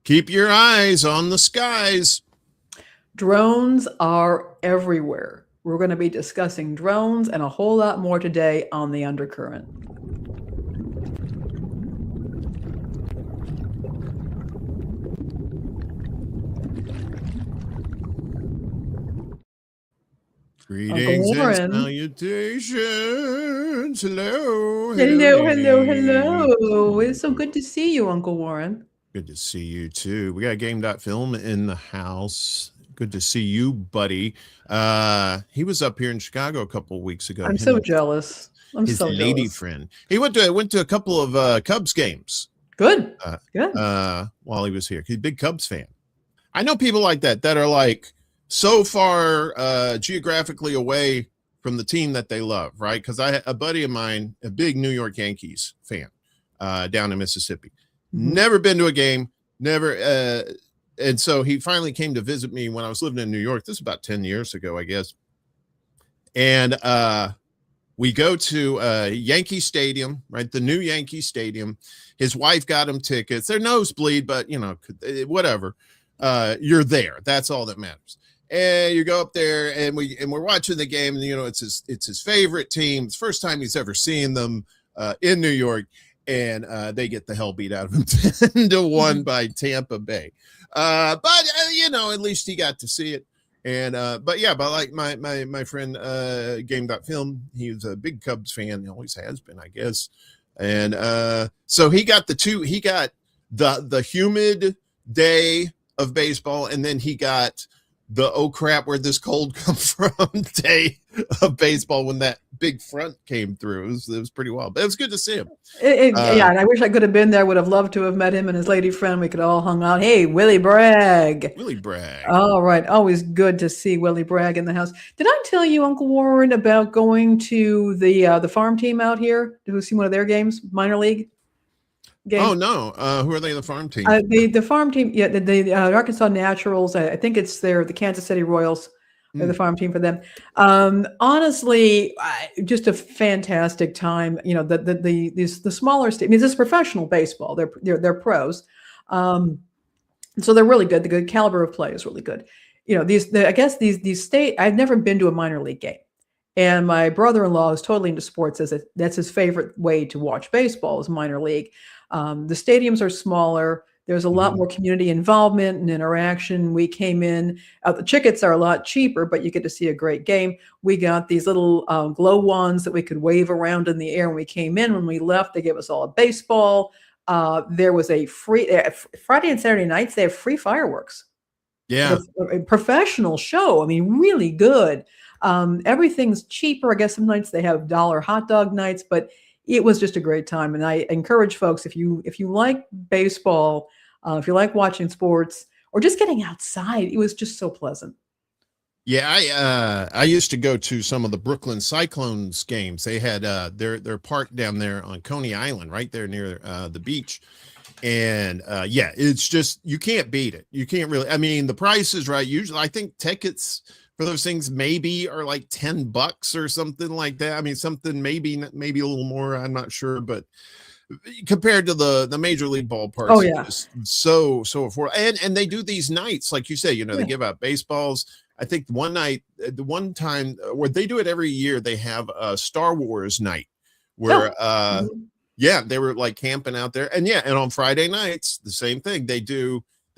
Keep your eyes on the skies. Drones are everywhere. We're going to be discussing drones and a whole lot more today on The Undercurrent. Greetings and salutations. Hello. Hello. It's so good to see you, Uncle Warren. Good to see you too. We got Game.film in the house. Good to see you, buddy. He was up here in Chicago a couple of weeks ago. I'm so jealous. His lady friend. He went to a couple of Cubs games. Good. While he was here. He's a big Cubs fan. I know people like that are like so far geographically away from the team that they love, right? Because a buddy of mine, a big New York Yankees fan, down in Mississippi, never been to a game, never. And so he finally came to visit me when I was living in New York. This is about 10 years ago, I guess. And we go to Yankee Stadium, right? The new Yankee Stadium. His wife got him tickets. They're nosebleed, but whatever. You're there. That's all that matters. And you go up there, and we're watching the game, and it's his favorite team. It's the first time he's ever seen them in New York, and they get the hell beat out of him 10-1 by Tampa Bay. But at least he got to see it. And but like my friend Game.film, he was a big Cubs fan. He always has been, I guess. And so he got the humid day of baseball, and then he got the oh crap, where'd this cold come from day of baseball when that big front came through. It was pretty wild, but it was good to see him. And I wish I could have been there. Would have loved to have met him and his lady friend. We could all hung out. Hey, Willie Bragg. All right. Always good to see Willie Bragg in the house. Did I tell you, Uncle Warren, about going to the farm team out here to see one of their games, minor league? Game. Oh no! Who are they? The farm team? The farm team. Yeah, the Arkansas Naturals. I think it's the Kansas City Royals. They're the farm team for them. Honestly, just a fantastic time. The smaller state. I mean, this is professional baseball. They're pros, so they're really good. The good caliber of play is really good. These state. I've never been to a minor league game. And my brother-in-law is totally into sports. That's his favorite way to watch baseball is minor league. The stadiums are smaller. There's a lot more community involvement and interaction. We came in. The tickets are a lot cheaper, but you get to see a great game. We got these little glow wands that we could wave around in the air when we came in. When we left, they gave us all a baseball. There was a free Friday and Saturday nights. They have free fireworks. Yeah, a professional show. I mean, really good. Everything's cheaper. I guess some nights they have $1 hot dog nights, but it was just a great time. And I encourage folks, if you like baseball, if you like watching sports or just getting outside, it was just so pleasant. Yeah, I used to go to some of the Brooklyn Cyclones games. They had their park down there on Coney Island, right there near the beach. And it's just, you can't beat it. You can't really. I mean, the price is right. Usually, I think tickets for those things maybe are like $10 or something like that. I mean, something maybe a little more. I'm not sure, but compared to the major league ballparks, oh yeah, so affordable. And they do these nights, like you say, they give out baseballs. I think one time where they do it every year, they have a Star Wars night where they were like camping out there, and on Friday nights the same thing. They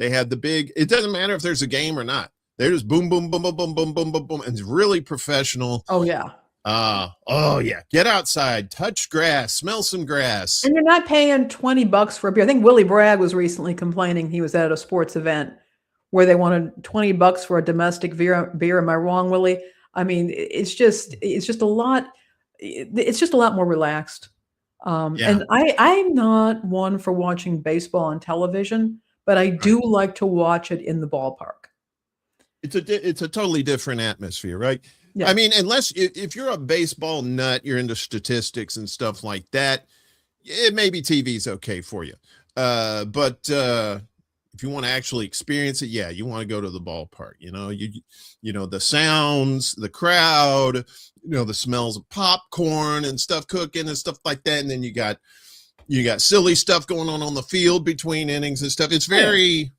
had the big. It doesn't matter if there's a game or not. They're just boom, boom, boom, boom, boom, boom, boom, boom, boom. And it's really professional. Oh, yeah. Get outside, touch grass, smell some grass. And you're not paying $20 for a beer. I think Willie Bragg was recently complaining he was at a sports event where they wanted $20 for a domestic beer. Am I wrong, Willie? I mean, it's just a lot. It's just a lot more relaxed. And I'm not one for watching baseball on television, but I do like to watch it in the ballpark. It's a totally different atmosphere, right? Yeah. I mean, unless if you're a baseball nut, you're into statistics and stuff like that, it maybe TV's okay for you. But if you want to actually experience it, you want to go to the ballpark. The sounds, the crowd, the smells of popcorn and stuff cooking and stuff like that. And then you got You got silly stuff going on the field between innings and stuff. It's very,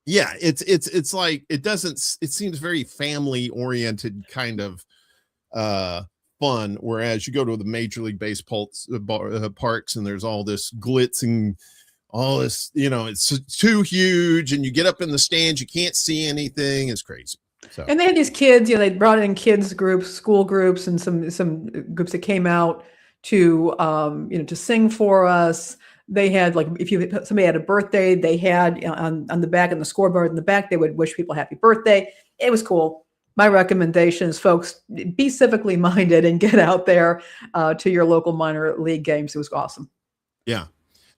it's like, it seems very family oriented kind of fun. Whereas you go to the Major League Baseball parks and there's all this glitz and all this, it's too huge, and you get up in the stands, you can't see anything. It's crazy. So. And they had these kids, they brought in kids groups, school groups, and some groups that came out to, to sing for us. They had, like, if somebody had a birthday, they had on the back, and the scoreboard in the back, they would wish people happy birthday. It was cool. My recommendation is, folks, be civically minded and get out there to your local minor league games. It was awesome. Yeah.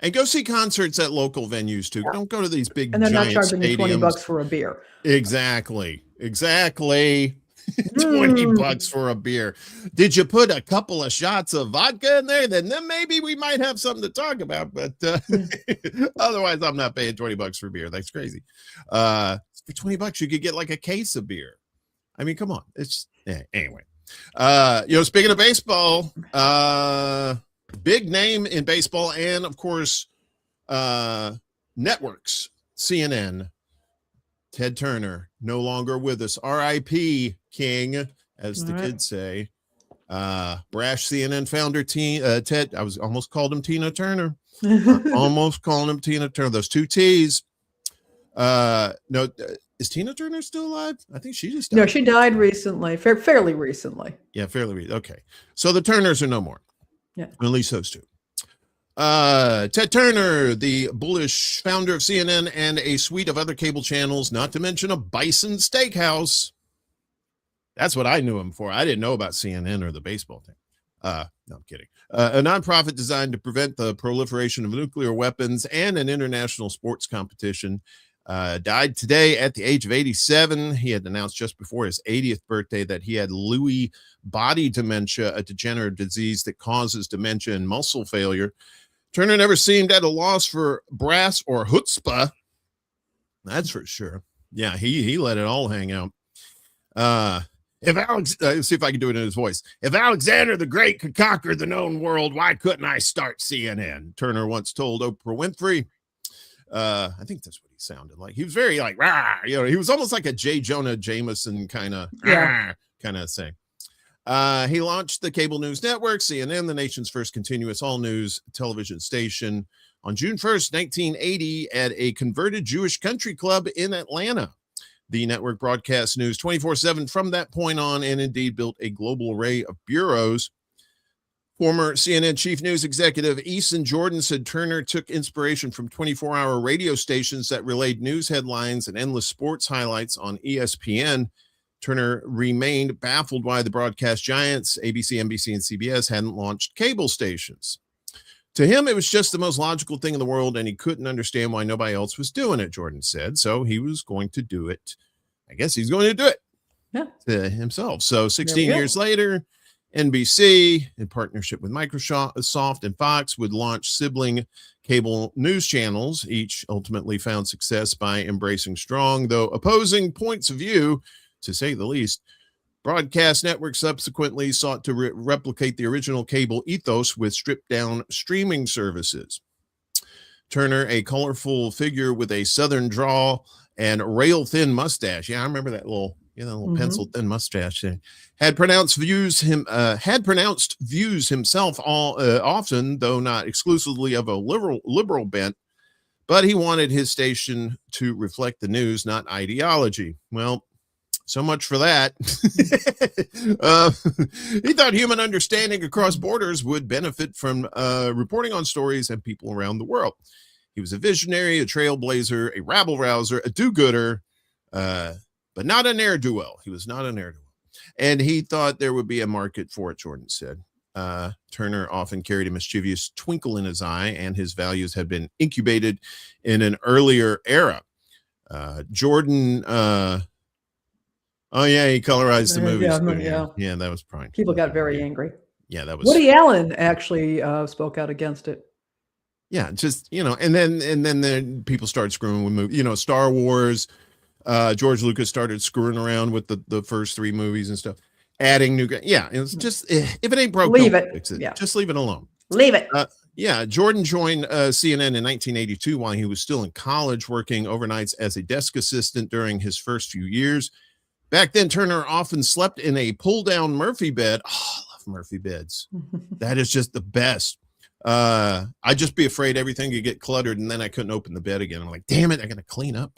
And go see concerts at local venues too. Don't go to these big, and they're giant not charging you stadiums. $20 for a beer. Exactly. 20 bucks for a beer. Did you put a couple of shots of vodka in there? Then maybe we might have something to talk about. But otherwise, I'm not paying $20 for beer. That's crazy. For $20, you could get like a case of beer. I mean, come on. It's anyway. Speaking of baseball, big name in baseball, and of course, networks, CNN, Ted Turner, no longer with us. R.I.P. King, as the kids say. Brash CNN founder Ted. I was almost called him Tina Turner. Almost calling him Tina Turner. Those two T's. No, is Tina Turner still alive? I think she just died. No, she died recently, fairly recently. Yeah, fairly. Okay, so the Turners are no more. Yeah, at least those two. Ted Turner, the bullish founder of CNN and a suite of other cable channels, not to mention a Bison Steakhouse. That's what I knew him for. I didn't know about CNN or the baseball thing. No, I'm kidding. A nonprofit designed to prevent the proliferation of nuclear weapons and an international sports competition. Died today at the age of 87. He had announced just before his 80th birthday that he had Lewy body dementia, a degenerative disease that causes dementia and muscle failure. Turner never seemed at a loss for brass or chutzpah. That's for sure. Yeah, he let it all hang out. Let's see if I can do it in his voice. If Alexander the Great could conquer the known world, why couldn't I start CNN? Turner once told Oprah Winfrey. I think that's what he sounded like. He was very like, rah, he was almost like a J. Jonah Jameson kind of thing. He launched the cable news network, CNN, the nation's first continuous all news television station, on June 1st, 1980, at a converted Jewish country club in Atlanta. The network broadcast news 24/7 from that point on, and indeed built a global array of bureaus. Former CNN chief news executive Eaton Jordan said Turner took inspiration from 24-hour radio stations that relayed news headlines and endless sports highlights on ESPN. Turner remained baffled why the broadcast giants, ABC, NBC, and CBS, hadn't launched cable stations. To him, it was just the most logical thing in the world, and he couldn't understand why nobody else was doing it, Jordan said. So he was going to do it. I guess he's going to do it to himself. So 16 years later, NBC, in partnership with Microsoft and Fox, would launch sibling cable news channels. Each ultimately found success by embracing strong, though opposing points of view, to say the least. Broadcast networks subsequently sought to replicate the original cable ethos with stripped-down streaming services. Turner, a colorful figure with a southern drawl and rail-thin mustache. Yeah, I remember that little pencil-thin mustache thing. Had pronounced views himself often, though not exclusively of a liberal bent. But he wanted his station to reflect the news, not ideology. Well, so much for that. He thought human understanding across borders would benefit from reporting on stories and people around the world. He was a visionary, a trailblazer, a rabble-rouser, a do-gooder, but not a ne'er-do-well. He was not a ne'er-do-well. And he thought there would be a market for it, Jordan said. Turner often carried a mischievous twinkle in his eye, and his values had been incubated in an earlier era. Jordan... he colorized the movies. Yeah, that was prime. People got very angry. Yeah, that was. Woody Allen actually spoke out against it. Yeah, just and then people started screwing with movies. Star Wars. George Lucas started screwing around with the first 3 movies and stuff, adding new. Yeah, it's just if it ain't broke, leave it. Fix it. Yeah. Just leave it alone. Leave it. Yeah, Jordan joined CNN in 1982 while he was still in college, working overnights as a desk assistant during his first few years. Back then, Turner often slept in a pull-down Murphy bed. Oh, I love Murphy beds. That is just the best. I'd just be afraid everything could get cluttered, and then I couldn't open the bed again. I'm like, damn it, I got to clean up.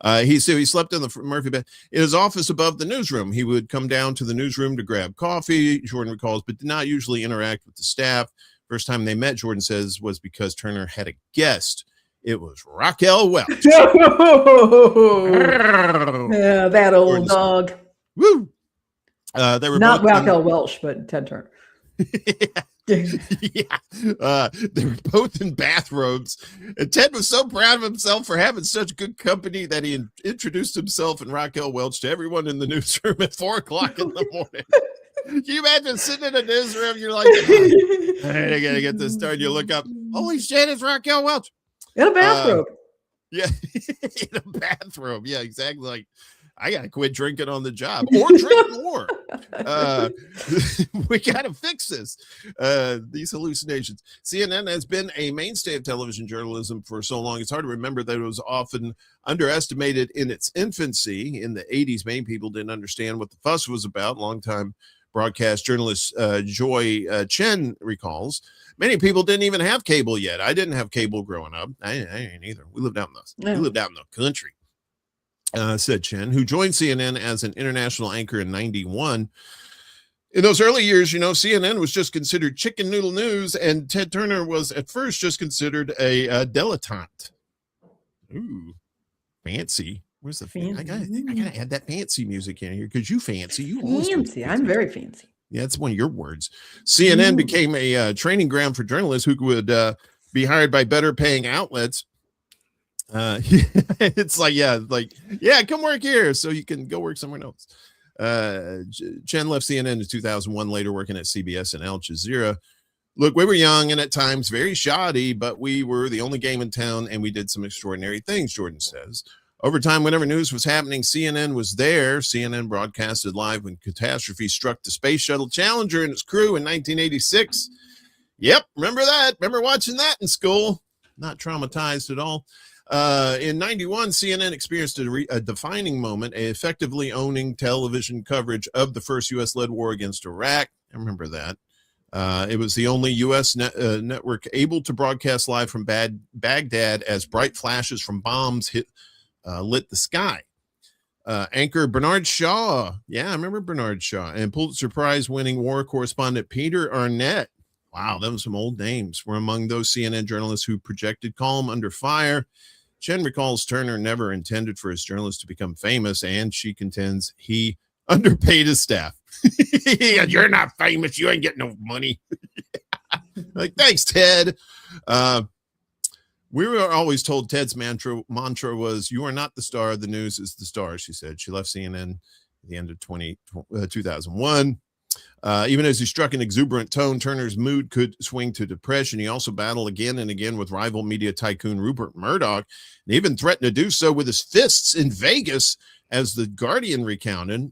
He slept in the Murphy bed in his office above the newsroom. He would come down to the newsroom to grab coffee, Jordan recalls, but did not usually interact with the staff. First time they met, Jordan says, was because Turner had a guest. It was Raquel Welch. Yeah, that old dog. Woo! They were not Raquel Welch, but Ted Turner. They were both in bathrobes, and Ted was so proud of himself for having such good company that he introduced himself and Raquel Welch to everyone in the newsroom at 4:00 in the morning. Can you imagine sitting in a newsroom? You're like, I gotta get this started. You look up, holy shit, it's Raquel Welch in a bathrobe. Yeah, in a bathrobe. Yeah, exactly. Like, I gotta quit drinking on the job or drink more. We gotta fix this. These hallucinations. CNN has been a mainstay of television journalism for so long. It's hard to remember that it was often underestimated in its infancy. In the 80s, many people didn't understand what the fuss was about. Longtime broadcast journalist Joy Chen recalls. Many people didn't even have cable yet. I didn't have cable growing up. I ain't either. We lived out in the country. Said Chen, who joined CNN as an international anchor in 91. In those early years, CNN was just considered chicken noodle news, and Ted Turner was at first just considered a dilettante. Ooh, fancy. Where's the fancy? I gotta add that fancy music in here because you fancy. You fancy. I'm very fancy. Yeah, that's one of your words. CNN became a training ground for journalists who would be hired by better paying outlets. It's like, come work here so you can go work somewhere else. Chen left CNN in 2001, later working at CBS and Al Jazeera. Look, we were young and at times very shoddy, but we were the only game in town and we did some extraordinary things, Jordan says. Over time, whenever news was happening, CNN was there. CNN broadcasted live when catastrophe struck the Space Shuttle Challenger and its crew in 1986. Yep, remember that? Remember watching that in school? Not traumatized at all. In 91, CNN experienced a defining moment, effectively owning television coverage of the first U.S.-led war against Iraq. I remember that. It was the only U.S. network able to broadcast live from Baghdad as bright flashes from bombs lit the sky. Anchor Bernard Shaw. Yeah, I remember Bernard Shaw. And Pulitzer Prize-winning war correspondent Peter Arnett. Wow, them some old names. Were among those CNN journalists who projected calm under fire. Chen recalls Turner never intended for his journalists to become famous, and she contends he underpaid his staff. You're not famous. You ain't getting no money. Like, thanks, Ted. We were always told Ted's mantra was, you are not the star. The news is the star, she said. She left CNN at the end of 2001. Even as he struck an exuberant tone, Turner's mood could swing to depression. He also battled again and again with rival media tycoon Rupert Murdoch, and even threatened to do so with his fists in Vegas, as the Guardian recounted.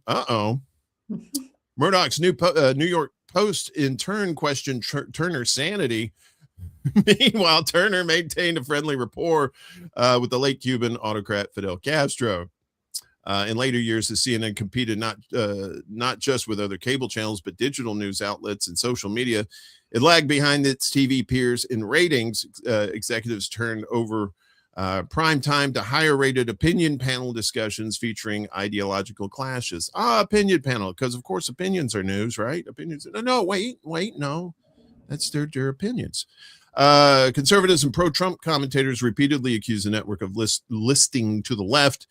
Murdoch's New York Post in turn questioned Turner's sanity. Meanwhile, Turner maintained a friendly rapport with the late Cuban autocrat Fidel Castro. In later years, the CNN competed not just with other cable channels, but digital news outlets and social media. It lagged behind its TV peers in ratings. Executives turned over prime time to higher-rated opinion panel discussions featuring ideological clashes. Opinion panel, because of course opinions are news, right? Opinions. No, wait, no, that's their opinions. Conservatives and pro-Trump commentators repeatedly accused the network of listing to the left,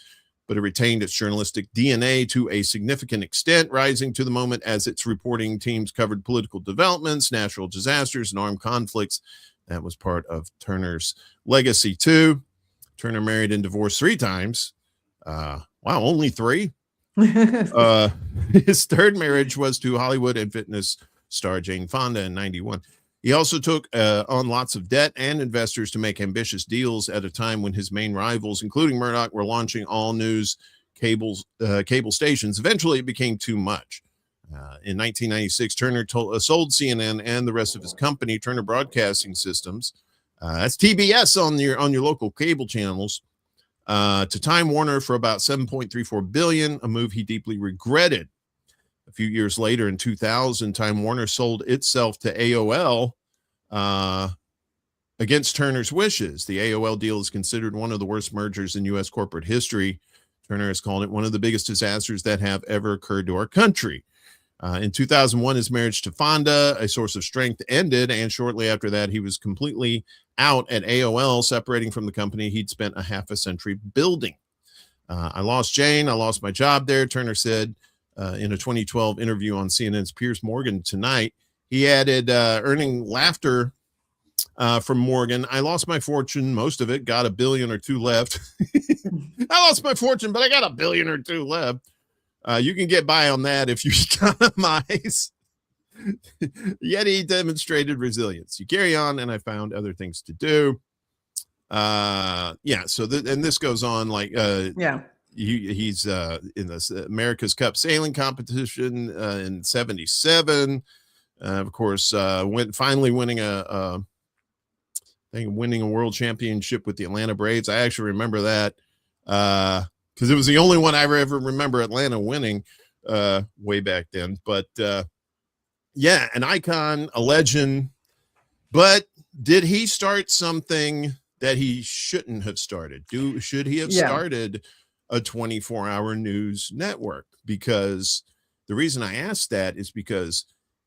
but it retained its journalistic DNA to a significant extent, rising to the moment as its reporting teams covered political developments, natural disasters, and armed conflicts. That was part of Turner's legacy, too. Turner married and divorced 3 times. Wow, only 3? His third marriage was to Hollywood and fitness star Jane Fonda in 91. He also took on lots of debt and investors to make ambitious deals at a time when his main rivals, including Murdoch, were launching all news cable stations. Eventually, it became too much. In 1996, Turner sold CNN and the rest of his company, Turner Broadcasting Systems, that's TBS on your local cable channels, to Time Warner for about $7.34 billion, a move he deeply regretted. A few years later, in 2000, Time Warner sold itself to AOL against Turner's wishes. The AOL deal is considered one of the worst mergers in U.S. corporate history. Turner has called it one of the biggest disasters that have ever occurred to our country. In 2001, his marriage to Fonda, a source of strength, ended, and shortly after that, he was completely out at AOL, separating from the company he'd spent a half a century building. I lost Jane. I lost my job there, Turner said in a 2012 interview on CNN's Piers Morgan Tonight. He added, earning laughter from Morgan, I lost my fortune, most of it, got $1 billion or $2 billion left. I lost my fortune, but I got $1 billion or $2 billion left. You can get by on that if you economize. Yet he demonstrated resilience. You carry on, and I found other things to do. Yeah. So, and this goes on like, yeah. He's in this America's Cup sailing competition in '77. Of course, finally winning winning a world championship with the Atlanta Braves. I actually remember that. Because it was the only one I ever remember Atlanta winning way back then. But yeah, an icon, a legend. But did he start something that he shouldn't have started? Should he have started a 24-hour news network? Because the reason I asked that is because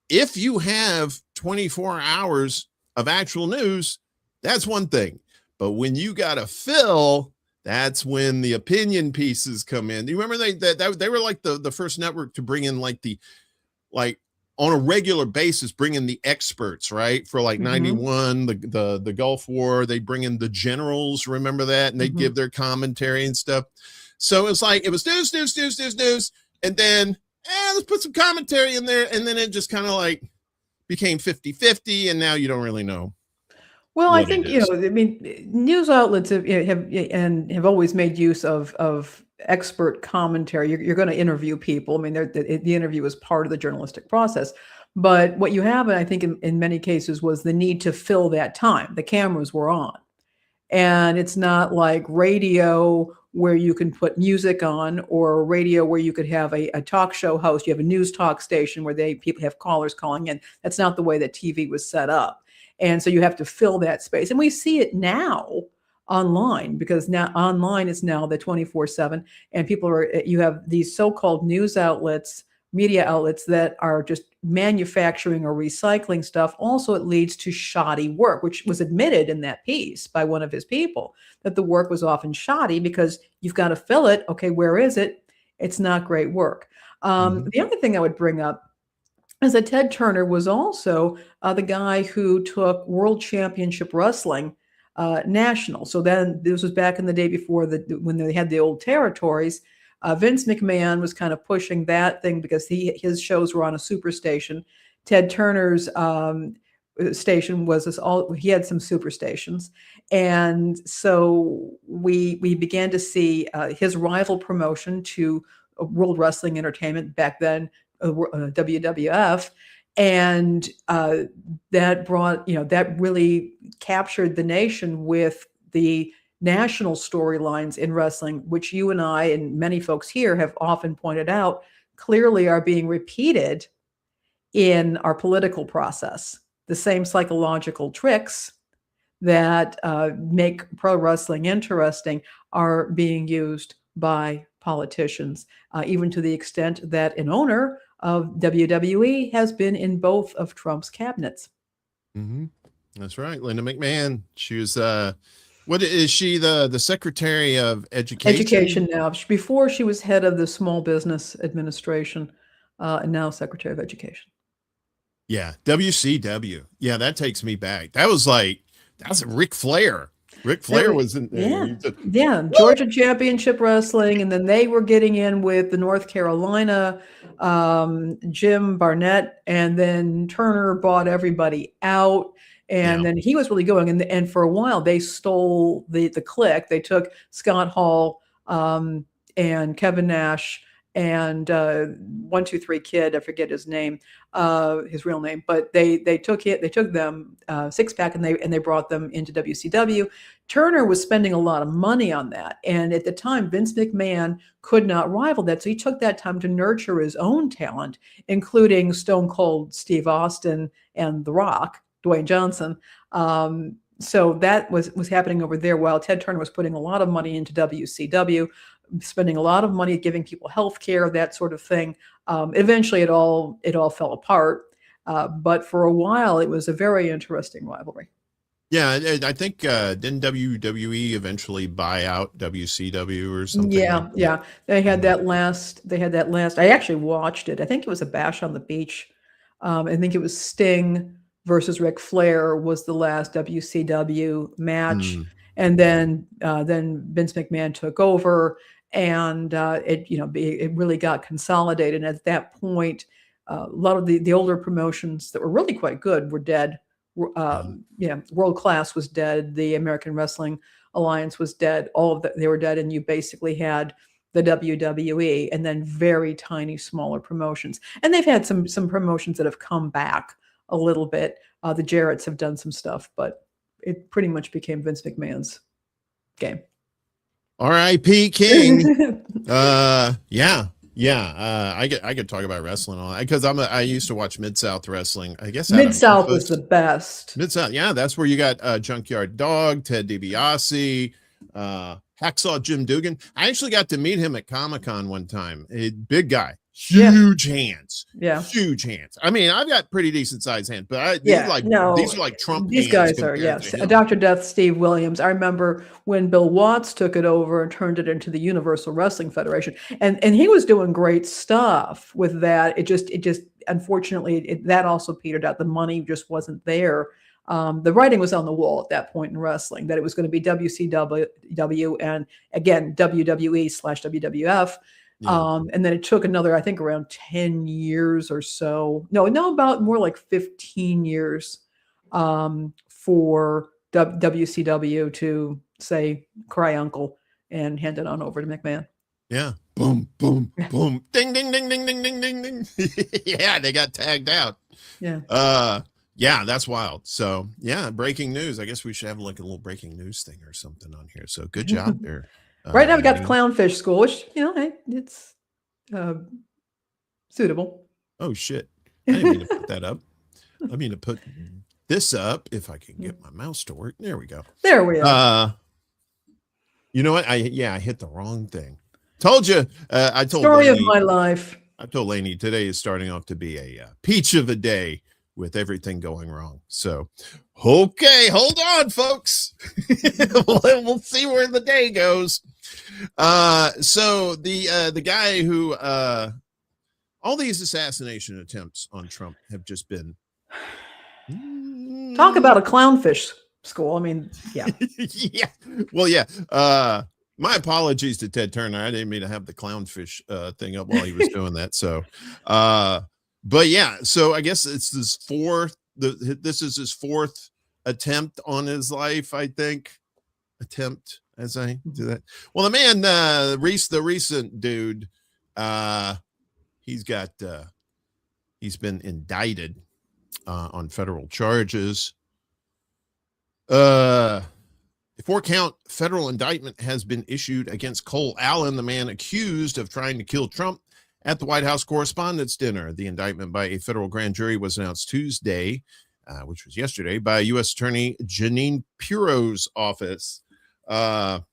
if you have 24 hours of actual news, that's one thing. But when you got to fill, that's when the opinion pieces come in. Do you remember they were like the first network to bring in like on a regular basis, bring in the experts, right? For like 91, the Gulf War, they bring in the generals, remember that? And they give their commentary and stuff. So it's like, it was news. And then, let's put some commentary in there. And then it just kind of like became 50-50. And now you don't really know. Well, I think, I mean, news outlets have always made use of expert commentary. You're going to interview people. I mean, the interview is part of the journalistic process. But what you have, I think, in many cases, was the need to fill that time. The cameras were on. And it's not like radio where you can put music on, or radio where you could have a talk show host. You have a news talk station where people have callers calling in. That's not the way that TV was set up. And so you have to fill that space. And we see it now online, because now online is now the 24/7, and you have these so-called news outlets, media outlets that are just manufacturing or recycling stuff. Also, it leads to shoddy work, which was admitted in that piece by one of his people, that the work was often shoddy because you've got to fill it. Okay, where is it? It's not great work. The other thing I would bring up is that Ted Turner was also the guy who took World Championship Wrestling national. So then this was back in the day before when they had the old territories. Vince McMahon was kind of pushing that thing because his shows were on a superstation. Ted Turner's station was he had some superstations. And so we began to see his rival promotion to World Wrestling Entertainment back then, WWF, and that brought, that really captured the nation with the national storylines in wrestling, which you and I and many folks here have often pointed out clearly are being repeated in our political process. The same psychological tricks that make pro wrestling interesting are being used by politicians, even to the extent that an owner of WWE has been in both of Trump's cabinets. That's right. Linda McMahon. She was, what is she, the Secretary of Education? Education now. Before she was head of the Small Business Administration, and now Secretary of Education. Yeah. WCW. Yeah, that takes me back. That's Ric Flair. Ric Flair was in there. Yeah. Georgia Championship Wrestling. And then they were getting in with the North Carolina, Jim Barnett. And then Turner bought everybody out. And then he was really going. And for a while, they stole the clique. They took Scott Hall and Kevin Nash and 123 Kid, I forget his name, his real name, but they took them six pack and they brought them into WCW. Turner was spending a lot of money on that, and at the time Vince McMahon could not rival that, so he took that time to nurture his own talent, including Stone Cold Steve Austin and The Rock Dwayne Johnson. So that was happening over there while Ted Turner was putting a lot of money into WCW, spending a lot of money giving people health care, that sort of thing. Eventually it all fell apart. But for a while, it was a very interesting rivalry. Yeah, I think didn't WWE eventually buy out WCW or something? Yeah. They had that last. I actually watched it. I think it was a Bash on the Beach. I think it was Sting versus Ric Flair was the last WCW match, and then Vince McMahon took over, and it really got consolidated. And at that point, a lot of the older promotions that were really quite good were dead. World Class was dead. The American Wrestling Alliance was dead. All of that, they were dead, and you basically had the WWE and then very tiny, smaller promotions. And they've had some promotions that have come back a little bit. The Jarretts have done some stuff, but it pretty much became Vince McMahon's game. R.I.P. King. I could talk about wrestling all that because I used to watch Mid-South Wrestling. I guess Mid-South was the best. Mid-South, yeah, that's where you got Junkyard Dog, Ted DiBiase, Hacksaw Jim Dugan. I actually got to meet him at Comic-Con one time. A big guy, huge hands. Yeah, huge hands. I mean, I've got pretty decent sized hands, but these are like Trump. These guys are, yes. Dr. Death, Steve Williams. I remember when Bill Watts took it over and turned it into the Universal Wrestling Federation, and he was doing great stuff with that. It just unfortunately that also petered out. The money just wasn't there. The writing was on the wall at that point in wrestling that it was going to be WCW and again WWE/WWF. Yeah. And then it took another, I think, around 10 years or so. No, about more like 15 years for WCW to say, cry uncle and hand it on over to McMahon. Yeah. Boom, boom, boom. Ding, ding, ding, ding, ding, ding, ding, ding. Yeah, they got tagged out. Yeah. Yeah, that's wild. So, yeah, breaking news. I guess we should have like a little breaking news thing or something on here. So, good job there. Right now, we got the Clownfish School, which it's suitable. Oh shit! I didn't mean to put that up. I mean to put this up if I can get my mouse to work. There we go. There we are. You know what? I hit the wrong thing. Told you. I told story Lainey, of my life. I told Lainey today is starting off to be a peach of a day with everything going wrong. So, okay, hold on, folks. We'll see where the day goes. So the guy who all these assassination attempts on Trump have just been talk about a clownfish school. I mean, yeah. Yeah. Well, yeah. My apologies to Ted Turner. I didn't mean to have the clownfish thing up while he was doing that. So but yeah, so I guess it's his fourth. This is his fourth attempt on his life, I think. Attempt, as I do that. Well, the man, the recent dude, he's been indicted on federal charges. A 4-count federal indictment has been issued against Cole Allen, the man accused of trying to kill Trump at the White House Correspondents' Dinner. The indictment by a federal grand jury was announced Tuesday, which was yesterday, by U.S. Attorney Janine Pirro's office. Allen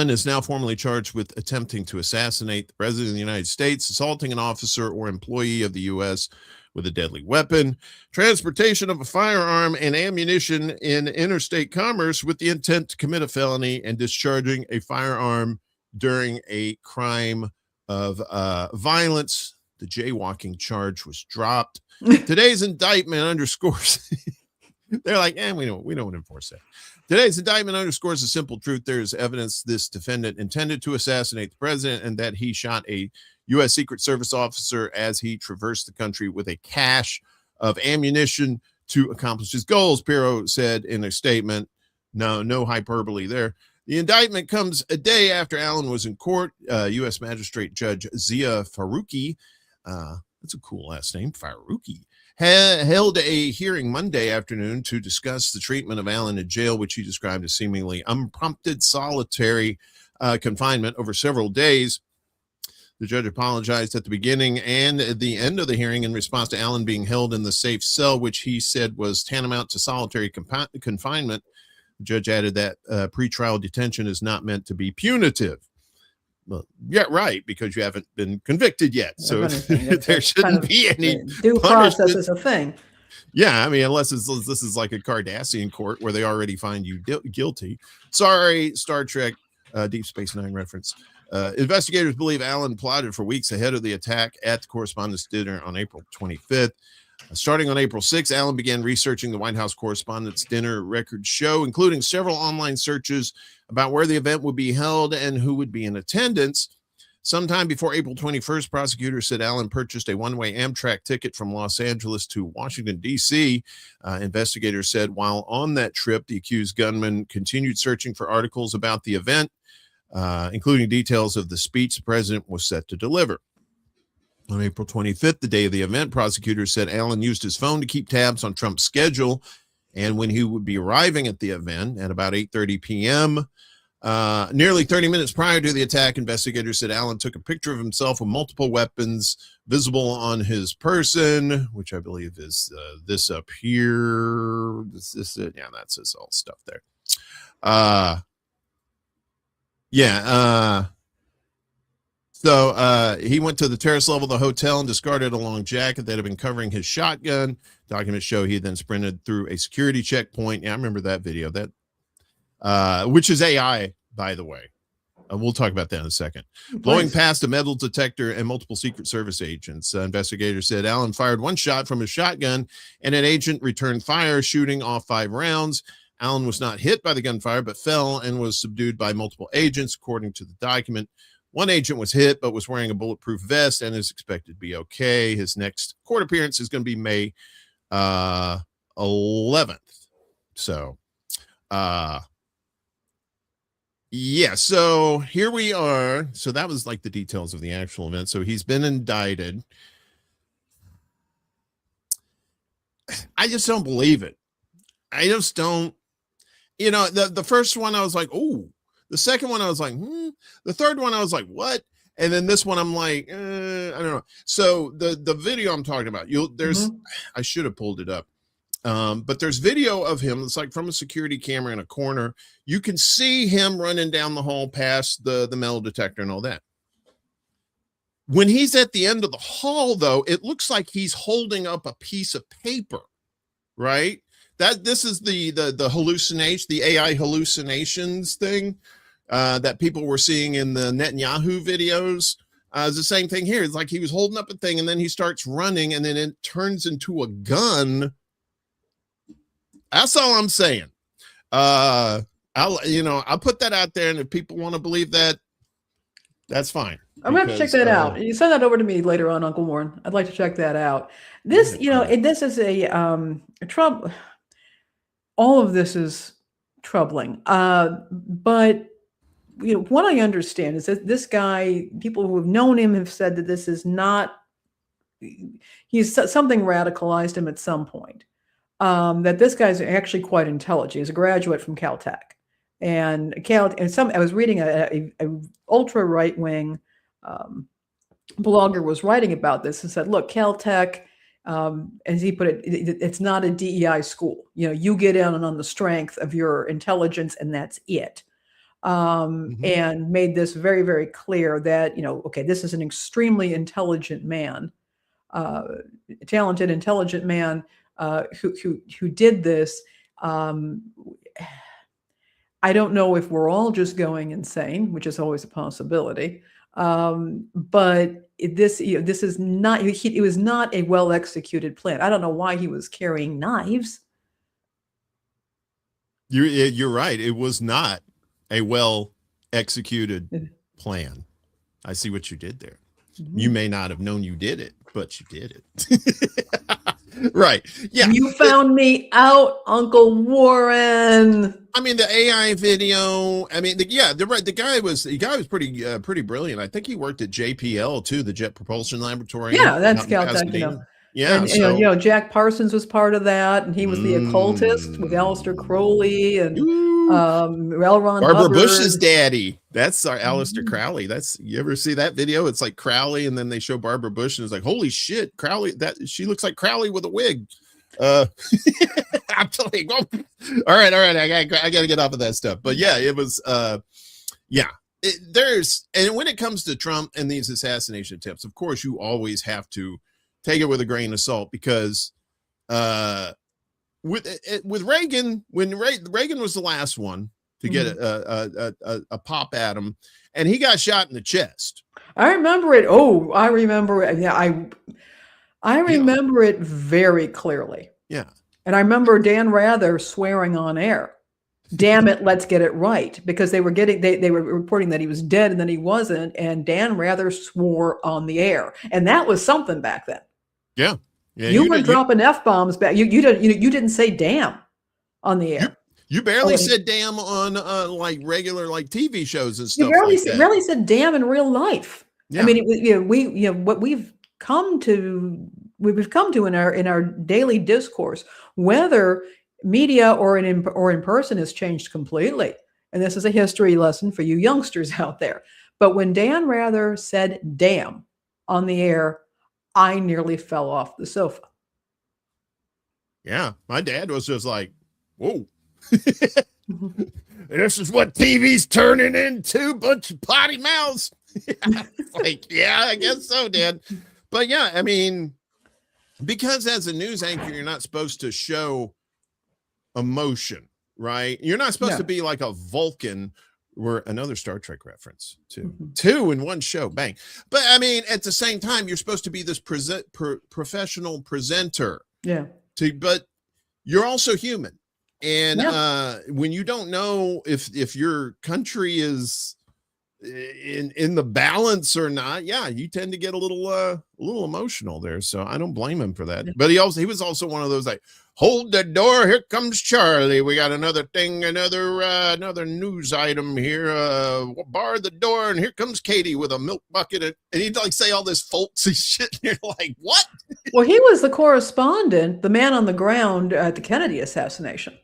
is now formally charged with attempting to assassinate the President of the United States, assaulting an officer or employee of the U.S. with a deadly weapon, transportation of a firearm and ammunition in interstate commerce with the intent to commit a felony, and discharging a firearm during a crime of violence. The jaywalking charge was dropped. Today's indictment underscores they're like, we don't enforce that. Today's indictment underscores a simple truth. There is evidence this defendant intended to assassinate the president and that he shot a U.S. Secret Service officer as he traversed the country with a cache of ammunition to accomplish his goals, Pirro said in a statement. No hyperbole there. The indictment comes a day after Allen was in court. U.S. Magistrate Judge Zia Faruqi, that's a cool last name, Faruqi, held a hearing Monday afternoon to discuss the treatment of Allen in jail, which he described as seemingly unprompted solitary confinement over several days. The judge apologized at the beginning and at the end of the hearing in response to Allen being held in the safe cell, which he said was tantamount to solitary confinement. The judge added that pretrial detention is not meant to be punitive. Well, yeah, right, because you haven't been convicted yet, so there shouldn't be any due process is a thing. Yeah, I mean, unless this is like a Cardassian court where they already find you guilty. Sorry, Star Trek, Deep Space Nine reference. Investigators believe Allen plotted for weeks ahead of the attack at the Correspondents' Dinner on April 25th. Starting on April 6th, Allen began researching the White House Correspondents' Dinner records show, including several online searches about where the event would be held and who would be in attendance. Sometime before April 21st, prosecutors said Allen purchased a one-way Amtrak ticket from Los Angeles to Washington, D.C. Investigators said while on that trip, the accused gunman continued searching for articles about the event, including details of the speech the president was set to deliver. On April 25th, the day of the event, prosecutors said Allen used his phone to keep tabs on Trump's schedule and when he would be arriving at the event at about 8:30 p.m. Nearly 30 minutes prior to the attack, investigators said Allen took a picture of himself with multiple weapons visible on his person, which I believe is this up here. Yeah, that's this all stuff there. So he went to the terrace level of the hotel and discarded a long jacket that had been covering his shotgun. Documents show he then sprinted through a security checkpoint. Yeah, I remember that video. That which is AI, by the way. We'll talk about that in a second. Please. Blowing past a metal detector and multiple Secret Service agents. Investigators said Allen fired one shot from his shotgun and an agent returned fire, shooting off 5 rounds. Allen was not hit by the gunfire, but fell and was subdued by multiple agents, according to the document. One agent was hit, but was wearing a bulletproof vest and is expected to be okay. His next court appearance is going to be May 11th. So, yeah, so here we are. So that was like the details of the actual event. So he's been indicted. I just don't believe it. I just don't. You know, the first one I was like, oh. The second one I was like, The third one I was like, what? And then this one I'm like, I don't know. So the video I'm talking about, I should have pulled it up. But there's video of him. It's like from a security camera in a corner. You can see him running down the hall past the metal detector and all that. When he's at the end of the hall, though, it looks like he's holding up a piece of paper, right? This is the hallucination, the AI hallucinations thing that people were seeing in the Netanyahu videos. It's the same thing here. It's like he was holding up a thing and then he starts running and then it turns into a gun. That's all I'm saying. I'll put that out there, and if people want to believe that, that's fine. I'm going to check that out. You send that over to me later on, Uncle Warren. I'd like to check that out. This, this is a Trump. All of this is troubling. But what I understand is that this guy, people who have known him have said that this is not. He's something radicalized him at some point. That this guy's actually quite intelligent. He's a graduate from Caltech, and I was reading a ultra right wing blogger was writing about this and said, "Look, Caltech, as he put it, it's not a DEI school. You get in on the strength of your intelligence, and that's it." And made this very, very clear that okay, this is an extremely intelligent man, talented, intelligent man. Who did this. I don't know if we're all just going insane, which is always a possibility. But this is not. It was not a well executed plan. I don't know why he was carrying knives. You're right. It was not a well executed plan. I see what you did there. You may not have known you did it, but you did it. Right. Yeah. You found me out, Uncle Warren. I mean, the AI video. I mean, the guy was pretty brilliant. I think he worked at JPL too, the Jet Propulsion Laboratory. Yeah, that's out in Caltech, Pasadena. Yeah. And So, Jack Parsons was part of that, and he was the occultist with Aleister Crowley and L. Ron Barbara Hubbard. Bush's daddy. That's our Aleister Crowley. You ever see that video? It's like Crowley, and then they show Barbara Bush, and it's like, holy shit, Crowley. She looks like Crowley with a wig. I'm telling you. All right. I gotta get off of that stuff. But yeah, it was. And when it comes to Trump and these assassination attempts, of course, you always have to take it with a grain of salt, because with Reagan, when Reagan was the last one to get a pop at him, and he got shot in the chest. I remember it. Oh, I remember it. Yeah, I remember it very clearly. Yeah. And I remember Dan Rather swearing on air, damn it, let's get it right. Because they were reporting that he was dead and then he wasn't. And Dan Rather swore on the air. And that was something back then. Yeah. Yeah. You were dropping F-bombs back. You didn't say damn on the air. You barely said damn on like regular like TV shows and stuff. You barely said damn in real life. Yeah. I mean, what we've come to in our daily discourse, whether media or in person, has changed completely. And this is a history lesson for you youngsters out there. But when Dan Rather said damn on the air, I nearly fell off the sofa. Yeah, my dad was just like, whoa. This is what TV's turning into, bunch of potty mouths. Like, yeah, I guess so, Dad. But yeah, I mean, because as a news anchor, you're not supposed to show emotion, right? You're not supposed to be like a Vulcan. We're another Star Trek reference too. Two in one show, bang. But I mean, at the same time, you're supposed to be this professional presenter. Yeah. But you're also human. And when you don't know if your country is in the balance or not, you tend to get a little emotional there. So I don't blame him for that. But he was also one of those like, hold the door, here comes Charlie. We got another thing, another news item here. Bar the door, and here comes Katie with a milk bucket, and he'd like say all this folksy shit. And you're like, what? Well, he was the correspondent, the man on the ground at the Kennedy assassination.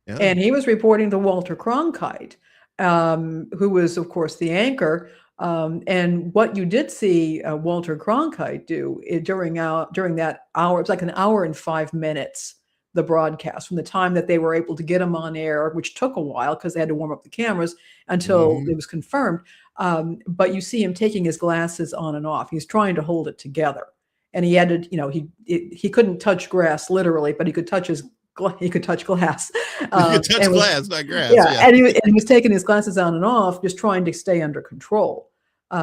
Yeah. And he was reporting to Walter Cronkite, who was, of course, the anchor. And what you did see Walter Cronkite do during that hour, it was like an hour and 5 minutes, the broadcast, from the time that they were able to get him on air, which took a while because they had to warm up the cameras until it was confirmed. But you see him taking his glasses on and off. He's trying to hold it together. And he had to, he couldn't touch grass literally, but he could touch glass. You could touch glass, not grass. Yeah. And he was taking his glasses on and off, just trying to stay under control. So.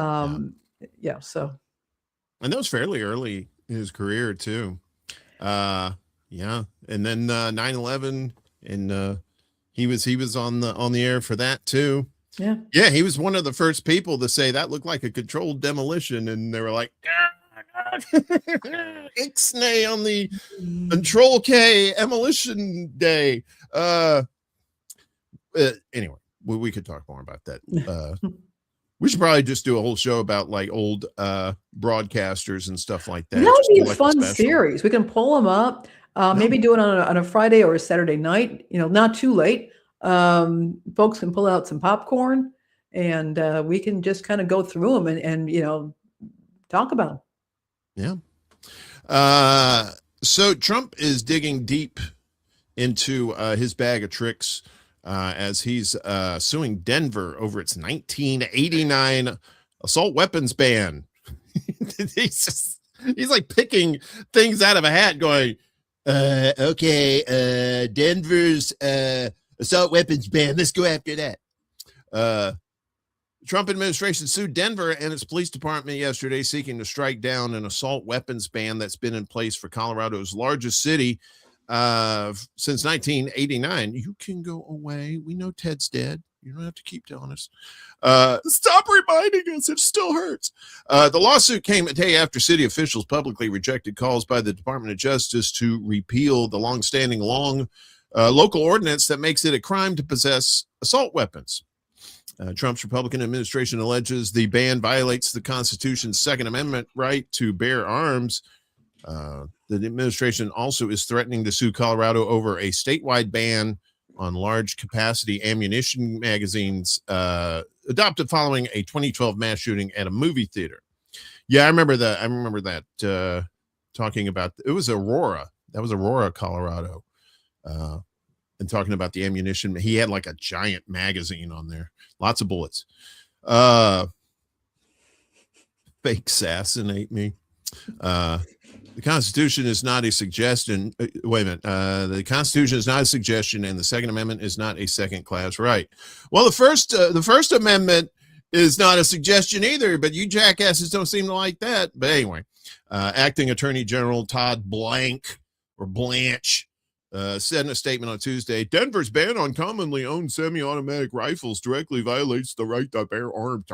And that was fairly early in his career too. And then 9/11, and he was on the air for that too. Yeah, he was one of the first people to say that looked like a controlled demolition, and they were like, Ixnay on the Control K demolition day. Anyway, we could talk more about that. We should probably just do a whole show about like old broadcasters and stuff like that. That would be a fun series. We can pull them up. Maybe do it on a Friday or a Saturday night. Not too late. Folks can pull out some popcorn, and we can just kind of go through them and talk about them. Yeah. So Trump is digging deep into his bag of tricks as he's suing Denver over its 1989 assault weapons ban. He's like picking things out of a hat going, okay, Denver's assault weapons ban. Let's go after that. Trump administration sued Denver and its police department yesterday, seeking to strike down an assault weapons ban that's been in place for Colorado's largest city since 1989. You can go away. We know Ted's dead. You don't have to keep telling us. Stop reminding us. It still hurts. The lawsuit came a day after city officials publicly rejected calls by the Department of Justice to repeal the longstanding local ordinance that makes it a crime to possess assault weapons. Trump's Republican administration alleges the ban violates the Constitution's Second Amendment right to bear arms. The administration also is threatening to sue Colorado over a statewide ban on large capacity ammunition magazines adopted following a 2012 mass shooting at a movie theater. Yeah, I remember that. Talking about, it was Aurora. That was Aurora, Colorado. And talking about the ammunition. He had like a giant magazine on there. Lots of bullets. Fake assassinate me. The Constitution is not a suggestion. Wait a minute. The Constitution is not a suggestion, and the Second Amendment is not a second-class right. Well, the First Amendment is not a suggestion either, but you jackasses don't seem to like that. But anyway, Acting Attorney General Todd Blanche said in a statement on Tuesday, Denver's ban on commonly owned semi-automatic rifles directly violates the right to bear arms.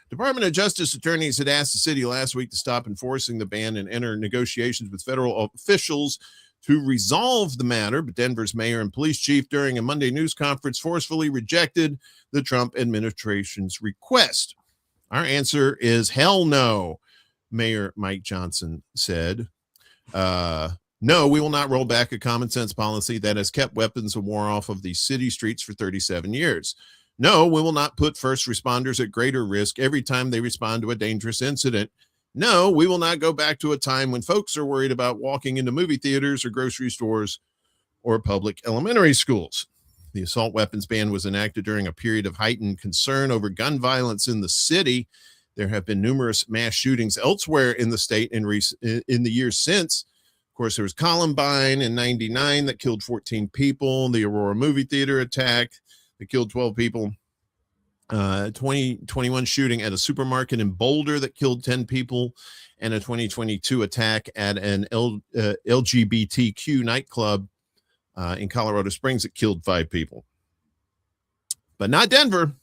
Department of Justice attorneys had asked the city last week to stop enforcing the ban and enter negotiations with federal officials to resolve the matter, but Denver's mayor and police chief during a Monday news conference forcefully rejected the Trump administration's request. Our answer is hell no, Mayor Mike Johnson said. No, we will not roll back a common sense policy that has kept weapons of war off of the city streets for 37 years. No, we will not put first responders at greater risk every time they respond to a dangerous incident. No, we will not go back to a time when folks are worried about walking into movie theaters or grocery stores or public elementary schools. The assault weapons ban was enacted during a period of heightened concern over gun violence in the city. There have been numerous mass shootings elsewhere in the state in the years since. Of course, there was Columbine in 99 that killed 14 people, the Aurora movie theater attack that killed 12 people, 2021 shooting at a supermarket in Boulder that killed 10 people, and a 2022 attack at an LGBTQ nightclub in Colorado Springs that killed 5 people. But not Denver.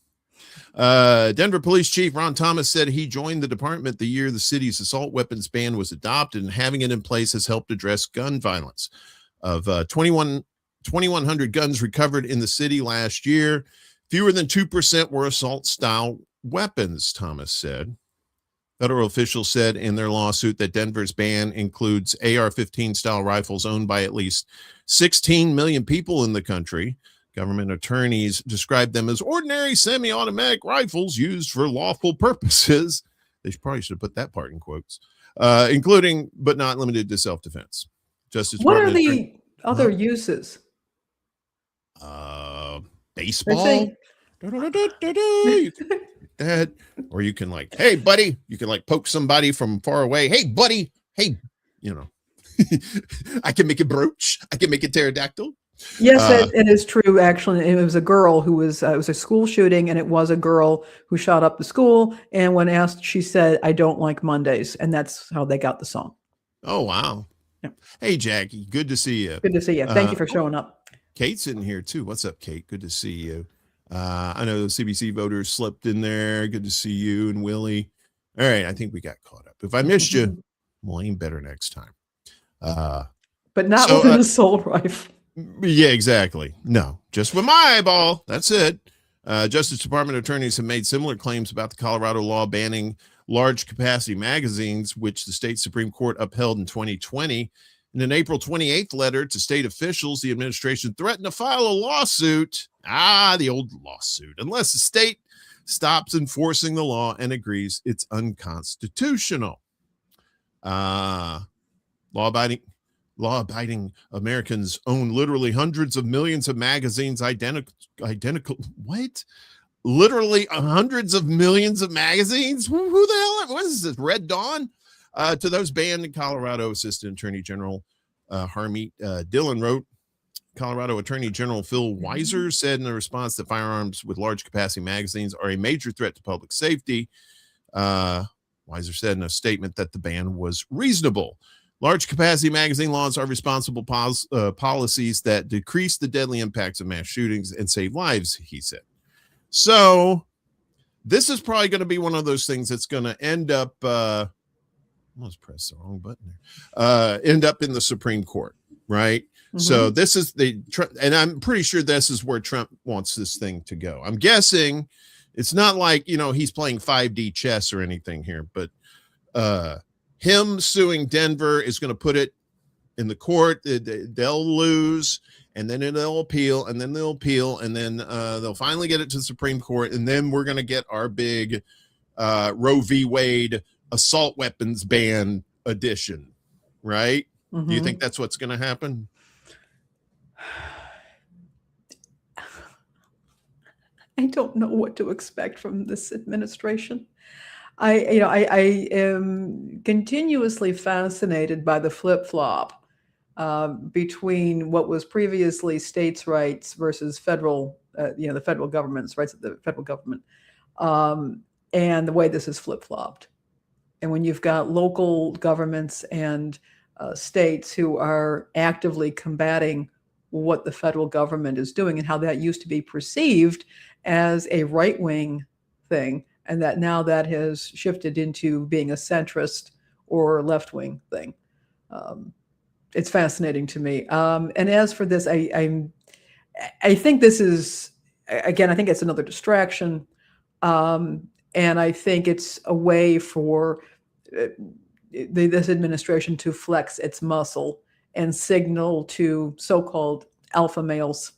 Denver Police Chief Ron Thomas said he joined the department the year the city's assault weapons ban was adopted, and having it in place has helped address gun violence. Of 2,100 guns recovered in the city last year, fewer than 2% were assault-style weapons, Thomas said. Federal officials said in their lawsuit that Denver's ban includes AR-15 style rifles owned by at least 16 million people in the country. Government attorneys described them as ordinary semi-automatic rifles used for lawful purposes. They probably should have put that part in quotes, including but not limited to self-defense. Justice What are Department the other uses? Baseball. That, or you can like, hey buddy, you can like poke somebody from far away. Hey buddy, hey, you know, I can make a brooch. I can make a pterodactyl. Yes, it is true. Actually, it was a girl who was it was a school shooting, and it was a girl who shot up the school. And when asked, she said, "I don't like Mondays," and that's how they got the song. Oh wow! Yeah. Hey Jackie, good to see you. Good to see you. Thank you for showing up. Kate's in here too. What's up, Kate? Good to see you. I know the CBC voters slipped in there. Good to see you and Willie. All right, I think we got caught up. If I missed you, we'll aim better next time. But not with an assault rifle. Yeah, exactly. No, just with my eyeball. That's it. Justice Department attorneys have made similar claims about the Colorado law banning large capacity magazines, which the state Supreme Court upheld in 2020. In an April 28th letter to state officials, the administration threatened to file a lawsuit. The old lawsuit, unless the state stops enforcing the law and agrees it's unconstitutional. Law-abiding Americans own literally hundreds of millions of magazines identical. What? Literally hundreds of millions of magazines? Who the hell? What is this? Red Dawn? To those banned in Colorado, Assistant Attorney General Harmeet Dillon wrote. Colorado Attorney General Phil Weiser said in a response that firearms with large capacity magazines are a major threat to public safety. Weiser said in a statement that the ban was reasonable. Large capacity magazine laws are responsible policies that decrease the deadly impacts of mass shootings and save lives, he said. So this is probably going to be one of those things that's going to end up, almost pressed the wrong button there, end up in the Supreme Court, right? Mm-hmm. So this is and I'm pretty sure this is where Trump wants this thing to go. I'm guessing it's not like, he's playing 5D chess or anything here, but him suing Denver is going to put it in the court. They'll lose, and then they'll appeal, and then they'll appeal, and then they'll finally get it to the Supreme Court, and then we're going to get our big Roe v. Wade assault weapons ban edition, right? Mm-hmm. Do you think that's what's going to happen? I don't know what to expect from this administration. I am continuously fascinated by the flip-flop between what was previously states' rights versus federal, the federal government's rights of the federal government, and the way this is flip-flopped. And when you've got local governments and states who are actively combating what the federal government is doing and how that used to be perceived as a right-wing thing, and that now that has shifted into being a centrist or left-wing thing. It's fascinating to me. And as for this, I think this is, again, I think it's another distraction. And I think it's a way for this administration to flex its muscle and signal to so-called alpha males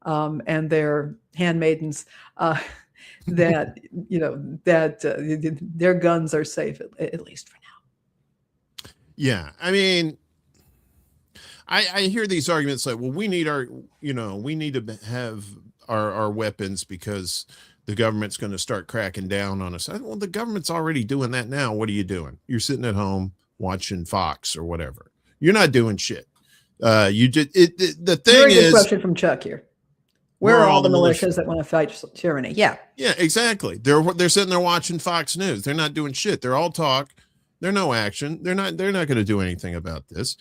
and their handmaidens that their guns are safe, at least for now. Yeah, I mean, I hear these arguments like, well, we need to have our weapons because the government's going to start cracking down on us. Well, the government's already doing that now. What are you doing? You're sitting at home watching Fox or whatever. You're not doing shit. The thing Very good is, question from Chuck here. Where are all the militias that want to fight tyranny? Yeah. Yeah, exactly. They're sitting there watching Fox News. They're not doing shit. They're all talk. They're no action. They're not going to do anything about this.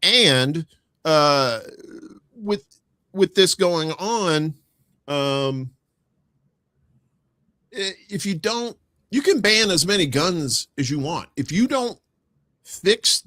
And with this going on, if you don't, you can ban as many guns as you want. If you don't fix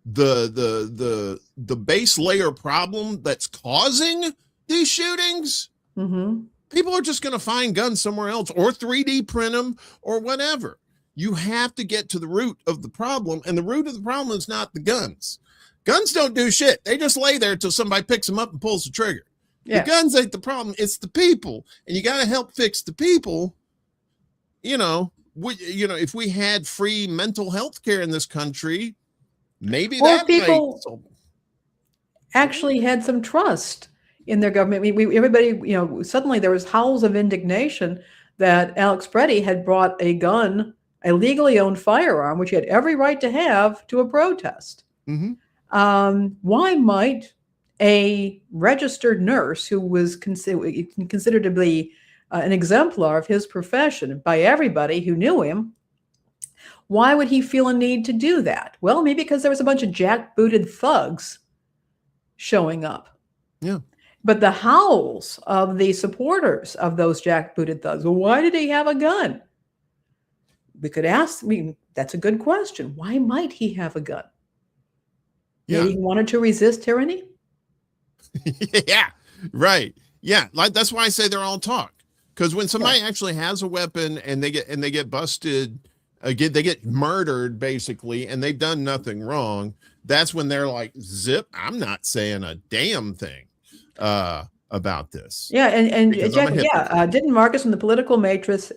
the base layer problem that's causing these shootings, people are just going to find guns somewhere else or 3D print them or whatever. You have to get to the root of the problem, and the root of the problem is not the guns. Guns don't do shit. They just lay there until somebody picks them up and pulls the trigger. Yeah. The guns ain't the problem. It's the people, and you got to help fix the people. If we had free mental health care in this country, maybe that people actually had some trust in their government. Everybody, suddenly there was howls of indignation that Alex Preddy had brought a gun, a legally owned firearm, which he had every right to have, to a protest. Why might a registered nurse who was considered to be an exemplar of his profession by everybody who knew him, why would he feel a need to do that? Well, maybe because there was a bunch of jackbooted thugs showing up. Yeah. But the howls of the supporters of those jackbooted thugs, well, why did he have a gun? We could ask, that's a good question. Why might he have a gun? Yeah. Maybe he wanted to resist tyranny? Yeah, right. Yeah, that's why I say they're all talk. Because when somebody actually has a weapon and they get busted, they get murdered basically, and they've done nothing wrong, that's when they're like, zip, I'm not saying a damn thing about this. Yeah, and exactly, didn't Marcus from the political matrix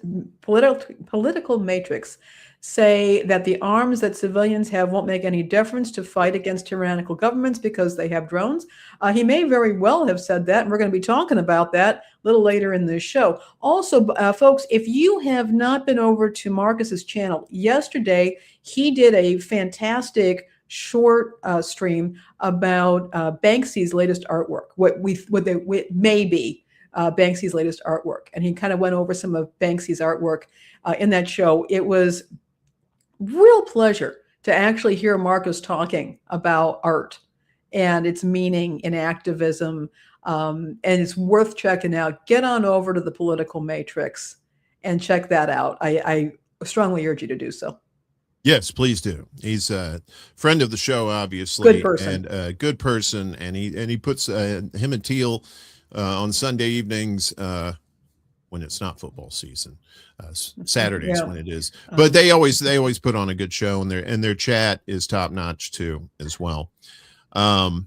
say that the arms that civilians have won't make any difference to fight against tyrannical governments because they have drones? He may very well have said that, and we're going to be talking about that a little later in this show. Also, folks, if you have not been over to Marcus's channel, yesterday he did a fantastic short stream about Banksy's latest artwork, what may be Banksy's latest artwork. And he kind of went over some of Banksy's artwork in that show. It was real pleasure to actually hear Marcus talking about art and its meaning in activism. And it's worth checking out. Get on over to the Political Matrix and check that out. I strongly urge you to do so. Yes, please do. He's a friend of the show, obviously, Good person. and a good person. And he puts him and Teal on Sunday evenings when it's not football season, Saturdays when it is. But they always put on a good show, and their chat is top notch too, as well. Well,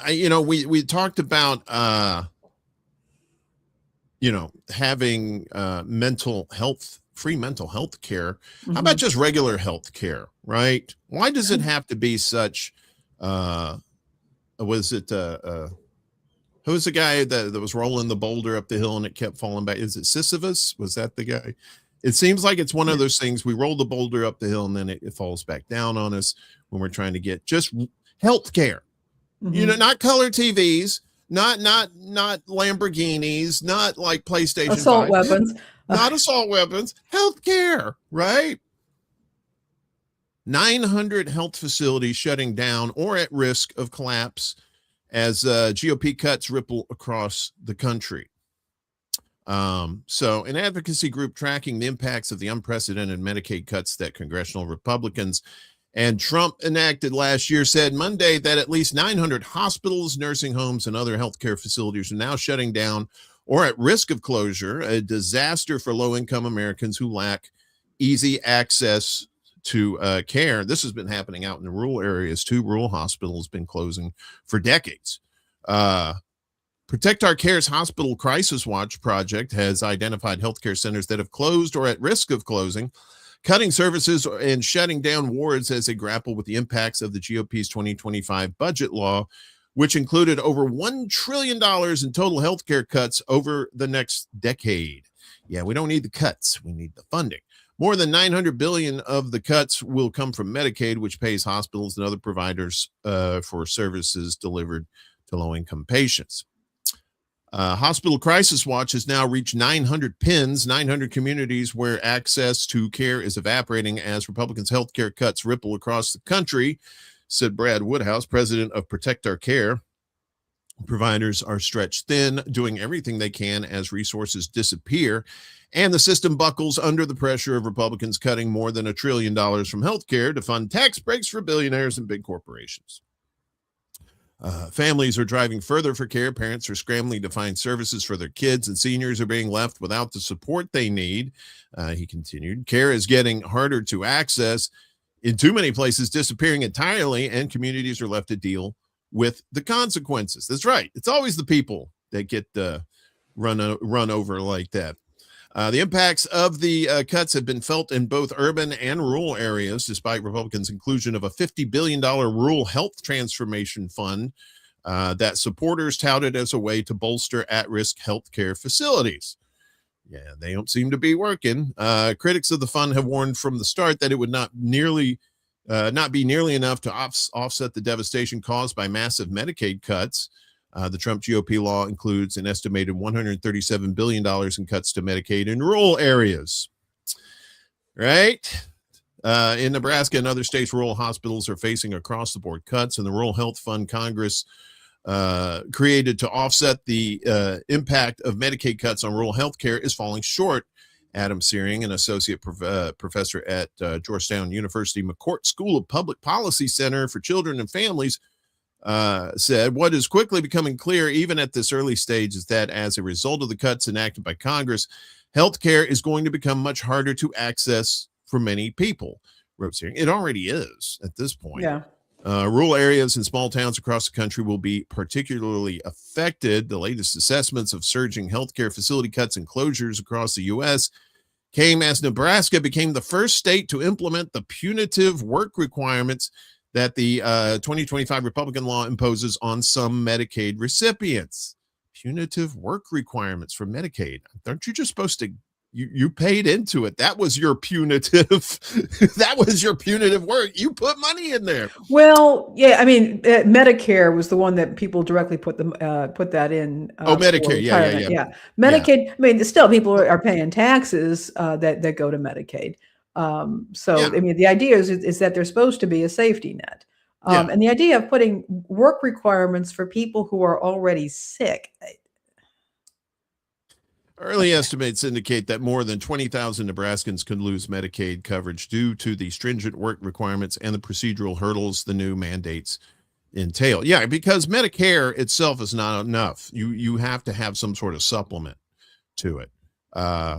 we talked about having free mental health care. How about just regular health care, right? Why does it have to be such was it who's the guy that was rolling the boulder up the hill and it kept falling back? Is it Sisyphus? Was that the guy? It seems like it's one of those things. We roll the boulder up the hill and then it falls back down on us when we're trying to get just health care. Not color TVs, not Lamborghinis, not like PlayStation assault 5. weapons. Not assault weapons, health care, right? 900 health facilities shutting down or at risk of collapse as GOP cuts ripple across the country. So an advocacy group tracking the impacts of the unprecedented Medicaid cuts that congressional Republicans and Trump enacted last year said Monday that at least 900 hospitals, nursing homes, and other healthcare facilities are now shutting down or at risk of closure, a disaster for low-income Americans who lack easy access to care. This has been happening out in the rural areas too. Rural hospitals been closing for decades. Protect Our Care's Hospital Crisis Watch project has identified healthcare centers that have closed or at risk of closing, cutting services and shutting down wards as they grapple with the impacts of the GOP's 2025 budget law, which included over $1 trillion in total healthcare cuts over the next decade. Yeah, we don't need the cuts. We need the funding. More than $900 billion of the cuts will come from Medicaid, which pays hospitals and other providers for services delivered to low-income patients. Hospital Crisis Watch has now reached 900 pins, 900 communities where access to care is evaporating as Republicans' healthcare cuts ripple across the country, said Brad Woodhouse, president of Protect Our Care. Providers are stretched thin, doing everything they can as resources disappear, and the system buckles under the pressure of Republicans cutting more than $1 trillion from healthcare to fund tax breaks for billionaires and big corporations. Families are driving further for care. Parents are scrambling to find services for their kids, and seniors are being left without the support they need. He continued, care is getting harder to access, in too many places disappearing entirely, and communities are left to deal with the consequences. That's right. It's always the people that get run over like that. The impacts of the cuts have been felt in both urban and rural areas, despite Republicans' inclusion of a $50 billion rural health transformation fund that supporters touted as a way to bolster at-risk healthcare facilities. Yeah, they don't seem to be working. Critics of the fund have warned from the start that it would not be nearly enough to offset the devastation caused by massive Medicaid cuts. The Trump GOP law includes an estimated $137 billion in cuts to Medicaid in rural areas. Right? In Nebraska and other states, rural hospitals are facing across-the-board cuts, and the Rural Health Fund Congress created to offset the impact of Medicaid cuts on rural health care is falling short. Adam Searing, an associate professor at Georgetown University McCourt School of Public Policy Center for Children and Families, said what is quickly becoming clear, even at this early stage, is that as a result of the cuts enacted by Congress, healthcare is going to become much harder to access for many people. Wrote Searing. It already is at this point. Yeah. Rural areas and small towns across the country will be particularly affected. The latest assessments of surging healthcare facility cuts and closures across the U.S. came as Nebraska became the first state to implement the punitive work requirements that the 2025 Republican law imposes on some Medicaid recipients. Punitive work requirements for Medicaid. Aren't you just supposed to, you paid into it? That was your punitive, that was your punitive work. You put money in there. Well, yeah, I mean, Medicare was the one that people directly put that in. Medicare, yeah. Medicaid, yeah. I mean, still people are paying taxes that go to Medicaid. So, I mean, the idea is that there's supposed to be a safety net. And the idea of putting work requirements for people who are already sick. Early estimates indicate that more than 20,000 Nebraskans could lose Medicaid coverage due to the stringent work requirements and the procedural hurdles the new mandates entail. Yeah, because Medicare itself is not enough. You have to have some sort of supplement to it.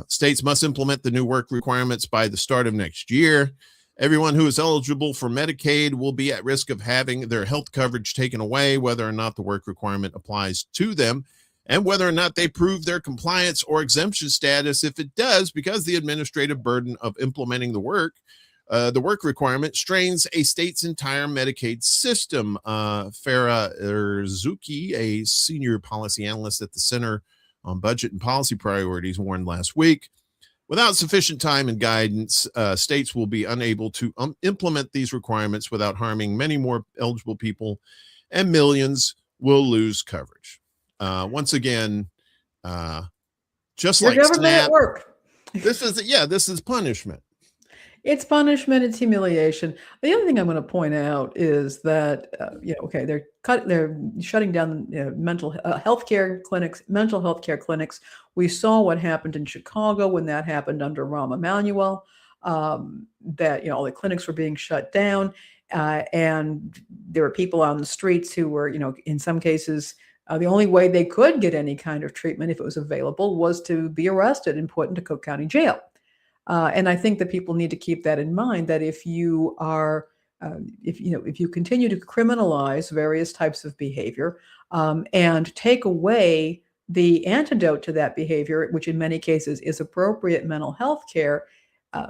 States must implement the new work requirements by the start of next year. Everyone who is eligible for Medicaid will be at risk of having their health coverage taken away, whether or not the work requirement applies to them, and whether or not they prove their compliance or exemption status. If it does, because the administrative burden of implementing the work requirement strains a state's entire Medicaid system. Farah Erzuki, a senior policy analyst at the Center on Budget and Policy Priorities, warned last week, without sufficient time and guidance, states will be unable to implement these requirements without harming many more eligible people, and millions will lose coverage. Once again, just Your like government SNAP, at work. this is punishment. It's punishment. It's humiliation. The other thing I'm going to point out is that they're shutting down mental health care clinics. We saw what happened in Chicago when that happened under Rahm Emanuel. That all the clinics were being shut down, and there were people on the streets who were in some cases. The only way they could get any kind of treatment, if it was available, was to be arrested and put into Cook County Jail. And I think that people need to keep that in mind, that if you are, if you continue to criminalize various types of behavior and take away the antidote to that behavior, which in many cases is appropriate mental health care,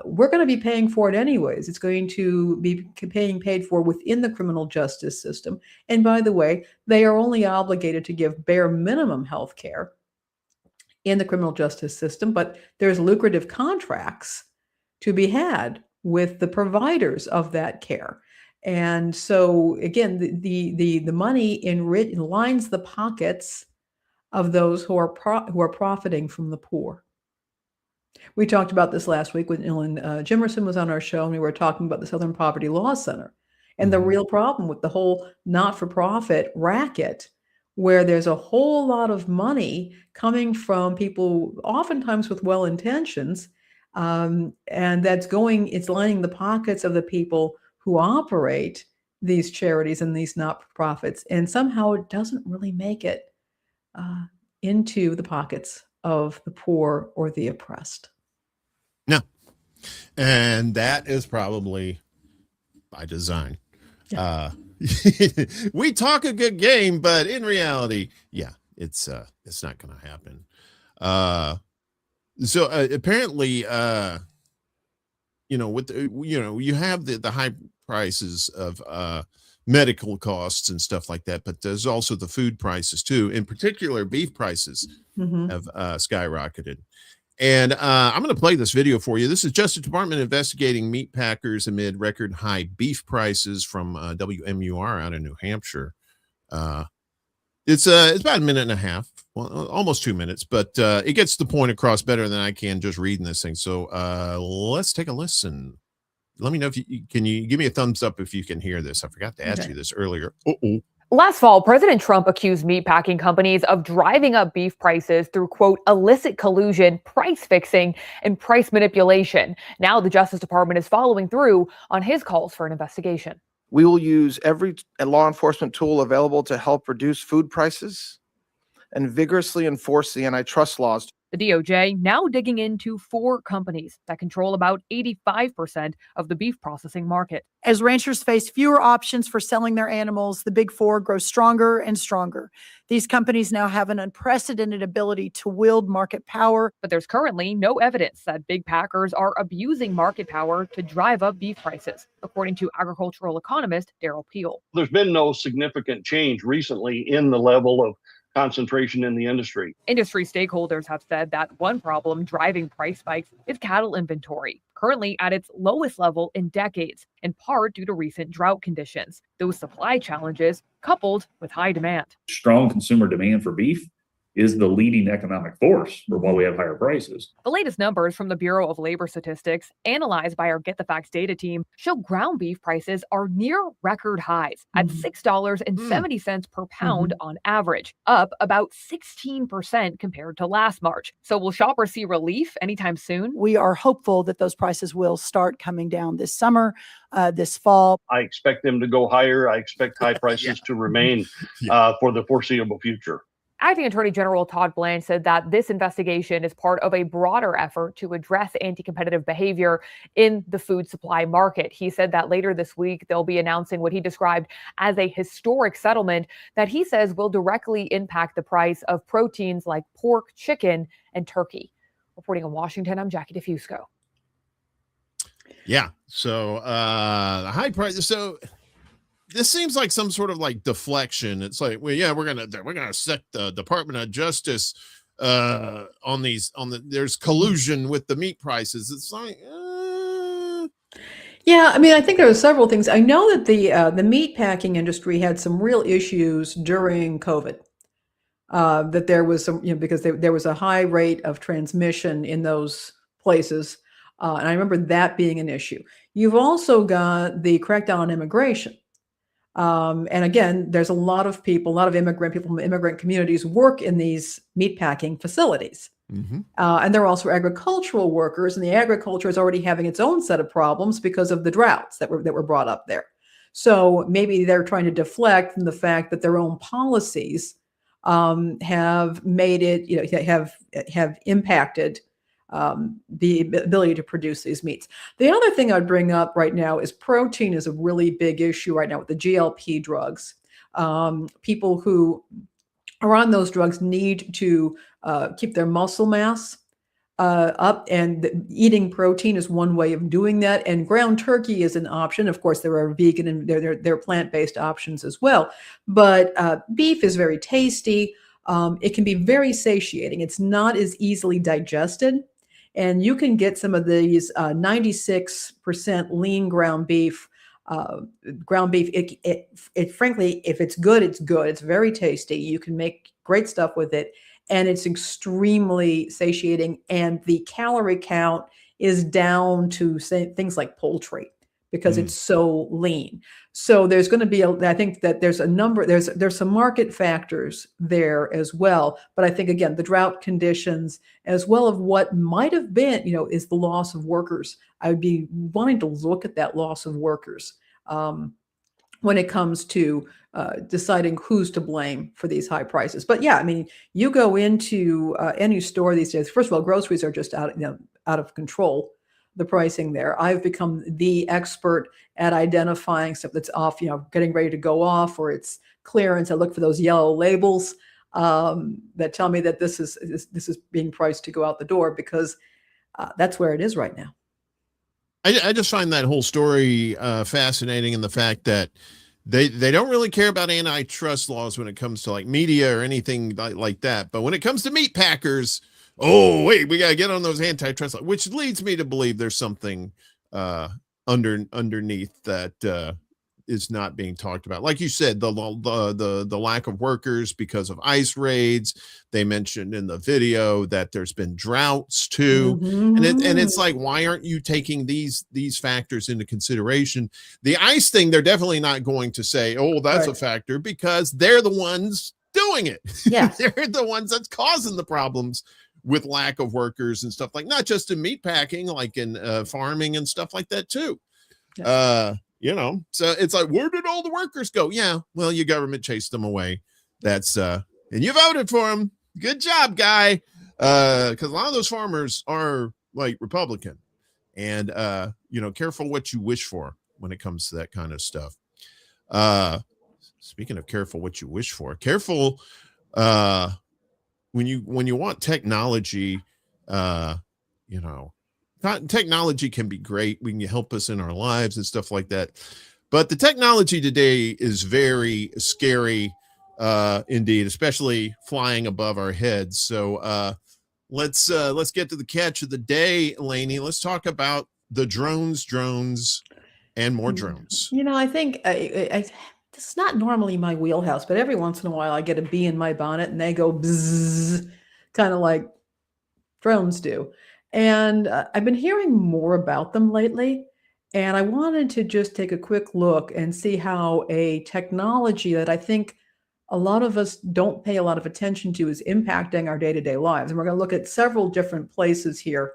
we're going to be paying for it anyways. It's going to be paid for within the criminal justice system. And by the way, they are only obligated to give bare minimum health care in the criminal justice system, but there's lucrative contracts to be had with the providers of that care. And so again, the money lines the pockets of those who are profiting from the poor. We talked about this last week when Ellen Jimerson was on our show, and we were talking about the Southern Poverty Law Center and the real problem with the whole not-for-profit racket, where there's a whole lot of money coming from people, oftentimes with well intentions, and it's lining the pockets of the people who operate these charities and these not-for-profits, and somehow it doesn't really make it into the pockets of the poor or the oppressed. No, and that is probably by design. Yeah. We talk a good game, but in reality, it's not going to happen. So apparently, you have the high prices of medical costs and stuff like that, but there's also the food prices too. In particular, beef prices have skyrocketed. And I'm going to play this video for you. This is Justice Department investigating meat packers amid record high beef prices from WMUR out in New Hampshire. It's about a minute and a half, well, almost 2 minutes, but it gets the point across better than I can just reading this thing. So let's take a listen. Let me know if you give me a thumbs up if you can hear this. I forgot to ask you this earlier. Last fall, President Trump accused meatpacking companies of driving up beef prices through, quote, illicit collusion, price fixing, and price manipulation. Now the Justice Department is following through on his calls for an investigation. We will use every law enforcement tool available to help reduce food prices and vigorously enforce the antitrust laws. The DOJ now digging into 4 companies that control about 85% of the beef processing market. As ranchers face fewer options for selling their animals, the Big Four grow stronger and stronger. These companies now have an unprecedented ability to wield market power. But there's currently no evidence that big packers are abusing market power to drive up beef prices, according to agricultural economist Daryl Peel. There's been no significant change recently in the level of concentration in the industry. Industry stakeholders have said that one problem driving price spikes is cattle inventory, currently at its lowest level in decades, in part due to recent drought conditions. Those supply challenges coupled with high demand. Strong consumer demand for beef is the leading economic force for why we have higher prices. The latest numbers from the Bureau of Labor Statistics, analyzed by our Get the Facts data team, show ground beef prices are near record highs at $6.70 per pound on average, up about 16% compared to last March. So will shoppers see relief anytime soon? We are hopeful that those prices will start coming down this summer, this fall. I expect them to go higher. I expect high prices to remain for the foreseeable future. Acting Attorney General Todd Blanche said that this investigation is part of a broader effort to address anti-competitive behavior in the food supply market. He said that later this week, they'll be announcing what he described as a historic settlement that he says will directly impact the price of proteins like pork, chicken, and turkey. Reporting in Washington, I'm Jackie DeFusco. Yeah. So the high price. So this seems like some sort of like deflection. It's like, well, yeah, we're gonna set the Department of Justice there's collusion with the meat prices. It's like, yeah, I mean, I think there are several things. I know that the meat packing industry had some real issues during COVID. That there was some, because there was a high rate of transmission in those places, and I remember that being an issue. You've also got the crackdown on immigration. And again, there's a lot of immigrant people from immigrant communities work in these meatpacking facilities. And they're also agricultural workers, and the agriculture is already having its own set of problems because of the droughts that were brought up there. So maybe they're trying to deflect from the fact that their own policies have made it, have impacted the ability to produce these meats. The other thing I'd bring up right now is protein is a really big issue right now with the GLP drugs. People who are on those drugs need to keep their muscle mass up, and eating protein is one way of doing that. And ground turkey is an option. Of course, there are vegan and there are plant-based options as well. But beef is very tasty. It can be very satiating. It's not as easily digested. And you can get some of these 96% lean ground beef. It frankly, if it's good, it's good. It's very tasty. You can make great stuff with it. And it's extremely satiating. And the calorie count is down to things like poultry because it's so lean. So there's going to be, I think that there's some market factors there as well. But I think, again, the drought conditions, as well as what might have been, is the loss of workers. I would be wanting to look at that loss of workers when it comes to deciding who's to blame for these high prices. But yeah, I mean, you go into any store these days, first of all, groceries are just out of control. The pricing there. I've become the expert at identifying stuff that's off, getting ready to go off, or it's clearance. I look for those yellow labels that tell me that this is being priced to go out the door, because that's where it is right now. I just find that whole story fascinating, in the fact that they don't really care about antitrust laws when it comes to like media or anything like that. But when it comes to meat packers, oh, wait, we got to get on those antitrust, which leads me to believe there's something underneath that is not being talked about. Like you said, the lack of workers because of ice raids. They mentioned in the video that there's been droughts too. And it's like, why aren't you taking these factors into consideration? The ice thing, they're definitely not going to say, oh, that's a factor, because they're the ones doing it. Yeah. They're the ones that's causing the problems with lack of workers and stuff, like not just in meat packing, like in farming and stuff like that too. So it's like, where did all the workers go? Yeah, well, your government chased them away. That's and you voted for them. Good job, guy. Because a lot of those farmers are like Republican, and careful what you wish for when it comes to that kind of stuff. Speaking of careful what you wish for, careful when you want technology, technology can be great. We can help us in our lives and stuff like that. But the technology today is very scary indeed, especially flying above our heads. So let's get to the catch of the day, Lainey. Let's talk about the drones, and more drones. I think this is not normally my wheelhouse, but every once in a while I get a bee in my bonnet and they go bzzz, kind of like drones do. And I've been hearing more about them lately. And I wanted to just take a quick look and see how a technology that I think a lot of us don't pay a lot of attention to is impacting our day-to-day lives. And we're going to look at several different places here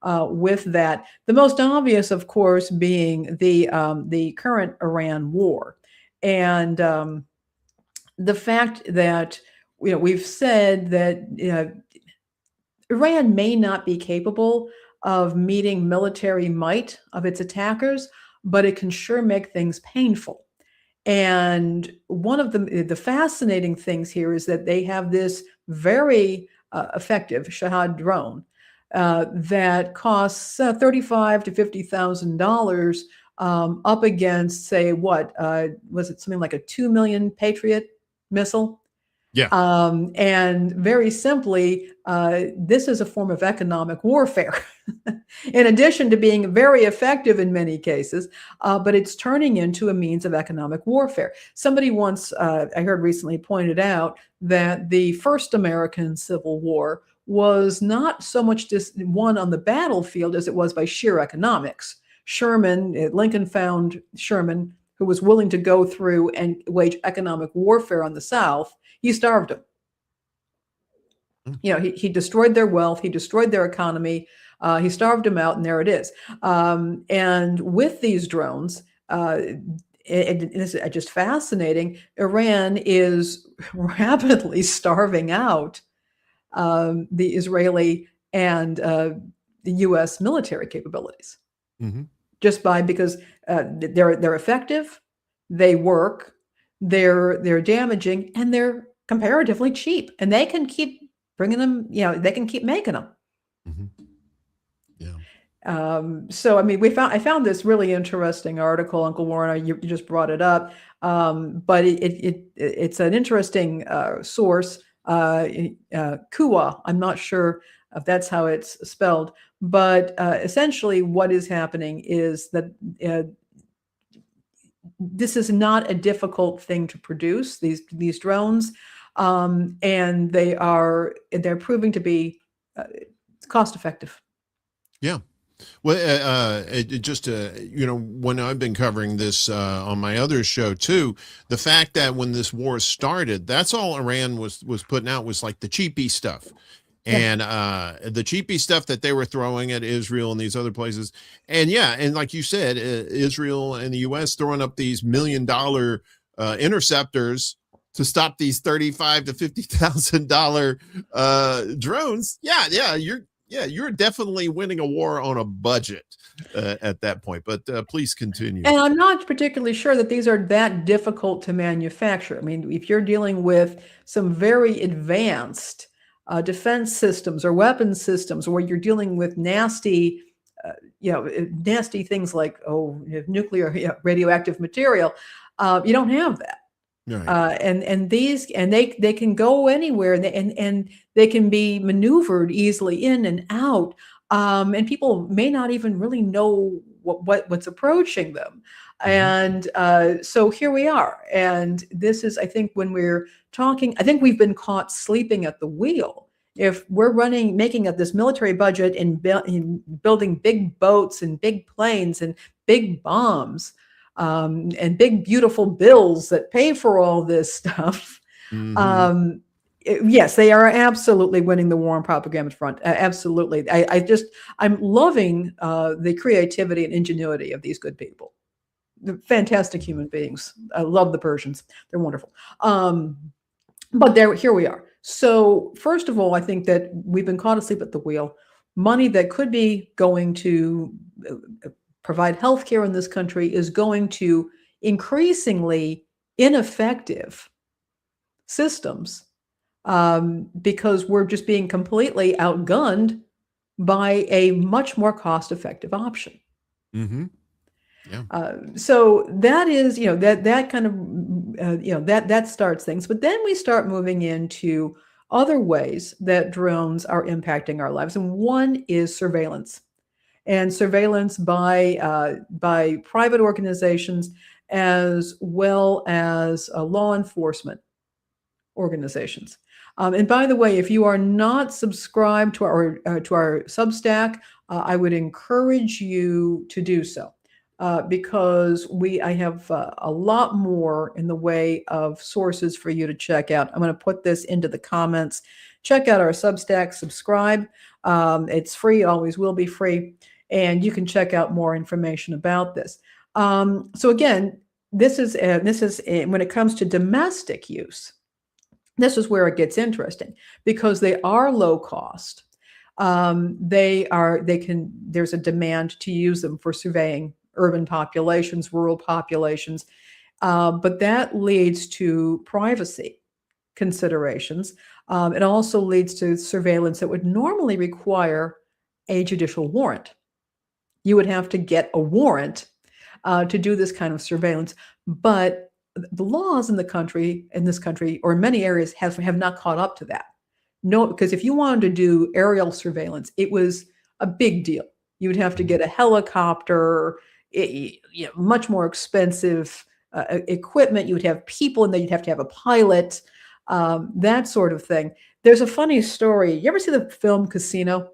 with that. The most obvious, of course, being the current Iran war. And the fact that we've said that Iran may not be capable of meeting military might of its attackers, but it can sure make things painful. And one of the fascinating things here is that they have this very effective Shahad drone that costs $35,000 to $50,000 up against, say, what was it? Something like a 2 million Patriot missile. Yeah. And very simply, this is a form of economic warfare, in addition to being very effective in many cases, but it's turning into a means of economic warfare. Somebody once, I heard recently, pointed out that the first American Civil War was not so much just won on the battlefield as it was by sheer economics. Lincoln found Sherman, who was willing to go through and wage economic warfare on the South. He starved them. He destroyed their wealth. He destroyed their economy. He starved them out, and there it is. And with these drones, it's just fascinating. Iran is rapidly starving out the Israeli and the U.S. military capabilities, just because they're effective, they work, they're damaging, and they're comparatively cheap, and they can keep bringing them. They can keep making them. Yeah. So I mean, I found this really interesting article, Uncle Warren. You just brought it up, but it's an interesting source. Kua. I'm not sure if that's how it's spelled, but essentially, what is happening is that this is not a difficult thing to produce, these drones, and they're proving to be cost effective. Yeah. Well, when I've been covering this on my other show too, the fact that when this war started, that's all Iran was putting out was like the cheapy stuff. And the cheapy stuff that they were throwing at Israel and these other places. And and like you said, Israel and the U.S. throwing up these $1 million interceptors to stop these $35,000 to $50,000 drones. You're definitely winning a war on a budget at that point. But please continue. And I'm not particularly sure that these are that difficult to manufacture. I mean, if you're dealing with some very advanced defense systems or weapons systems where you're dealing with nasty things like nuclear radioactive material, you don't have that. Right. And they can go anywhere, and they can be maneuvered easily in and out, and people may not even really know what's approaching them. And so here we are, and this is, I think, when we're talking, I think we've been caught sleeping at the wheel. If we're making up this military budget in building big boats and big planes and big bombs, and big, beautiful bills that pay for all this stuff. Yes, they are absolutely winning the war on propaganda front. Absolutely. I'm loving the creativity and ingenuity of these good people. They're fantastic human beings. I love the Persians. They're wonderful. But here we are. So first of all, I think that we've been caught asleep at the wheel. Money that could be going to provide healthcare in this country is going to increasingly ineffective systems because we're just being completely outgunned by a much more cost-effective option. So that is, that kind of, that starts things. But then we start moving into other ways that drones are impacting our lives. And one is surveillance. And surveillance by private organizations as well as law enforcement organizations. And by the way, if you are not subscribed to our Substack, I would encourage you to do so, because I have a lot more in the way of sources for you to check out. I'm going to put this into the comments. Check out our Substack, subscribe. It's free, always will be free, and you can check out more information about this. So again, this is when it comes to domestic use. This is where it gets interesting, because they are low cost. There's a demand to use them for surveying urban populations, rural populations, but that leads to privacy considerations. It also leads to surveillance that would normally require a judicial warrant. You would have to get a warrant to do this kind of surveillance, but the laws in this country, or in many areas, have not caught up to that. No, because if you wanted to do aerial surveillance, it was a big deal. You would have to get a helicopter, much more expensive equipment. You would have people in there. You'd have to have a pilot, that sort of thing. There's a funny story. You ever see the film Casino?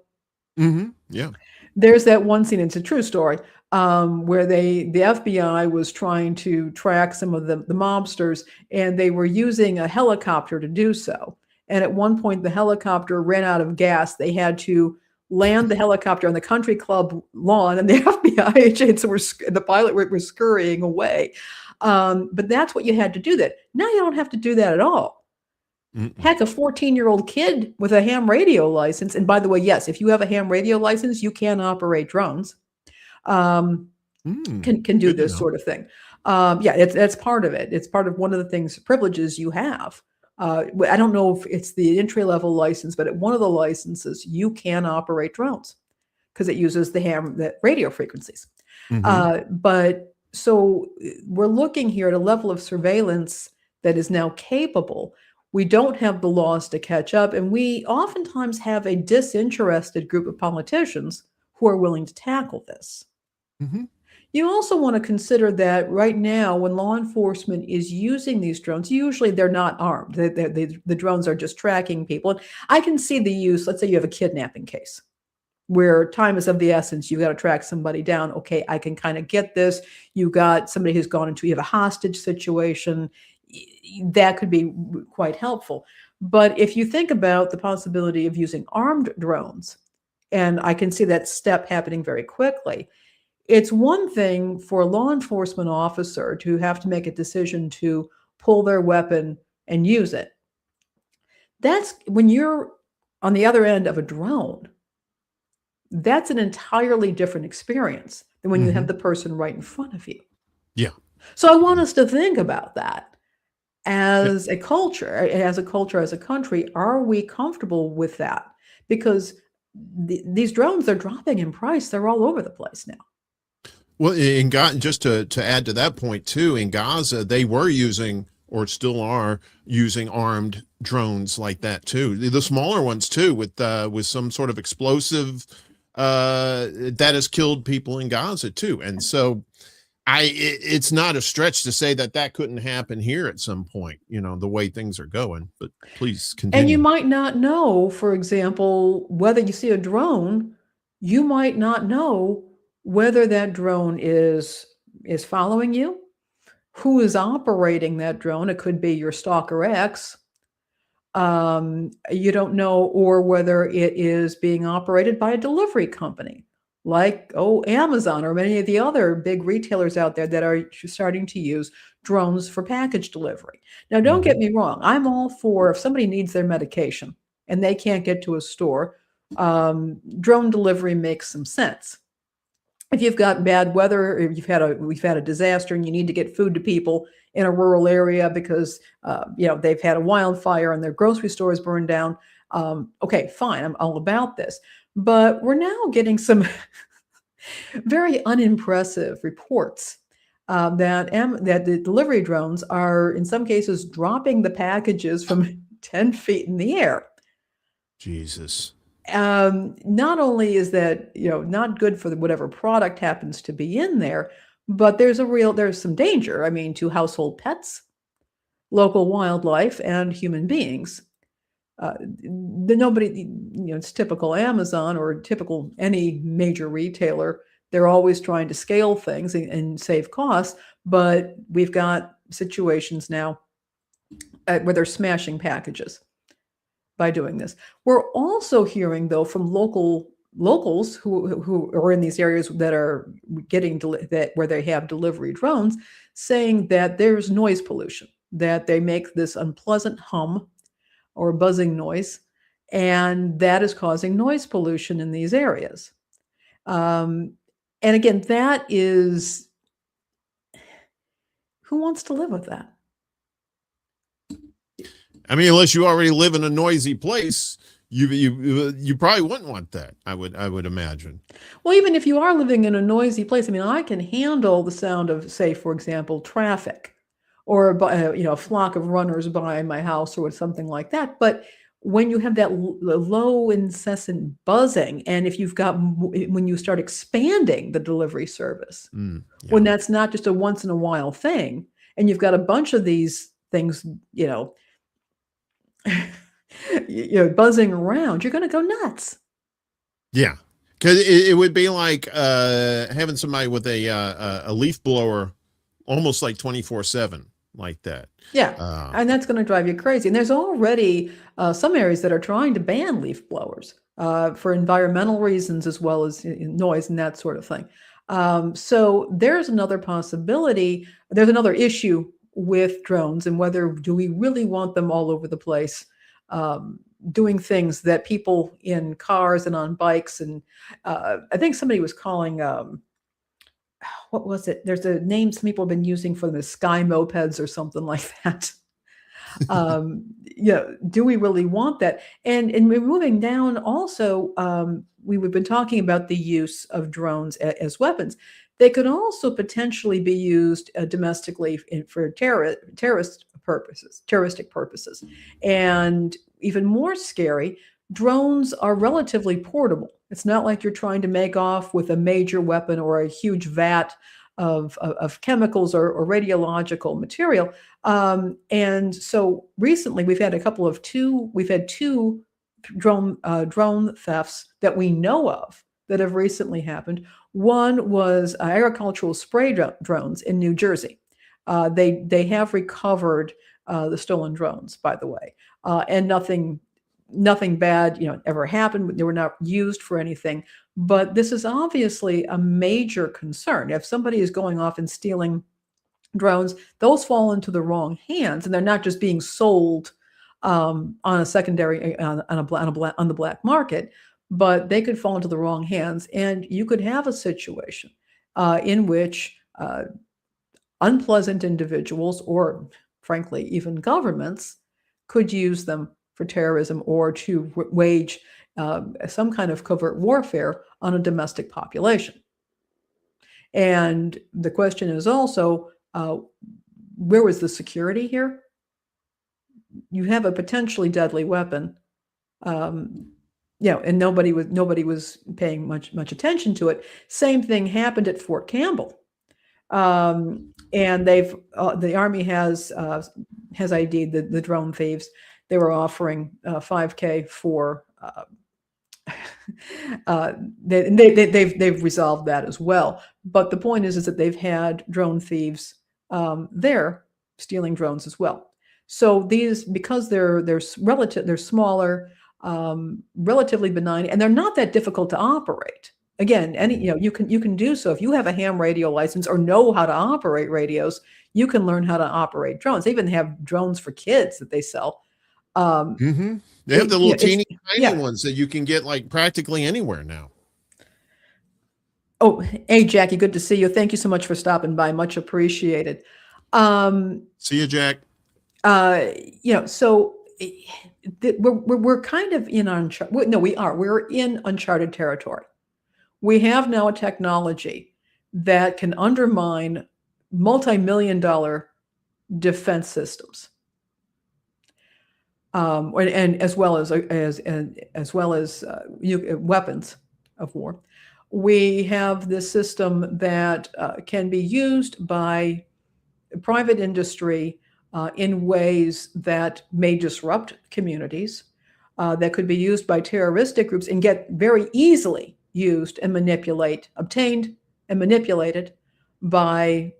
Mm-hmm. Yeah. There's that one scene, it's a true story, where the FBI was trying to track some of the mobsters, and they were using a helicopter to do so. And at one point, the helicopter ran out of gas. They had to land the helicopter on the country club lawn, and the FBI agents the pilot were scurrying away. But that's what you had to do. That now you don't have to do that at all. Heck, a 14-year-old kid with a ham radio license. And by the way, yes, if you have a ham radio license, you can operate drones. Can do this sort of thing. Yeah, that's part of it. It's part of one of the privileges you have. I don't know if it's the entry-level license, but at one of the licenses, you can operate drones because it uses the radio frequencies. But so we're looking here at a level of surveillance that is now capable. We don't have the laws to catch up, and we oftentimes have a disinterested group of politicians who are willing to tackle this. You also want to consider that right now, when law enforcement is using these drones, usually they're not armed. The drones are just tracking people. And I can see the use. Let's say you have a kidnapping case where time is of the essence. You got to track somebody down. Okay, I can kind of get this. You got somebody who's gone into, you have a hostage situation. That could be quite helpful. But if you think about the possibility of using armed drones, and I can see that step happening very quickly, it's one thing for a law enforcement officer to have to make a decision to pull their weapon and use it. That's when you're on the other end of a drone. That's an entirely different experience than when you have the person right in front of you. Yeah. So I want us to think about that. As a culture, as a country, are we comfortable with that? Because these drones, they're dropping in price. They're all over the place now. Well, in Gaza, just to add to that point too, in Gaza, they were using, or still are using, armed drones like that too. The smaller ones too, with some sort of explosive that has killed people in Gaza too. And so it's not a stretch to say that couldn't happen here at some point, the way things are going. But please continue. And you might not know, for example, whether you see a drone, you might not know whether that drone is following you, who is operating that drone. It could be your Stalker X. You don't know, or whether it is being operated by a delivery company like Amazon or many of the other big retailers out there that are starting to use drones for package delivery. Now, don't get me wrong. I'm all for, if somebody needs their medication and they can't get to a store, drone delivery makes some sense. If you've got bad weather, or we've had a disaster and you need to get food to people in a rural area because they've had a wildfire and their grocery store is burned down, okay, fine, I'm all about this. But we're now getting some very unimpressive reports that the delivery drones are, in some cases, dropping the packages from 10 feet in the air. Jesus. Not only is that not good for whatever product happens to be in there, but there's some danger. I mean, to household pets, local wildlife, and human beings. It's typical Amazon or typical any major retailer. They're always trying to scale things and save costs, but we've got situations now where they're smashing packages by doing this. We're also hearing, though, from locals who are in these areas that are where they have delivery drones, saying that there's noise pollution, that they make this unpleasant hum or buzzing noise, and that is causing noise pollution in these areas. And again, that is, who wants to live with that? I mean, unless you already live in a noisy place, you probably wouldn't want that. I would imagine. Well, even if you are living in a noisy place, I mean, I can handle the sound of, say, for example, traffic, or a flock of runners by my house or something like that. But when you have that low, incessant buzzing, and when you start expanding the delivery service, when that's not just a once in a while thing, and you've got a bunch of these things, buzzing around, you're going to go nuts. Yeah, because it would be like having somebody with a leaf blower, almost like 24/7. Like that. Yeah. And that's going to drive you crazy. And there's already some areas that are trying to ban leaf blowers for environmental reasons, as well as noise and that sort of thing. So there's another possibility. There's another issue with drones, and do we really want them all over the place, doing things that people in cars and on bikes. And I think somebody was calling, what was it? There's a name some people have been using for the sky mopeds or something like that. Do we really want that? And we're moving down also, we've been talking about the use of drones as weapons. They could also potentially be used domestically for terroristic purposes. And even more scary, drones are relatively portable. It's not like you're trying to make off with a major weapon or a huge vat of chemicals or radiological material. And so recently we've had two drone thefts that we know of that have recently happened. One was agricultural spray drones in New Jersey. They have recovered the stolen drones, by the way, and nothing bad, ever happened. They were not used for anything. But this is obviously a major concern. If somebody is going off and stealing drones, those fall into the wrong hands, and they're not just being sold on a secondary on the black market, but they could fall into the wrong hands, and you could have a situation in which unpleasant individuals, or frankly even governments, could use them for terrorism or to wage some kind of covert warfare on a domestic population. And the question is also, where was the security here? You have a potentially deadly weapon, and nobody was paying much attention to it. Same thing happened at Fort Campbell, and the Army has ID'd the drone thieves. They were offering $5,000 for. They've resolved that as well. But the point is that they've had drone thieves there stealing drones as well. So these, because they're smaller, relatively benign, and they're not that difficult to operate. Again, you can do so if you have a ham radio license or know how to operate radios. You can learn how to operate drones. They even have drones for kids that they sell. They have the little teeny tiny ones that you can get like practically anywhere now. Oh, hey, Jackie, good to see you. Thank you so much for stopping by. Much appreciated. See you, Jack. So we're kind of in uncharted. No, we are. We're in uncharted territory. We have now a technology that can undermine multi-million-dollar defense systems. And as well as weapons of war. we have this system that can be used by private industry in ways that may disrupt communities, that could be used by terroristic groups and get very easily used and obtained and manipulated by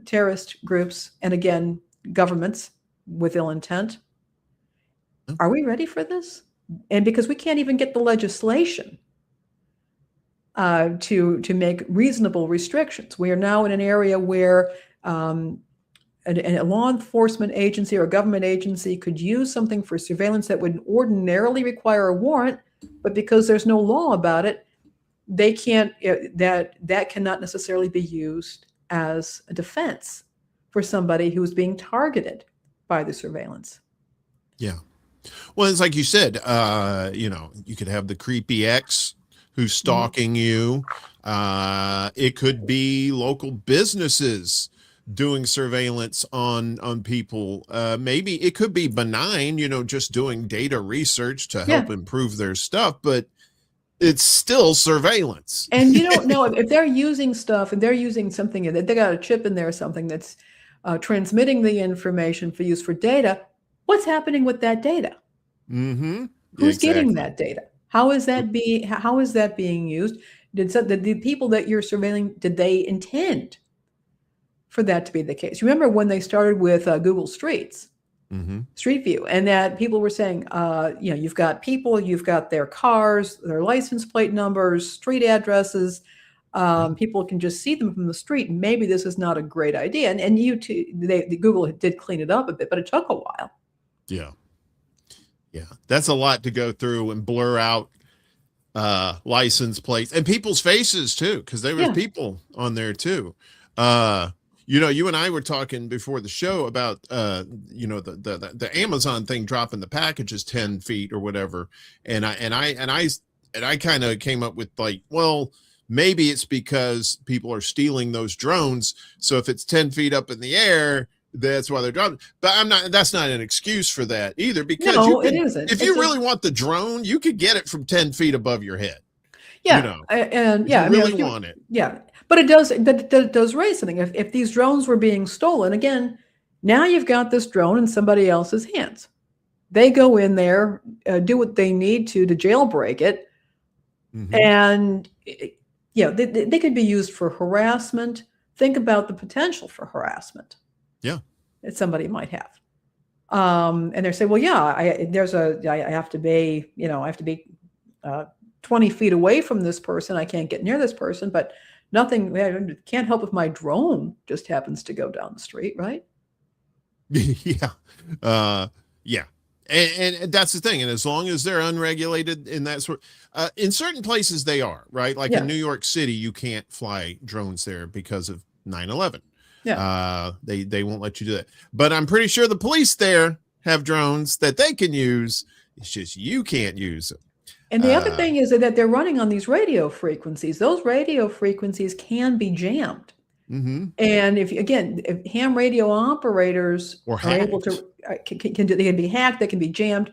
terrorist groups and, again, governments with ill intent. Are we ready for this? And because we can't even get the legislation to make reasonable restrictions. We are now in an area where a law enforcement agency or a government agency could use something for surveillance that would ordinarily require a warrant, but because there's no law about it, they can't. That cannot necessarily be used as a defense for somebody who's being targeted by the surveillance. Yeah. Well, it's like you said, you could have the creepy ex who's stalking you. It could be local businesses doing surveillance on people. Maybe it could be benign, just doing data research to help improve their stuff, but it's still surveillance. And you don't know if they're using stuff and they're using something that they got a chip in there or something that's transmitting the information for use for data. What's happening with that data? Mm-hmm. Who's getting that data? How is that being used? Did the people that you're surveilling, did they intend for that to be the case? Remember when they started with Google Streets, Street View, and that people were saying, you've got people, you've got their cars, their license plate numbers, street addresses. People can just see them from the street. Maybe this is not a great idea. And Google did clean it up a bit, but it took a while. Yeah. Yeah. That's a lot to go through and blur out license plates and people's faces too, because there were people on there too. You and I were talking before the show about the Amazon thing dropping the packages 10 feet or whatever, and I kind of came up with like, well, maybe it's because people are stealing those drones, so if it's 10 feet up in the air, that's why they're dropping. But that's not an excuse for that either, because it isn't. If you really want the drone, you could get it from 10 feet above your head. Yeah. And yeah, if you really want it. Yeah. But it does raise something. If these drones were being stolen, again, now you've got this drone in somebody else's hands. They go in there, do what they need to jailbreak it. And they could be used for harassment. Think about the potential for harassment. Yeah. That somebody might have. And they say, well, I have to be, 20 feet away from this person. I can't get near this person, but can't help if my drone just happens to go down the street, right? Yeah. Yeah. And that's the thing. And as long as they're unregulated in that sort, in certain places they are, right? Like in New York City, you can't fly drones there because of 9/11. Yeah. They won't let you do that. But I'm pretty sure the police there have drones that they can use. It's just you can't use them. And the other thing is that they're running on these radio frequencies. Those radio frequencies can be jammed. And if ham radio operators are able to, they can be hacked, they can be jammed.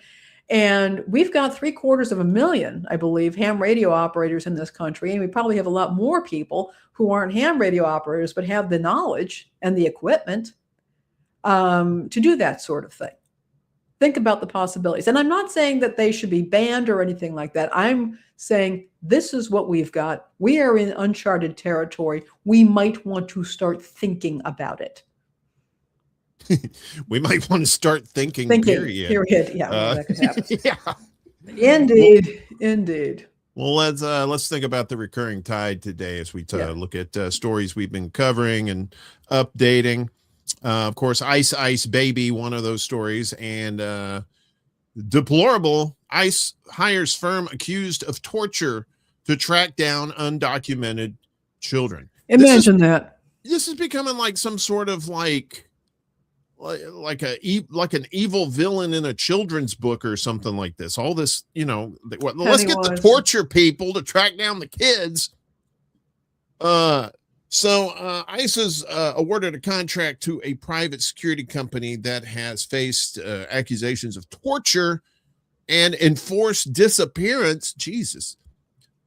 And we've got 750,000, I believe, ham radio operators in this country. And we probably have a lot more people who aren't ham radio operators, but have the knowledge and the equipment to do that sort of thing. Think about the possibilities. And I'm not saying that they should be banned or anything like that. I'm saying this is what we've got. We are in uncharted territory. We might want to start thinking about it. We might want to start thinking period. Yeah, that could happen. Indeed. Well, let's think about the recurring tide today as we look at stories we've been covering and updating. Of course, Ice Baby, one of those stories, and deplorable. ICE hires firm accused of torture to track down undocumented children. Imagine that. This is becoming like some sort of like an evil villain in a children's book or something like this. All this, let's get the torture people to track down the kids. So ICE has awarded a contract to a private security company that has faced accusations of torture and enforced disappearance,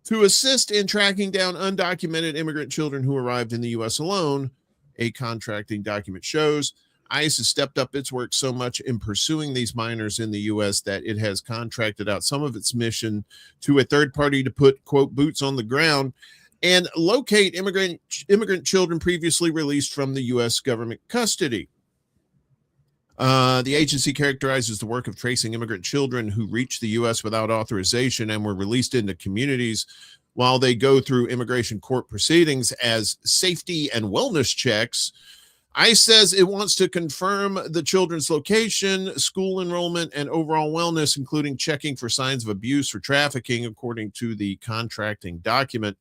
to assist in tracking down undocumented immigrant children who arrived in the U.S. alone, a contracting document shows. ICE has stepped up its work so much in pursuing these minors in the U.S. that it has contracted out some of its mission to a third party to put, quote, boots on the ground and locate immigrant children previously released from the U.S. government custody. The agency characterizes the work of tracing immigrant children who reached the U.S. without authorization and were released into communities while they go through immigration court proceedings as safety and wellness checks. ICE says it wants to confirm the children's location, school enrollment, and overall wellness, including checking for signs of abuse or trafficking, according to the contracting document.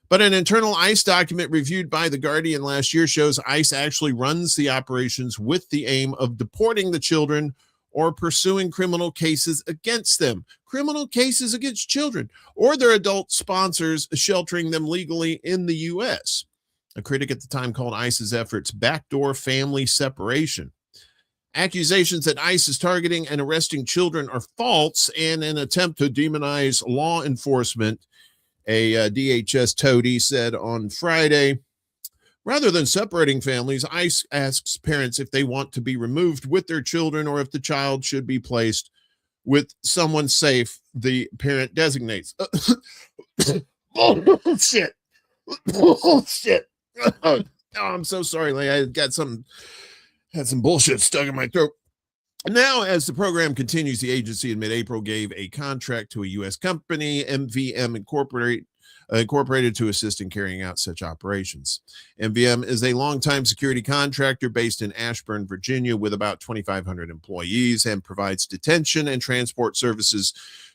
But an internal ICE document reviewed by The Guardian last year shows ICE actually runs the operations with the aim of deporting the children or pursuing criminal cases against them. Criminal cases against children or their adult sponsors sheltering them legally in the U.S. A critic at the time called ICE's efforts backdoor family separation. Accusations that ICE is targeting and arresting children are false and an attempt to demonize law enforcement, a DHS toady said on Friday. Rather than separating families, ICE asks parents if they want to be removed with their children or if the child should be placed with someone safe, the parent designates. Bullshit. Bullshit. Oh, I'm so sorry. I had some bullshit stuck in my throat. Now, as the program continues, the agency in mid-April gave a contract to a U.S. company, MVM Incorporated, to assist in carrying out such operations. MVM is a longtime security contractor based in Ashburn, Virginia, with about 2,500 employees and provides detention and transport services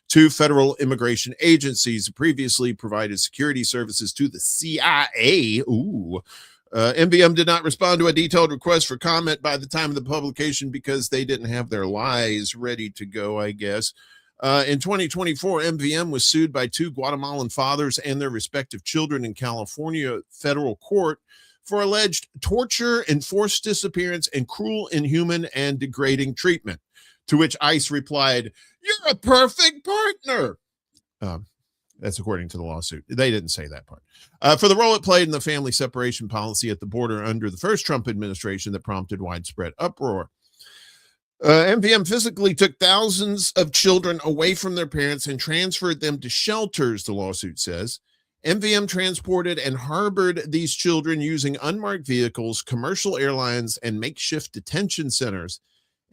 to federal immigration agencies. Previously provided security services to the CIA. MVM did not respond to a detailed request for comment by the time of the publication because they didn't have their lies ready to go, I guess. In 2024, MVM was sued by 2 Guatemalan fathers and their respective children in California federal court for alleged torture, enforced disappearance, and cruel, inhuman, and degrading treatment, to which ICE replied, "You're a perfect partner." That's according to the lawsuit. They didn't say that part. For the role it played in the family separation policy at the border under the first Trump administration that prompted widespread uproar. MVM physically took thousands of children away from their parents and transferred them to shelters, the lawsuit says. MVM transported and harbored these children using unmarked vehicles, commercial airlines, and makeshift detention centers.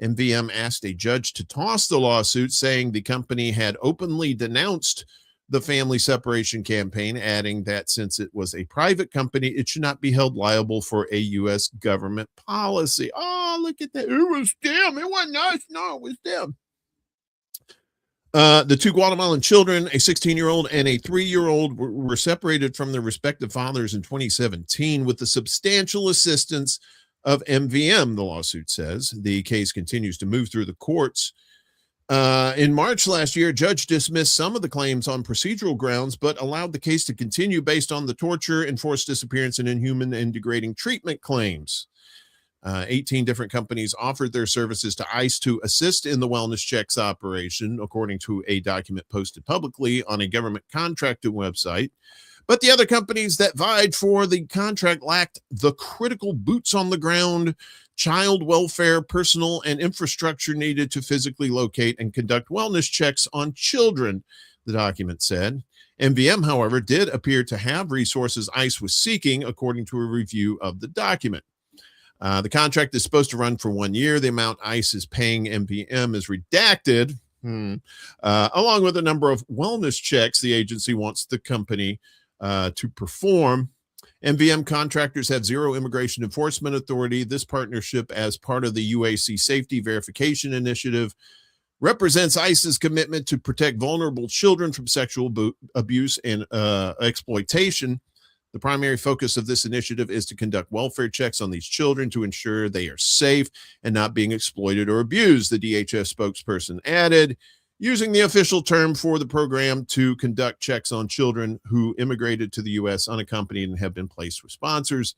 MVM asked a judge to toss the lawsuit, saying the company had openly denounced the family separation campaign, adding that since it was a private company, it should not be held liable for a U.S. government policy. Oh, look at that. It was them. It wasn't us. No, it was them. The 2 Guatemalan children, a 16-year-old and a 3-year-old, were separated from their respective fathers in 2017 with the substantial assistance of MVM, the lawsuit says. The case continues to move through the courts. In March last year, a judge dismissed some of the claims on procedural grounds, but allowed the case to continue based on the torture, enforced disappearance, and inhuman and degrading treatment claims. 18 different companies offered their services to ICE to assist in the wellness checks operation, according to a document posted publicly on a government contracted website. But the other companies that vied for the contract lacked the critical boots on the ground, child welfare, personal, and infrastructure needed to physically locate and conduct wellness checks on children, the document said. MVM, however, did appear to have resources ICE was seeking, according to a review of the document. The contract is supposed to run for 1 year. The amount ICE is paying MVM is redacted, along with a number of wellness checks the agency wants the company to perform. MVM contractors have zero immigration enforcement authority. This partnership, as part of the UAC Safety Verification Initiative, represents ICE's commitment to protect vulnerable children from sexual abuse and exploitation. The primary focus of this initiative is to conduct welfare checks on these children to ensure they are safe and not being exploited or abused, the DHS spokesperson added, using the official term for the program to conduct checks on children who immigrated to the U.S. unaccompanied and have been placed with sponsors.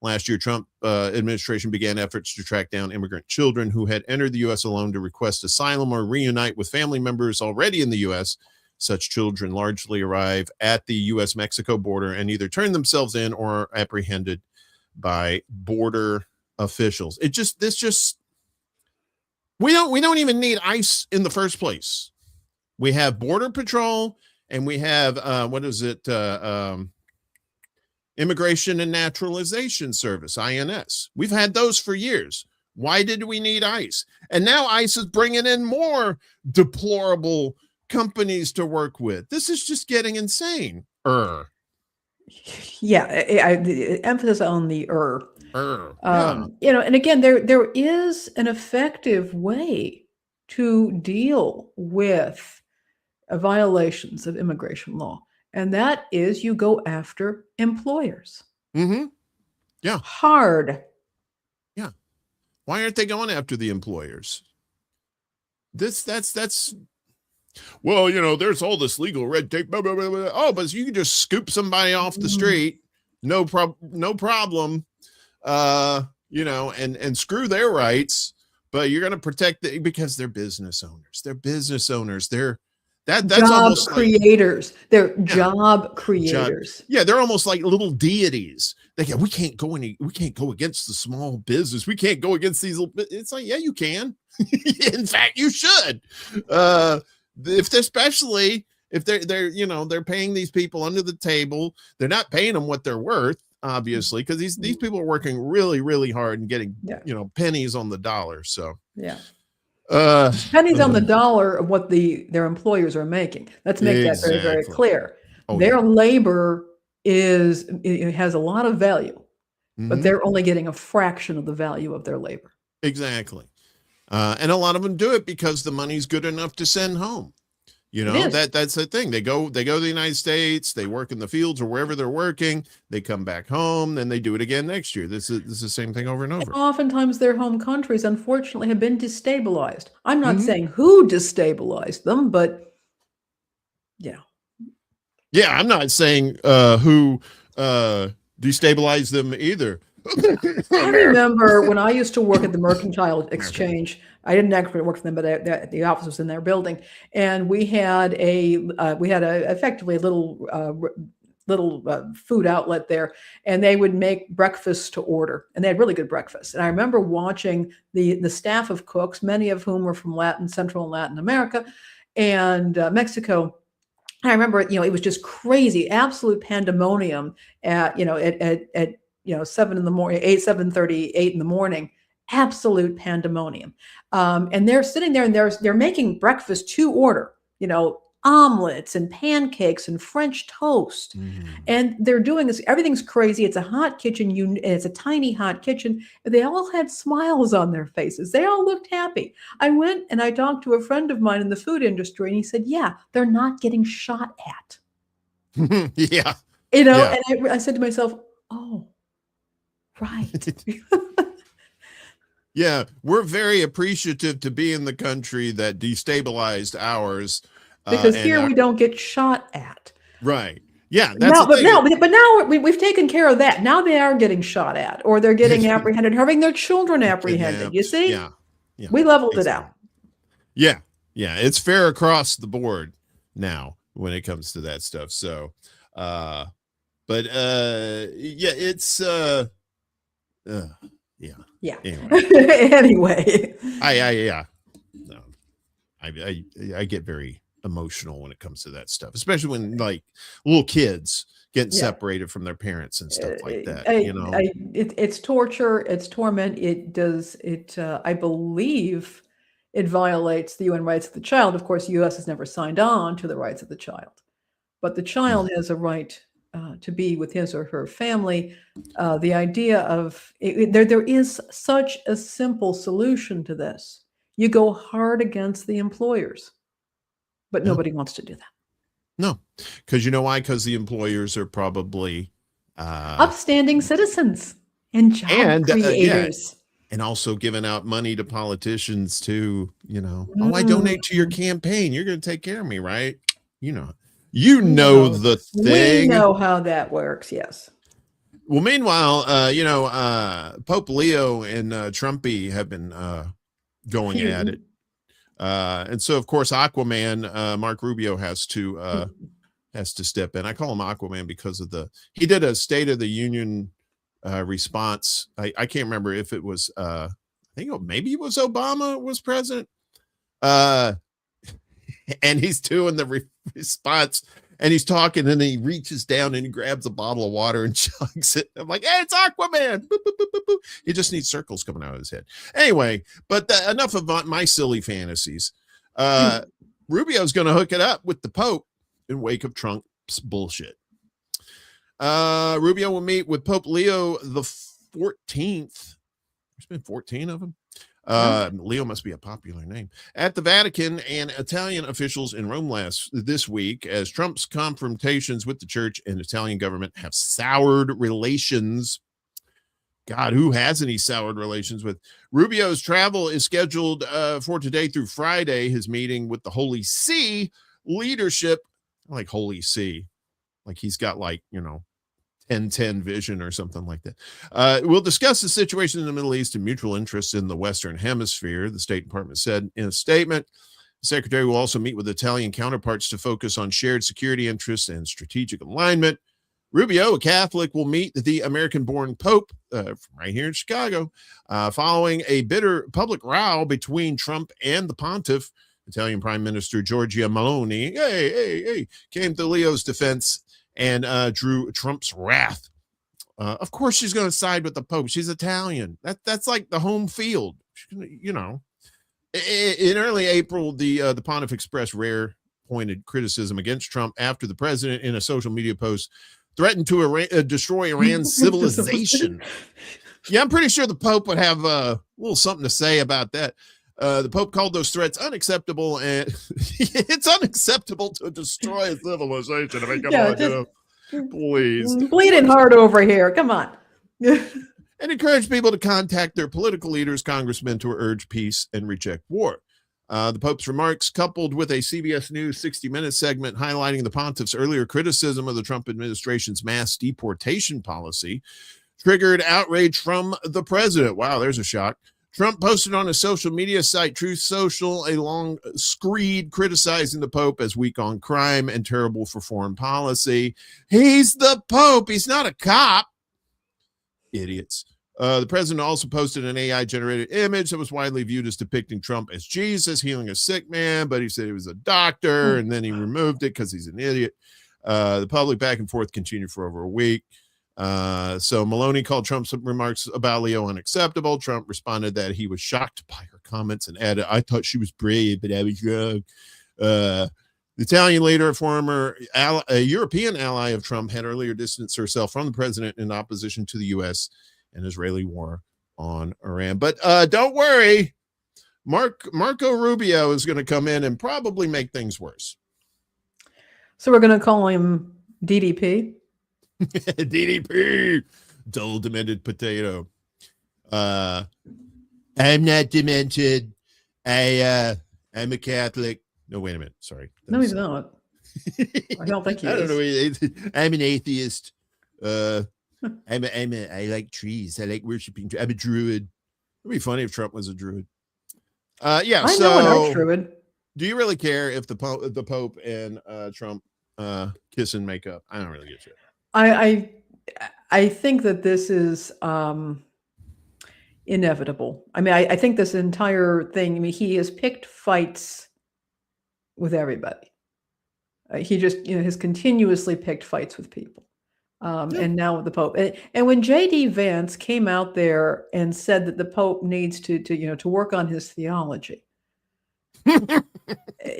Last year, Trump administration began efforts to track down immigrant children who had entered the U.S. alone to request asylum or reunite with family members already in the U.S., Such children largely arrive at the U.S.-Mexico border and either turn themselves in or are apprehended by border officials. We don't even need ICE in the first place. We have Border Patrol and we have Immigration and Naturalization Service, INS. We've had those for years. Why did we need ICE? And now ICE is bringing in more deplorable companies to work with. This is just getting insane. Yeah, emphasis on the Yeah. And again, there is an effective way to deal with violations of immigration law, and that is you go after employers. Mm-hmm. Yeah. Hard. Yeah. Why aren't they going after the employers? That's well, there's all this legal red tape. Blah, blah, blah, blah. Oh, but you can just scoop somebody off the street. No problem. And screw their rights, but you're going to protect because they're business owners. That's job almost creators. They're job creators. They're almost like little deities. They go, we can't go against the small business. We can't go against these little. It's like, yeah, you can. In fact, you should. Especially if they're paying these people under the table. They're not paying them what they're worth, obviously, because these people are working really, really hard and getting pennies on the dollar. So pennies on the dollar of what their employers are making. Let's make that very, very clear. Their labor has a lot of value, but they're only getting a fraction of the value of their labor. Exactly. And a lot of them do it because the money's good enough to send home. That's the thing. They go to the United States, they work in the fields or wherever they're working, they come back home, then they do it again next year. This is the same thing over and over. And oftentimes their home countries, unfortunately, have been destabilized. I'm not saying who destabilized them, but yeah. Yeah, I'm not saying who destabilized them either. I remember when I used to work at the Mercantile Exchange. I didn't actually work for them, but the office was in their building, and we had effectively a little food outlet there, and they would make breakfast to order, and they had really good breakfast. And I remember watching the staff of cooks, many of whom were from Central and Latin America, and Mexico. I remember, it was just crazy, absolute pandemonium at 7 in the morning, 7:30, 8 in the morning, absolute pandemonium. And they're sitting there and they're making breakfast to order, omelets and pancakes and French toast. And they're doing this, everything's crazy. It's a hot kitchen. It's a tiny hot kitchen. They all had smiles on their faces. They all looked happy. I went and I talked to a friend of mine in the food industry, and he said, yeah, they're not getting shot at. Yeah. And I said to myself, oh, right. Yeah, we're very appreciative to be in the country that destabilized ours. Because here we don't get shot at. Right. Yeah. But now we've taken care of that. Now they are getting shot at, or they're getting apprehended, having their children apprehended. You see? Yeah. We leveled it out. Yeah. Yeah. It's fair across the board now when it comes to that stuff. So, it's yeah. Anyway. Anyway. I get very emotional when it comes to that stuff, especially when like little kids getting separated from their parents and stuff like that. It's torture, it's torment. I believe it violates the UN rights of the child. Of course, the U.S. has never signed on to the rights of the child, but the child has a right to be with his or her family. The idea of there is such a simple solution to this. You go hard against the employers, but nobody wants to do that. No, because you know why? Because the employers are probably upstanding citizens and job creators. And also giving out money to politicians to, I donate to your campaign. You're going to take care of me, right? The thing. We know how that works. Yes. Well, meanwhile, Pope Leo and Trumpy have been going at it. And so, of course, Aquaman, Mark Rubio has to step in. I call him Aquaman because of he did a State of the Union response. I can't remember if it was, I think maybe it was Obama was president. And he's doing the response, and he's talking, and he reaches down and he grabs a bottle of water and chugs it. I'm like, hey, it's Aquaman. Boop, boop, boop, boop, boop. He just needs circles coming out of his head. Anyway, but enough of my silly fantasies. Rubio's going to hook it up with the Pope in wake of Trump's bullshit. Rubio will meet with Pope Leo the 14th. There's been 14 of them. Leo must be a popular name at the Vatican, and Italian officials in Rome this week, as Trump's confrontations with the church and Italian government have soured relations. God, who hasn't he soured relations with? Rubio's travel is scheduled for today through Friday. His meeting with the Holy See leadership, like Holy See, like he's got 10-10 vision or something like that. We'll discuss the situation in the Middle East and mutual interests in the Western Hemisphere, the State Department said in a statement. The secretary will also meet with Italian counterparts to focus on shared security interests and strategic alignment. Rubio, a Catholic, will meet the American-born Pope from right here in Chicago, following a bitter public row between Trump and the pontiff. Italian Prime Minister Giorgia Meloni came to Leo's defense and drew Trump's wrath. Of course, she's going to side with the Pope. She's Italian. That's like the home field. In early April, the pontiff expressed rare pointed criticism against Trump after the president, in a social media post, threatened to destroy Iran's civilization. Yeah, I'm pretty sure the Pope would have a little something to say about that. The Pope called those threats unacceptable, and it's unacceptable to destroy a civilization. I mean, come on, please. Bleeding hard over here. Come on. And encourage people to contact their political leaders, congressmen, to urge peace and reject war. The Pope's remarks, coupled with a CBS News 60 Minutes segment highlighting the pontiff's earlier criticism of the Trump administration's mass deportation policy, triggered outrage from the president. Wow, there's a shock. Trump posted on his social media site, Truth Social, a long screed criticizing the Pope as weak on crime and terrible for foreign policy. He's the Pope. He's not a cop. Idiots. The president also posted an AI-generated image that was widely viewed as depicting Trump as Jesus healing a sick man, but he said he was a doctor, and then he removed it because he's an idiot. The public back and forth continued for over a week. So Meloni called Trump's remarks about Leo unacceptable. Trump responded that he was shocked by her comments and added, I thought she was brave, but I was wrong. The Italian leader, a European ally of Trump, had earlier distanced herself from the president in opposition to the U.S. and Israeli war on Iran. But don't worry, Marco Rubio is going to come in and probably make things worse. So we're going to call him DDP. DDP, dull demented potato. I'm not demented. I'm a Catholic. No, wait a minute. Sorry. No, he's not. I don't think he is. I don't know. I'm an atheist. I like trees. I like worshiping trees. I'm a druid. It'd be funny if Trump was a druid. Yeah. I know an arch druid. Do you really care if the Pope and Trump kiss and make up? I don't really get you. I think that this is inevitable. I mean, I think this entire thing, I mean, he has picked fights with everybody. He just, has continuously picked fights with people. And now with the Pope. And when J.D. Vance came out there and said that the Pope needs to work on his theology,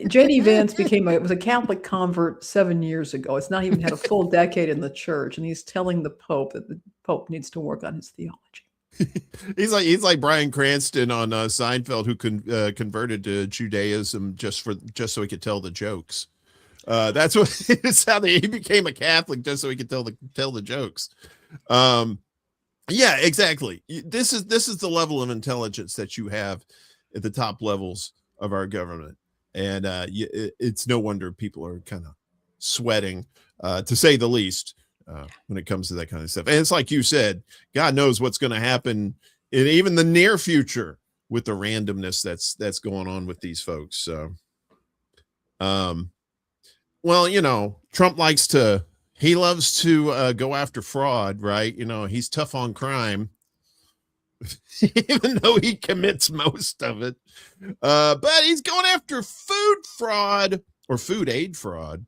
J.D. Vance was a Catholic convert 7 years ago. It's not even had a full decade in the church, and he's telling the Pope that the Pope needs to work on his theology. He's like Bryan Cranston on Seinfeld, who converted to Judaism just so he could tell the jokes. That's how he became a Catholic, just so he could tell the jokes. Yeah, exactly. This is the level of intelligence that you have at the top levels of our government, and it's no wonder people are kind of sweating, to say the least, when it comes to that kind of stuff. And it's like you said, God knows what's going to happen in even the near future with the randomness that's going on with these folks. So, well, you know, Trump loves to go after fraud, right? You know, he's tough on crime, even though he commits most of it. But he's going after food fraud or food aid fraud.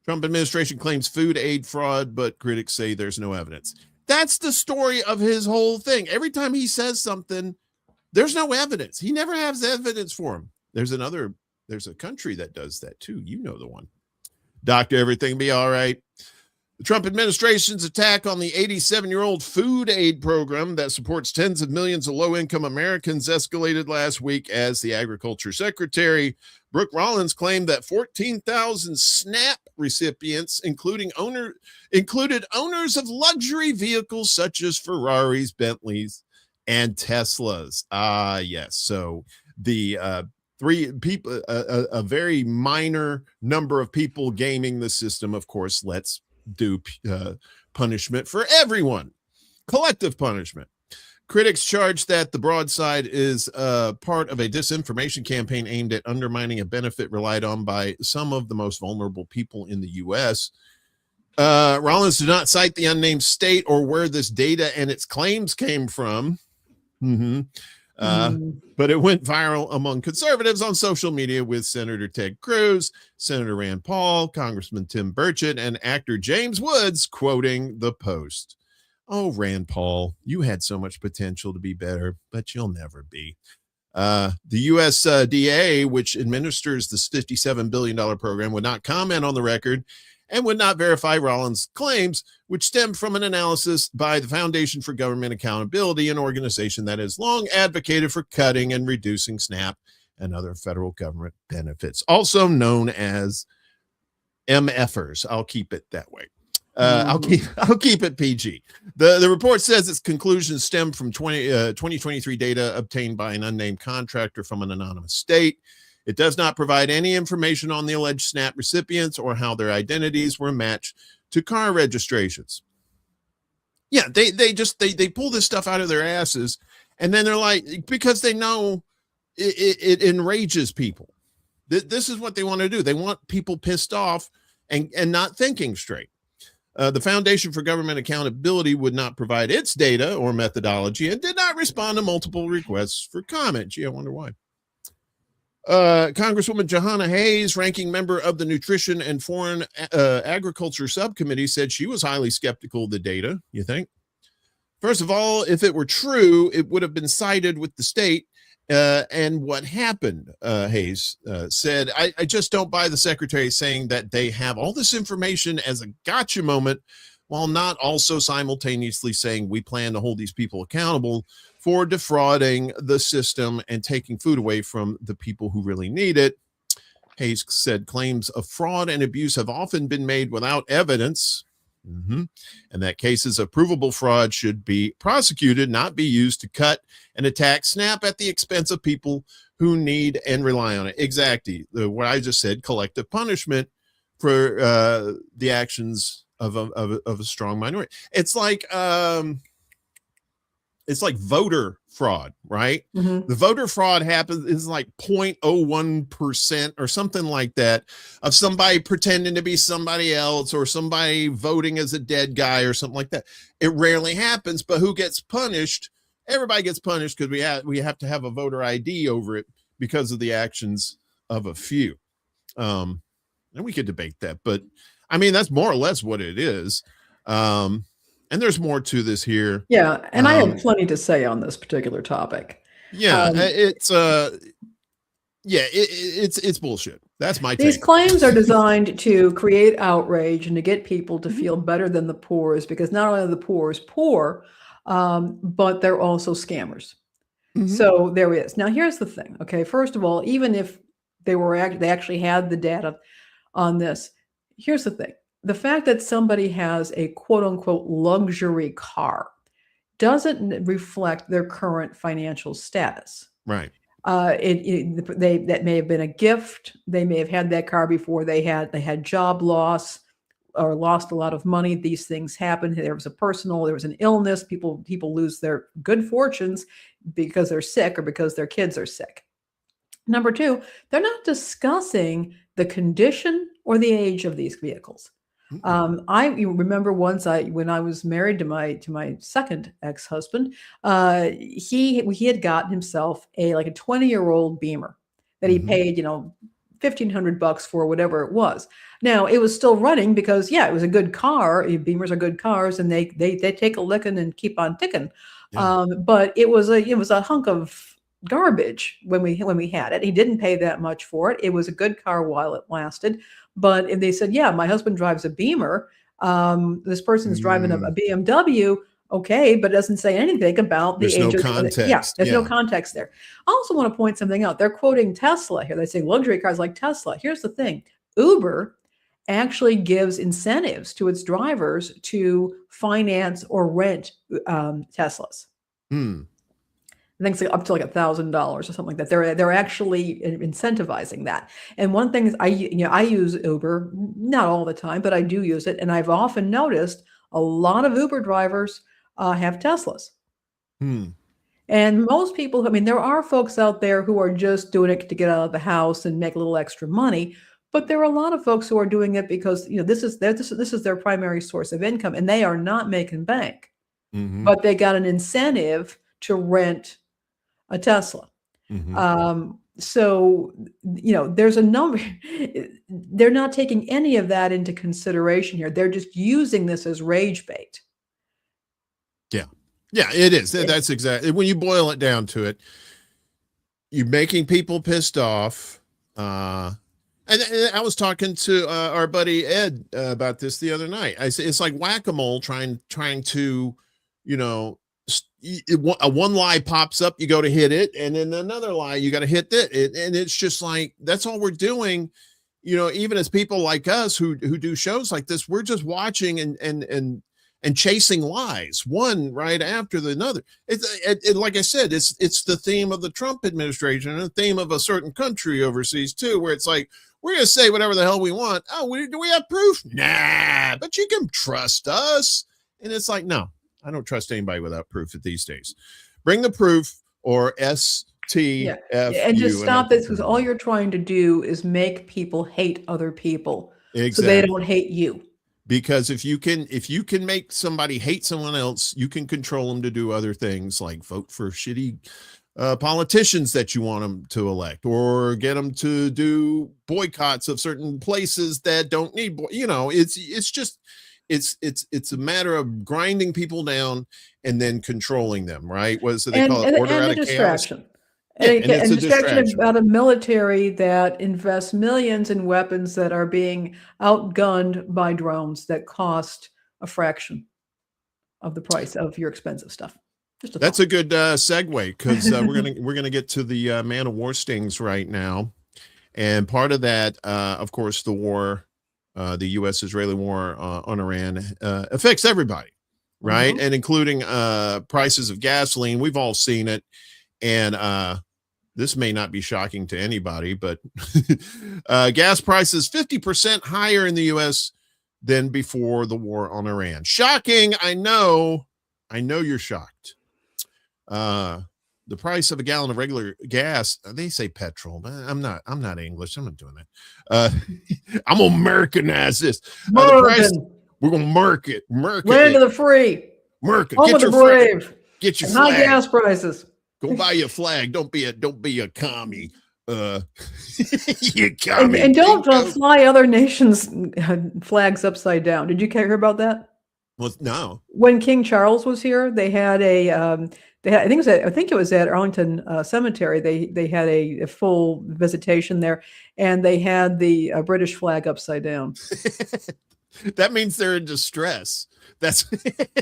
Trump administration claims food aid fraud, but critics say there's no evidence. That's the story of his whole thing. Every time he says something, there's no evidence. He never has evidence for him. There's a country that does that too. You know the one. Doctor, everything be all right. The Trump administration's attack on the 87-year-old food aid program that supports tens of millions of low-income Americans escalated last week as the Agriculture Secretary, Brooke Rollins, claimed that 14,000 SNAP recipients, included owners of luxury vehicles such as Ferraris, Bentleys, and Teslas. Yes. So the three people, a very minor number of people gaming the system, of course, let's do punishment for everyone, collective punishment. Critics charge that the broadside is part of a disinformation campaign aimed at undermining a benefit relied on by some of the most vulnerable people in the U.S. Rollins did not cite the unnamed state or where this data and its claims came from. But it went viral among conservatives on social media, with Senator Ted Cruz, Senator Rand Paul, Congressman Tim Burchett, and actor James Woods quoting the Post. Oh, Rand Paul, you had so much potential to be better, but you'll never be. The USDA, which administers this $57 billion program, would not comment on the record and would not verify Rollins' claims, which stem from an analysis by the Foundation for Government Accountability, an organization that has long advocated for cutting and reducing SNAP and other federal government benefits, also known as MFers. I'll keep it that way. I'll keep it PG. The report says its conclusions stem from 2023 data obtained by an unnamed contractor from an anonymous state. It does not provide any information on the alleged SNAP recipients or how their identities were matched to car registrations. Yeah, they pull this stuff out of their asses, and then they're like, because they know it enrages people. This is what they want to do. They want people pissed off and not thinking straight. The Foundation for Government Accountability would not provide its data or methodology and did not respond to multiple requests for comment. Gee, I wonder why. Congresswoman Jahana Hayes, ranking member of the Nutrition and Foreign Agriculture Subcommittee, said she was highly skeptical of the data. You think? First of all, if it were true, it would have been cited with the state. And what happened, Hayes said, I just don't buy the secretary saying that they have all this information as a gotcha moment, while not also simultaneously saying we plan to hold these people accountable for defrauding the system and taking food away from the people who really need it. Hayes said claims of fraud and abuse have often been made without evidence, and that cases of provable fraud should be prosecuted, not be used to cut and attack SNAP at the expense of people who need and rely on it. Exactly. What I just said, collective punishment for the actions of a strong minority. It's like voter fraud, right? The voter fraud happens is like 0.01% or something like that, of somebody pretending to be somebody else or somebody voting as a dead guy or something like that. It rarely happens, but who gets punished? Everybody gets punished because we have to have a voter ID over it because of the actions of a few. And we could debate that, but I mean, that's more or less what it is. And there's more to this here. Yeah, and I have plenty to say on this particular topic. Yeah, it's bullshit. That's my take. These claims are designed to create outrage and to get people to feel better than the poorest, because not only are the poorest poor, but they're also scammers. So there it is. Now, here's the thing. Okay, first of all, even if they actually had the data on this, here's the thing. The fact that somebody has a quote unquote luxury car doesn't reflect their current financial status. Right. That may have been a gift. They may have had that car before they had job loss, or lost a lot of money. These things happen. There was an illness. People lose their good fortunes because they're sick or because their kids are sick. Number two, they're not discussing the condition or the age of these vehicles. I remember once when I was married to my second ex-husband, he had gotten himself a 20-year-old Beamer that he paid, $1,500 for, whatever it was. Now it was still running because it was a good car. Beamers are good cars, and they take a licking and keep on ticking. Yeah. But it was a hunk of garbage when we had it. He didn't pay that much for it. It was a good car while it lasted. But they said, my husband drives a Beamer. This person's driving a BMW. Okay, but it doesn't say anything about the age. There's no context. There's no context there. I also want to point something out. They're quoting Tesla here. They say luxury cars like Tesla. Here's the thing. Uber actually gives incentives to its drivers to finance or rent Teslas. I think it's up to $1,000 or something like that. They're actually incentivizing that. And one thing is I use Uber, not all the time, but I do use it. And I've often noticed a lot of Uber drivers have Teslas. And most people, there are folks out there who are just doing it to get out of the house and make a little extra money. But there are a lot of folks who are doing it because this is their primary source of income, and they are not making bank. But they got an incentive to rent a Tesla. So, there's a number, they're not taking any of that into consideration here. They're just using this as rage bait. Yeah, it is. That's exactly, when you boil it down to it, you're making people pissed off. And I was talking to our buddy Ed about this the other night. I said, it's like whack-a-mole trying to, one lie pops up, you go to hit it, and then another lie, you got to hit that. And it's just like, that's all we're doing. Even as people like us who do shows like this, we're just watching and chasing lies, one right after the other. It, like I said, it's the theme of the Trump administration and the theme of a certain country overseas too, where it's like, we're going to say whatever the hell we want. Oh, do we have proof? Nah, but you can trust us. And it's like, no, I don't trust anybody without proof these days. Bring the proof, or STF. And just stop this, because all you're trying to do is make people hate other people. Exactly. So they don't hate you. Because if you can make somebody hate someone else, you can control them to do other things, like vote for shitty politicians that you want them to elect, or get them to do boycotts of certain places that don't need, it's a matter of grinding people down and then controlling them, right? What is it they call it? Order out of chaos. And distraction about a military that invests millions in weapons that are being outgunned by drones that cost a fraction of the price of your expensive stuff. That's a good segue, because we're gonna get to the man of war stings right now, and part of that, of course, the war, the U.S.-Israeli war on Iran affects everybody, right? And including prices of gasoline. We've all seen it. And this may not be shocking to anybody, but gas prices 50% higher in the U.S. than before the war on Iran. Shocking, I know you're shocked. The price of a gallon of regular gas, they say petrol, but I'm not English. I'm not doing that. I'm gonna Americanize this. The price, we're gonna market land of the free, market. Home of the brave. Get your high flag. Gas prices. Go buy your flag. Don't be a commie. You commie. And don't fly other nations' flags upside down. Did you hear about that? Well, no. When King Charles was here, they had I think it was at Arlington Cemetery. They had a full visitation there, and they had the British flag upside down. That means they're in distress. That's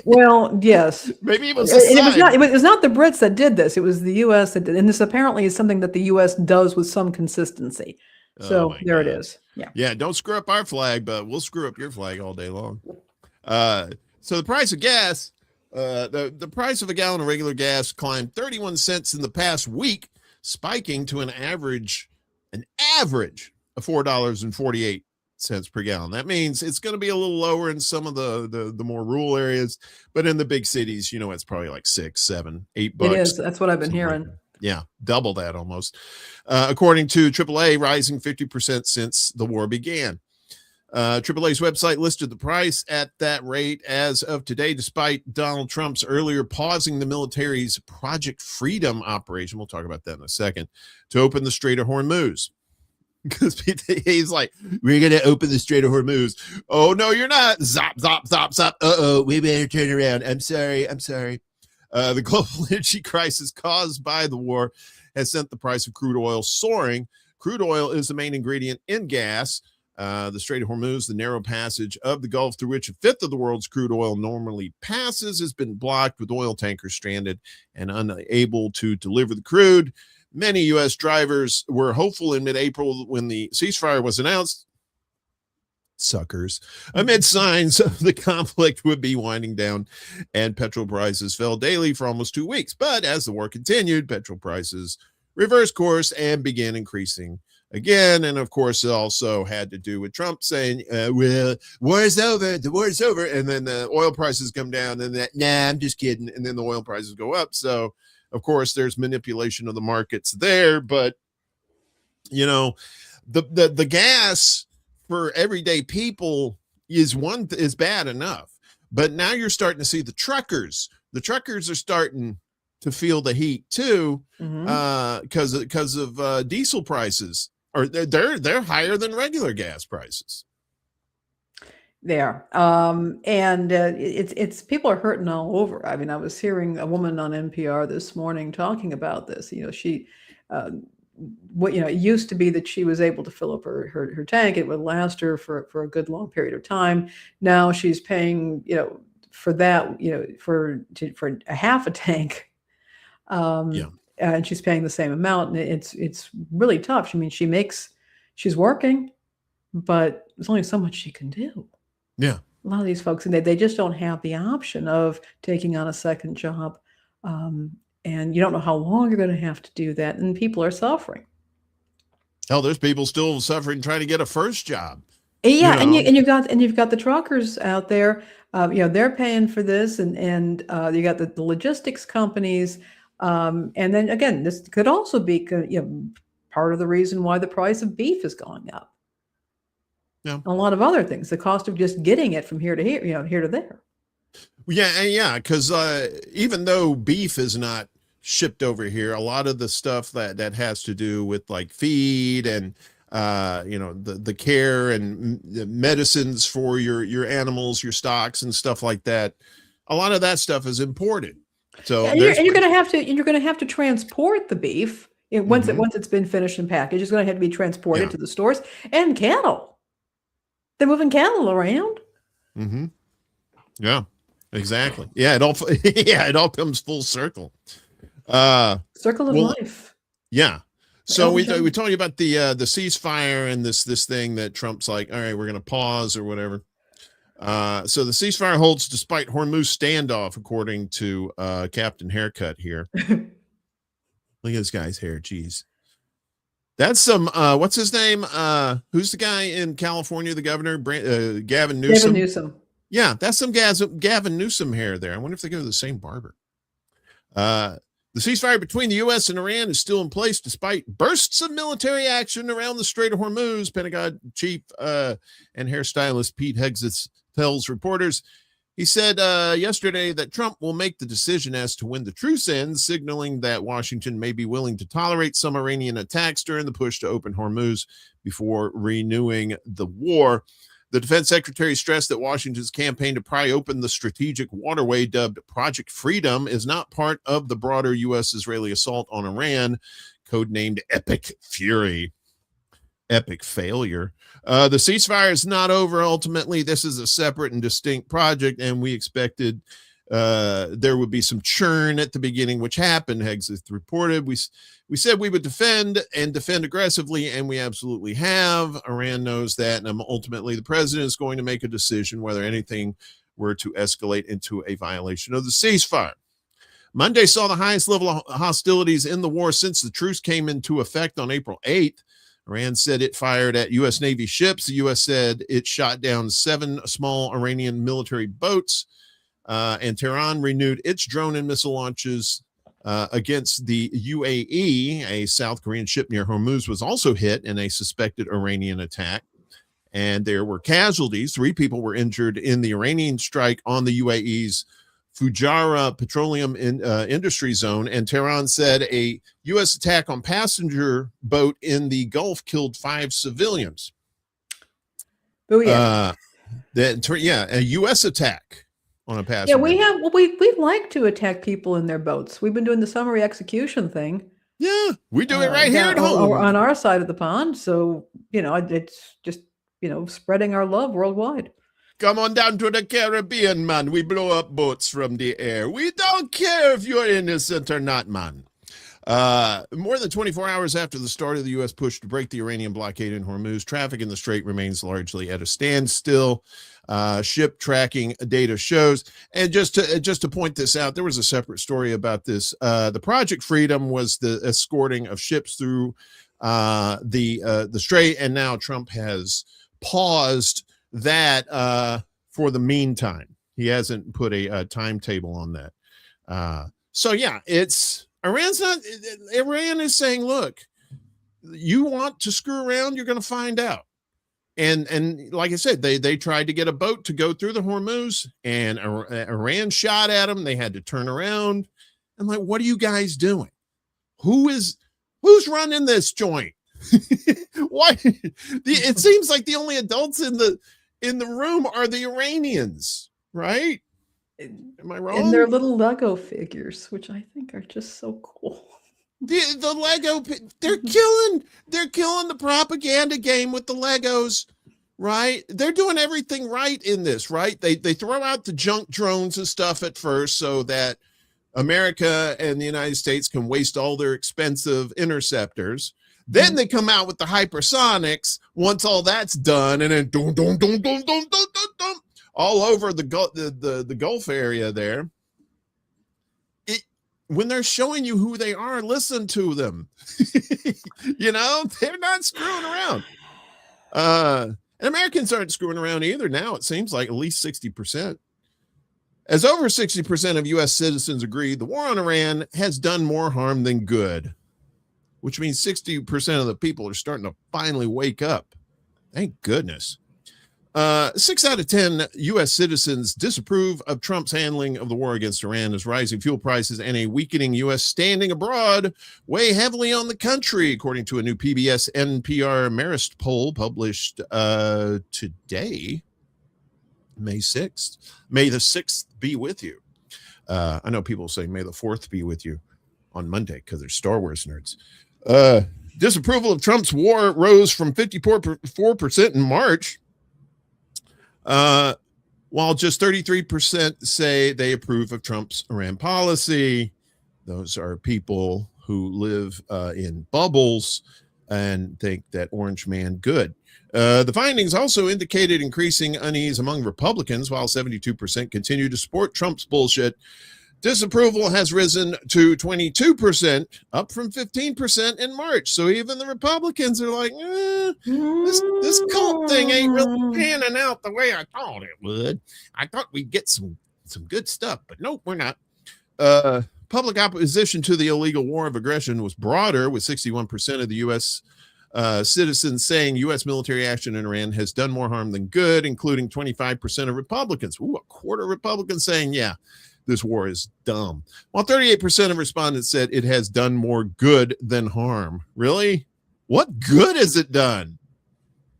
well, yes. Maybe it was it was not the Brits that did this. It was the U.S. that did, and this apparently is something that the U.S. does with some consistency. So there it is. Yeah. Don't screw up our flag, but we'll screw up your flag all day long. So the price of gas, the price of a gallon of regular gas climbed 31 cents in the past week, spiking to an average of $4.48 cents per gallon. That means it's going to be a little lower in some of the more rural areas, but in the big cities, it's probably like $6, $7, $8. It is. That's what I've been something like hearing. that. Yeah, double that almost. According to AAA, rising 50% since the war began. AAA's website listed the price at that rate as of today, despite Donald Trump's earlier pausing the military's Project Freedom operation. We'll talk about that in a second, to open the Strait of Hormuz. Because he's like, we're going to open the Strait of Hormuz. Oh, no, you're not. Zop, zop, zop, zop. Uh-oh, we better turn around. I'm sorry. The global energy crisis caused by the war has sent the price of crude oil soaring. Crude oil is the main ingredient in gas. The Strait of Hormuz, the narrow passage of the Gulf through which a fifth of the world's crude oil normally passes, has been blocked, with oil tankers stranded and unable to deliver the crude. Many U.S. drivers were hopeful in mid-April when the ceasefire was announced. Suckers. Amid signs of the conflict would be winding down, and petrol prices fell daily for almost 2 weeks. But as the war continued, petrol prices reversed course and began increasing again. And of course, it also had to do with Trump saying, well, war is over, the war is over. And then the oil prices come down, and I'm just kidding. And then the oil prices go up. So, of course, there's manipulation of the markets there. But, the gas for everyday people is bad enough. But now you're starting to see the truckers. The truckers are starting to feel the heat too, because of diesel prices, or they're higher than regular gas prices. There. And it's people are hurting all over. I mean, I was hearing a woman on NPR this morning talking about this. She, it used to be that she was able to fill up her tank. It would last her for a good long period of time. Now she's paying, for that, for a half a tank. And she's paying the same amount, and it's really tough. I mean, she's working, but there's only so much she can do. Yeah. A lot of these folks, and they just don't have the option of taking on a second job. And you don't know how long you're going to have to do that. And people are suffering. Hell, there's people still suffering trying to get a first job. Yeah. And you've got the truckers out there, they're paying for this, and you got the logistics companies. And then again, this could also be, part of the reason why the price of beef is going up. Yeah. A lot of other things, the cost of just getting it from here to here, here to there. Yeah. Because even though beef is not shipped over here, a lot of the stuff that has to do with like feed and the care and the medicines for your animals, your stocks and stuff like that, a lot of that stuff is imported. So you're going to have to transport the beef once it's been finished and packaged. It's going to have to be transported to the stores, and cattle. They're moving cattle around. Mm-hmm. Yeah, exactly. Yeah, it all comes full circle. Circle of life. Yeah. So we told you about the ceasefire and this thing that Trump's like, all right, we're going to pause or whatever. So the ceasefire holds despite Hormuz standoff, according to Captain Haircut here. Look at this guy's hair. Jeez. That's some, what's his name? Who's the guy in California, the governor? Gavin Newsom. Gavin Newsom. Yeah, that's some Gavin Newsom hair there. I wonder if they go to the same barber. The ceasefire between the U.S. and Iran is still in place despite bursts of military action around the Strait of Hormuz. Pentagon chief and hairstylist Pete Hegseth tells reporters. He said yesterday that Trump will make the decision as to when the truce ends, signaling that Washington may be willing to tolerate some Iranian attacks during the push to open Hormuz before renewing the war. The defense secretary stressed that Washington's campaign to pry open the strategic waterway dubbed Project Freedom is not part of the broader U.S.-Israeli assault on Iran, codenamed Epic Fury. Epic failure. The ceasefire is not over. Ultimately, this is a separate and distinct project, and we expected there would be some churn at the beginning, which happened. Hegseth reported. We said we would defend aggressively, and we absolutely have. Iran knows that, and ultimately the president is going to make a decision whether anything were to escalate into a violation of the ceasefire. Monday saw the highest level of hostilities in the war since the truce came into effect on April 8th. Iran said it fired at U.S. Navy ships. The U.S. said it shot down 7 small Iranian military boats. And Tehran renewed its drone and missile launches against the UAE. A South Korean ship near Hormuz was also hit in a suspected Iranian attack. And there were casualties. 3 people were injured in the Iranian strike on the UAE's Fujairah petroleum industry zone. And Tehran said a U.S. attack on passenger boat in the Gulf killed 5 civilians. Oh yeah. A U.S. attack on a passenger. Yeah, we like to attack people in their boats. We've been doing the summary execution thing. Yeah, we do it right here at home. Or on our side of the pond. So, it's just, spreading our love worldwide. Come on down to the Caribbean, man. We blow up boats from the air. We don't care if you're innocent or not, man. More than 24 hours after the start of the U.S. push to break the Iranian blockade in Hormuz, traffic in the strait remains largely at a standstill. Ship tracking data shows. And just to point this out, there was a separate story about this. The Project Freedom was the escorting of ships through the strait, and now Trump has paused that for the meantime. He hasn't put a timetable on that. So yeah, Iran is saying, look, you want to screw around, you're going to find out. And like I said, they tried to get a boat to go through the Hormuz, and Iran shot at them. They had to turn around. I'm like, what are you guys doing? Who's running this joint? Why? It seems like the only adults in the room are the Iranians, right? Am I wrong? And their little Lego figures, which I think are just so cool. The Lego, they're killing the propaganda game with the Legos, right? They're doing everything right in this, right? They throw out the junk drones and stuff at first so that America and the United States can waste all their expensive interceptors. Then they come out with the hypersonics once all that's done, and then dum, dum, dum, dum, dum, dum, dum, dum, all over the Gulf area there. When they're showing you who they are, listen to them. They're not screwing around. And Americans aren't screwing around either now. It seems like at least 60%. As over 60% of U.S. citizens agree, the war on Iran has done more harm than good, which means 60% of the people are starting to finally wake up. Thank goodness. 6 out of 10 U.S. citizens disapprove of Trump's handling of the war against Iran as rising fuel prices and a weakening U.S. standing abroad weigh heavily on the country, according to a new PBS NPR Marist poll published today, May 6th. May the 6th be with you. I know people say May the 4th be with you on Monday because they're Star Wars nerds. Disapproval of Trump's war rose from 54% in March, while just 33% say they approve of Trump's Iran policy. Those are people who live in bubbles and think that Orange Man good. The findings also indicated increasing unease among Republicans, while 72% continue to support Trump's bullshit. Disapproval has risen to 22%, up from 15% in March. So even the Republicans are like, this cult thing ain't really panning out the way I thought it would. I thought we'd get some good stuff, but nope, we're not. Public opposition to the illegal war of aggression was broader, with 61% of the U.S. Citizens saying U.S. military action in Iran has done more harm than good, including 25% of Republicans. Ooh, a quarter of Republicans saying, yeah, this war is dumb. While 38% of respondents said it has done more good than harm. Really? What good has it done?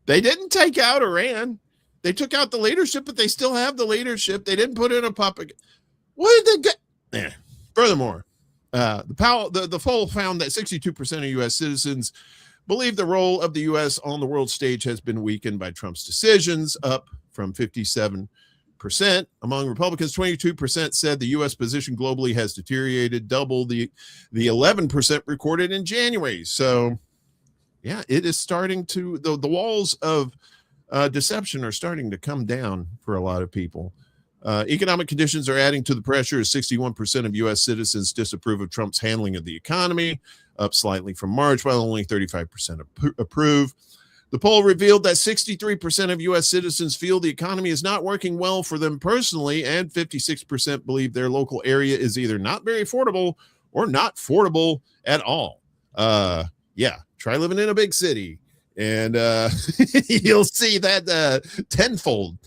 They didn't take out Iran. They took out the leadership, but they still have the leadership. They didn't put in a puppet. What did they get? Furthermore, the poll found that 62% of U.S. citizens believe the role of the U.S. on the world stage has been weakened by Trump's decisions, up from 57%. Among Republicans, 22% said the U.S. position globally has deteriorated, double the 11% recorded in January. So, yeah, it is starting to, the walls of deception are starting to come down for a lot of people. Economic conditions are adding to the pressure as 61% of U.S. citizens disapprove of Trump's handling of the economy, up slightly from March, while only 35% approve. The poll revealed that 63% of U.S. citizens feel the economy is not working well for them personally, and 56% believe their local area is either not very affordable or not affordable at all. Yeah, try living in a big city, and you'll see that tenfold.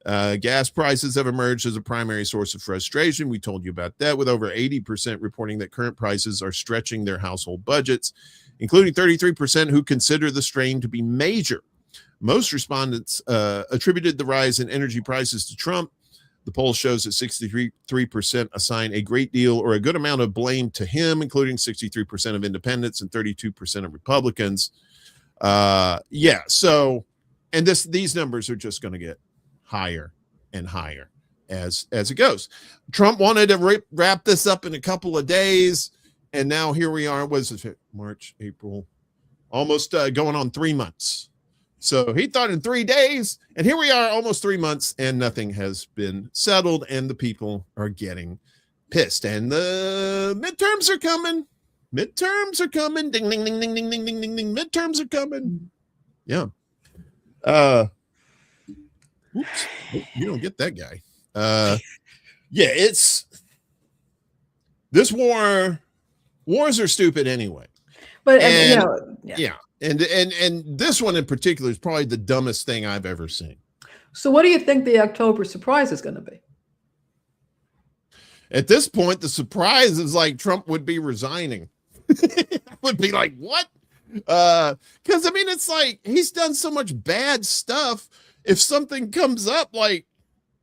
Gas prices have emerged as a primary source of frustration. We told you about that, with over 80% reporting that current prices are stretching their household budgets, including 33% who consider the strain to be major. Most respondents attributed the rise in energy prices to Trump. The poll shows that 63% assign a great deal or a good amount of blame to him, including 63% of independents and 32% of Republicans. Yeah, so, and these numbers are just going to get higher and higher as it goes. Trump wanted to wrap this up in a couple of days, and now here we are. Was it March, April, almost going on 3 months? So he thought in 3 days, and here we are almost 3 months, and nothing has been settled, and the people are getting pissed. And the midterms are coming. Midterms are coming. Ding, ding, ding, ding, ding, ding, ding, ding, ding. Midterms are coming. Yeah. Oops, you don't get that guy. Yeah, it's this wars are stupid anyway. But And, you know, yeah. And this one in particular is probably the dumbest thing I've ever seen. So what do you think the October surprise is going to be? At this point, the surprise is like Trump would be resigning. Would be like, what? Because I mean, it's like he's done so much bad stuff. If something comes up like,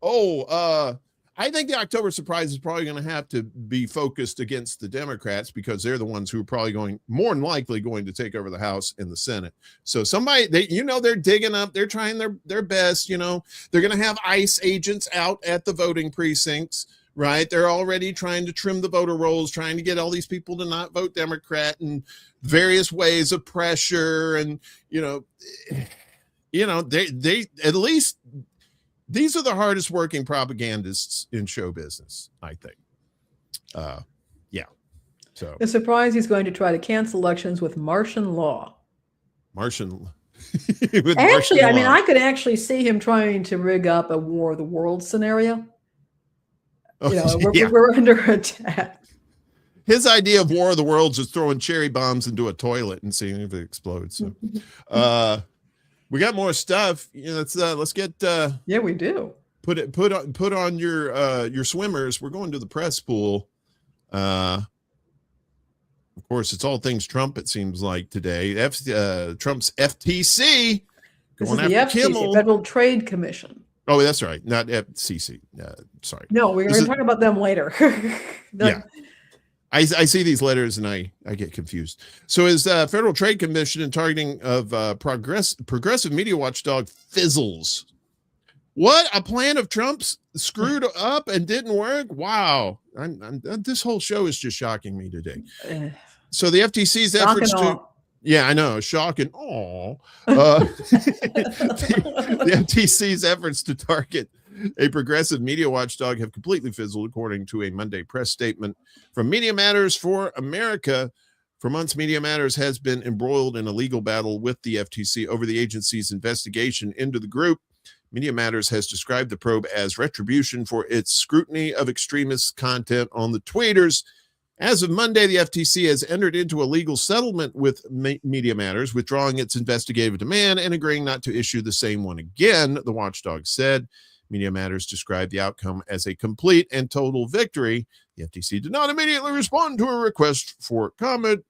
I think the October surprise is probably going to have to be focused against the Democrats, because they're the ones who are probably more than likely going to take over the House and the Senate. So somebody, they're digging up, they're trying their best, they're going to have ICE agents out at the voting precincts, right? They're already trying to trim the voter rolls, trying to get all these people to not vote Democrat, and various ways of pressure. And, they at least, these are the hardest working propagandists in show business, I think. Yeah. So The surprise, he's going to try to cancel elections with Martian law. Martian. Actually, I mean, I could actually see him trying to rig up a War of the Worlds scenario. We're under attack. His idea of War of the Worlds is throwing cherry bombs into a toilet and seeing if it explodes. So, we got more stuff. Let's get. Yeah, we do. Put on your swimmers. We're going to the press pool. Of course, it's all things Trump. It seems like today. Trump's FTC This going is the after FTC, Kimmel. Federal Trade Commission. Oh, that's right, not FCC. Sorry. No, we're going to talk about them later. Yeah. I see these letters and I get confused. So is Federal Trade Commission and targeting of progressive media watchdog fizzles. What? A plan of Trump's screwed up and didn't work? Wow. This whole show is just shocking me today. So the FTC's efforts to... Yeah, I know. Shocking. Oh, the FTC's efforts to target a progressive media watchdog have completely fizzled, according to a Monday press statement from Media Matters for America. For months, Media Matters has been embroiled in a legal battle with the FTC over the agency's investigation into the group. Media Matters has described the probe as retribution for its scrutiny of extremist content on the tweeters. As of Monday, the FTC has entered into a legal settlement with Media Matters, withdrawing its investigative demand and agreeing not to issue the same one again, the watchdog said. Media Matters described the outcome as a complete and total victory. The FTC did not immediately respond to a request for comment.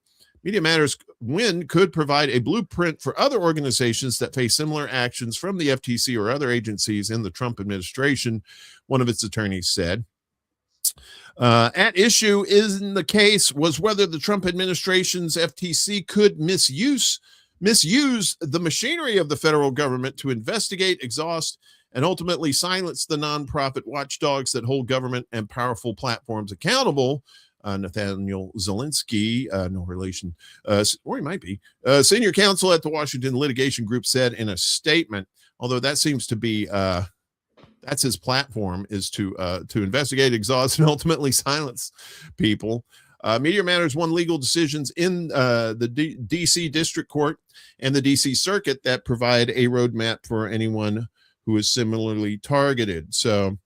Media Matters' win could provide a blueprint for other organizations that face similar actions from the FTC or other agencies in the Trump administration, one of its attorneys said. At issue in the case was whether the Trump administration's FTC could misuse the machinery of the federal government to investigate, exhaust, and ultimately silence the nonprofit watchdogs that hold government and powerful platforms accountable. Nathaniel Zelensky, no relation, or he might be, senior counsel at the Washington Litigation Group, said in a statement, although that seems to be That's his platform, is to investigate, exhaust, and ultimately silence people. Media Matters won legal decisions in the D.C. District Court and the D.C. Circuit that provide a roadmap for anyone who is similarly targeted. So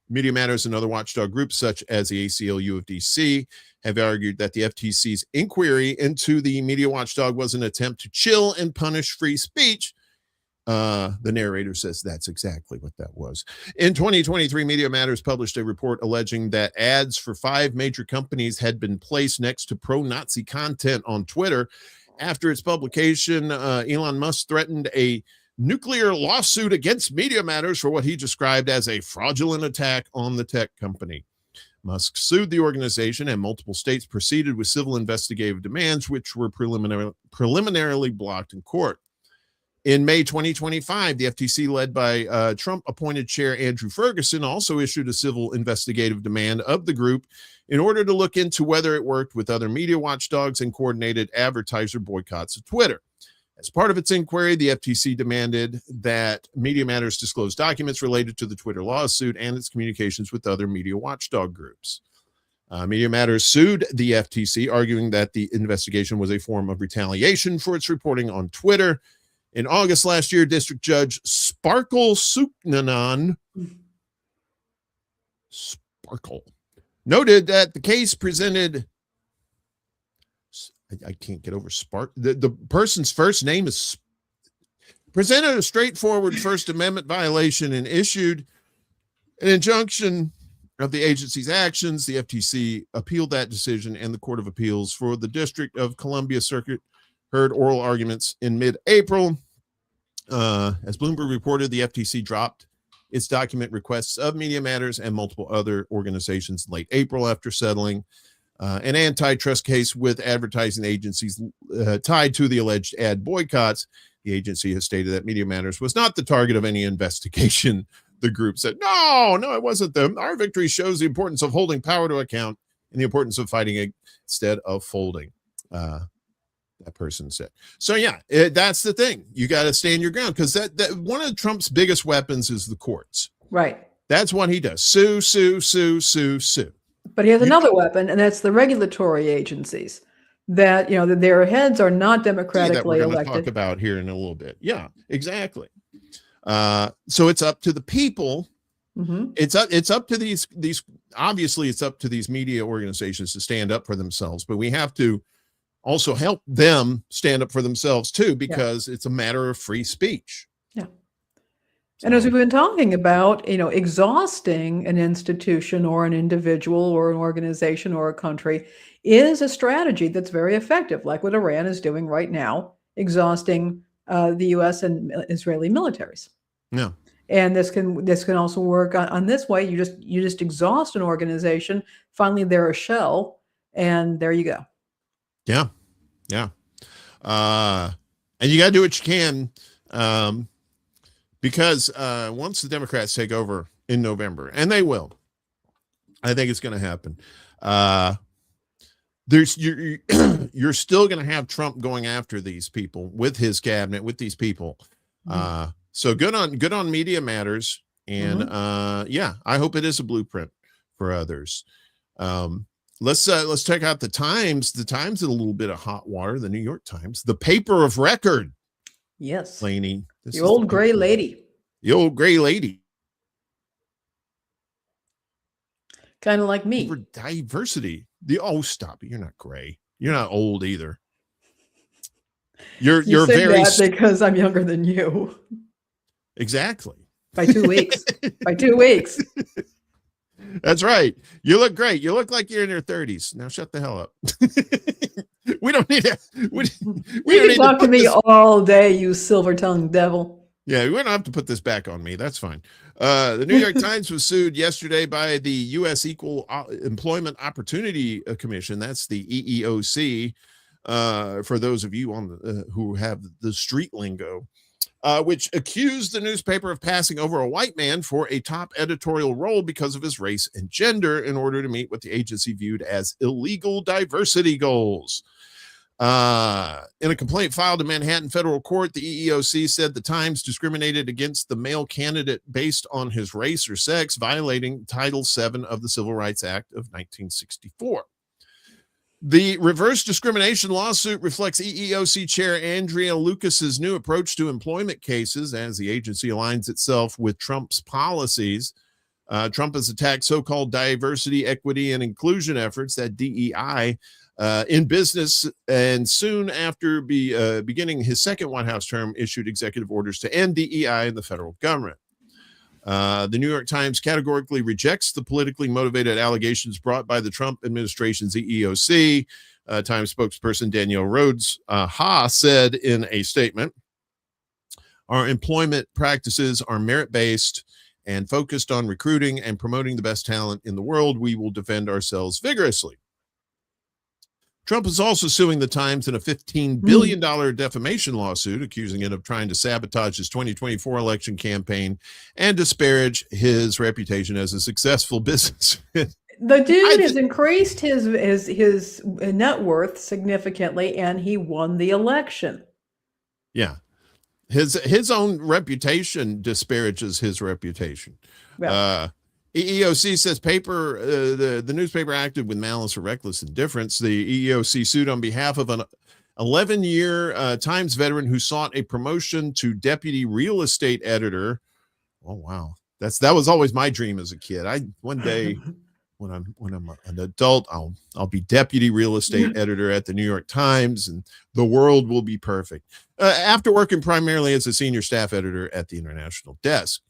Media Matters and other watchdog groups such as the ACLU of D.C. have argued that the FTC's inquiry into the media watchdog was an attempt to chill and punish free speech. The narrator says that's exactly what that was. In 2023, Media Matters published a report alleging that ads for 5 major companies had been placed next to pro-Nazi content on Twitter. After its publication, Elon Musk threatened a nuclear lawsuit against Media Matters for what he described as a fraudulent attack on the tech company. Musk sued the organization, and multiple states proceeded with civil investigative demands, which were preliminarily blocked in court. In May 2025, the FTC, led by Trump-appointed chair Andrew Ferguson, also issued a civil investigative demand of the group in order to look into whether it worked with other media watchdogs and coordinated advertiser boycotts of Twitter. As part of its inquiry, the FTC demanded that Media Matters disclose documents related to the Twitter lawsuit and its communications with other media watchdog groups. Media Matters sued the FTC, arguing that the investigation was a form of retaliation for its reporting on Twitter. In August last year, District Judge Sparkle Suknanan noted that the case presented, I can't get over the person's first name is, presented a straightforward First Amendment violation and issued an injunction of the agency's actions. The FTC appealed that decision, and the Court of Appeals for the District of Columbia Circuit heard oral arguments in mid-April. As Bloomberg reported, the FTC dropped its document requests of Media Matters and multiple other organizations in late April after settling an antitrust case with advertising agencies tied to the alleged ad boycotts. The agency has stated that Media Matters was not the target of any investigation. The group said, no, it wasn't them. Our victory shows the importance of holding power to account and the importance of fighting instead of folding. That person said. So yeah, that's the thing. You got to stand your ground, because that one of Trump's biggest weapons is the courts. Right. That's what he does. Sue. But he has another weapon, and that's the regulatory agencies that, their heads are not democratically that we're elected. Talk about here in a little bit. Yeah, exactly. So it's up to the people. Mm-hmm. It's up to these, obviously it's up to these media organizations to stand up for themselves, but we have to also help them stand up for themselves too, because it's a matter of free speech. Yeah. And as we've been talking about, exhausting an institution or an individual or an organization or a country is a strategy that's very effective, like what Iran is doing right now, exhausting the U.S. and Israeli militaries. Yeah. And this can also work on this way. You just exhaust an organization. Finally, they're a shell, and there you go. Yeah. Yeah. And you got to do what you can. Because once the Democrats take over in November, and they will, I think it's going to happen. You're still going to have Trump going after these people with his cabinet, with these people. Mm-hmm. So good on Media Matters, and mm-hmm. I hope it is a blueprint for others. Let's check out the Times. The Times is a little bit of hot water. The New York Times, the paper of record. Yes, Lainey, the old gray lady. The old gray lady. Kind of like me. For diversity. Stop it. You're not gray. You're not old either. You're very that because I'm younger than you. Exactly. By 2 weeks. By 2 weeks. That's right. You look great. You look like you're in your 30s. Now shut the hell up. We don't need to. We you can talk to me all day, you silver-tongued devil. Yeah, we don't have to put this back on me. That's fine. The New York Times was sued yesterday by the U.S. Equal Employment Opportunity Commission. That's the EEOC. For those of you who have the street lingo, which accused the newspaper of passing over a white man for a top editorial role because of his race and gender in order to meet what the agency viewed as illegal diversity goals. In a complaint filed in Manhattan federal court, the EEOC said the Times discriminated against the male candidate based on his race or sex, violating Title VII of the Civil Rights Act of 1964. The reverse discrimination lawsuit reflects EEOC Chair Andrea Lucas's new approach to employment cases as the agency aligns itself with Trump's policies. Trump has attacked so-called diversity, equity, and inclusion efforts, that DEI, in business, and soon after beginning his second White House term, issued executive orders to end DEI in the federal government. The New York Times categorically rejects the politically motivated allegations brought by the Trump administration's EEOC. Times spokesperson Danielle Rhodes said in a statement, "Our employment practices are merit-based and focused on recruiting and promoting the best talent in the world. We will defend ourselves vigorously." Trump is also suing the Times in a $15 billion defamation lawsuit, accusing it of trying to sabotage his 2024 election campaign and disparage his reputation as a successful businessman. The dude has increased his net worth significantly, and he won the election. Yeah. His own reputation disparages his reputation. Yeah. EEOC says the newspaper acted with malice or reckless indifference. The EEOC sued on behalf of an 11-year Times veteran who sought a promotion to deputy real estate editor. Oh, wow. That was always my dream as a kid. One day when I'm an adult, I'll be deputy real estate editor at the New York Times, and the world will be perfect. After working primarily as a senior staff editor at the international desk.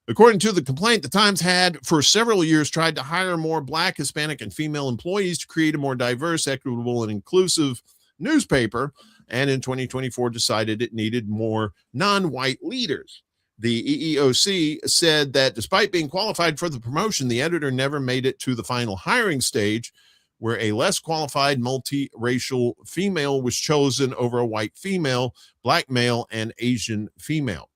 According to the complaint, the Times had for several years tried to hire more Black, Hispanic, and female employees to create a more diverse, equitable, and inclusive newspaper, and in 2024 decided it needed more non-white leaders. The EEOC said that despite being qualified for the promotion, the editor never made it to the final hiring stage, where a less qualified multiracial female was chosen over a white female, Black male, and Asian female.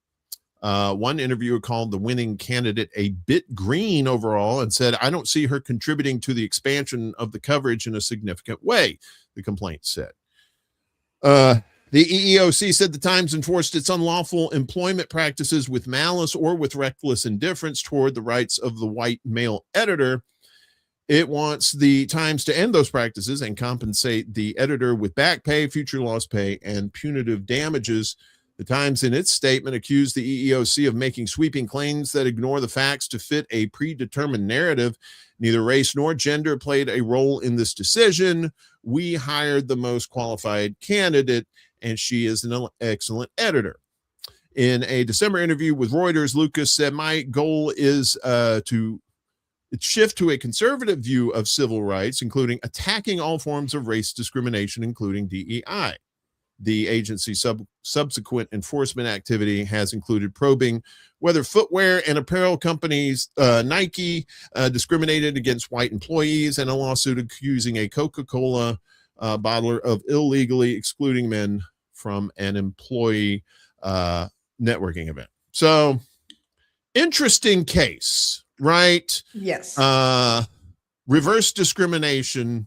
One interviewer called the winning candidate a bit green overall and said, "I don't see her contributing to the expansion of the coverage in a significant way," the complaint said. The EEOC said the Times enforced its unlawful employment practices with malice or with reckless indifference toward the rights of the white male editor. It wants the Times to end those practices and compensate the editor with back pay, future loss pay, and punitive damages. The Times, in its statement, accused the EEOC of making sweeping claims that ignore the facts to fit a predetermined narrative. Neither race nor gender played a role in this decision. We hired the most qualified candidate, and she is an excellent editor. In a December interview with Reuters, Lucas said, "My goal is to shift to a conservative view of civil rights, including attacking all forms of race discrimination, including DEI." The agency's subsequent enforcement activity has included probing whether footwear and apparel companies Nike discriminated against white employees, and a lawsuit accusing a Coca-Cola bottler of illegally excluding men from an employee networking event. So, interesting case, right? Yes. Reverse discrimination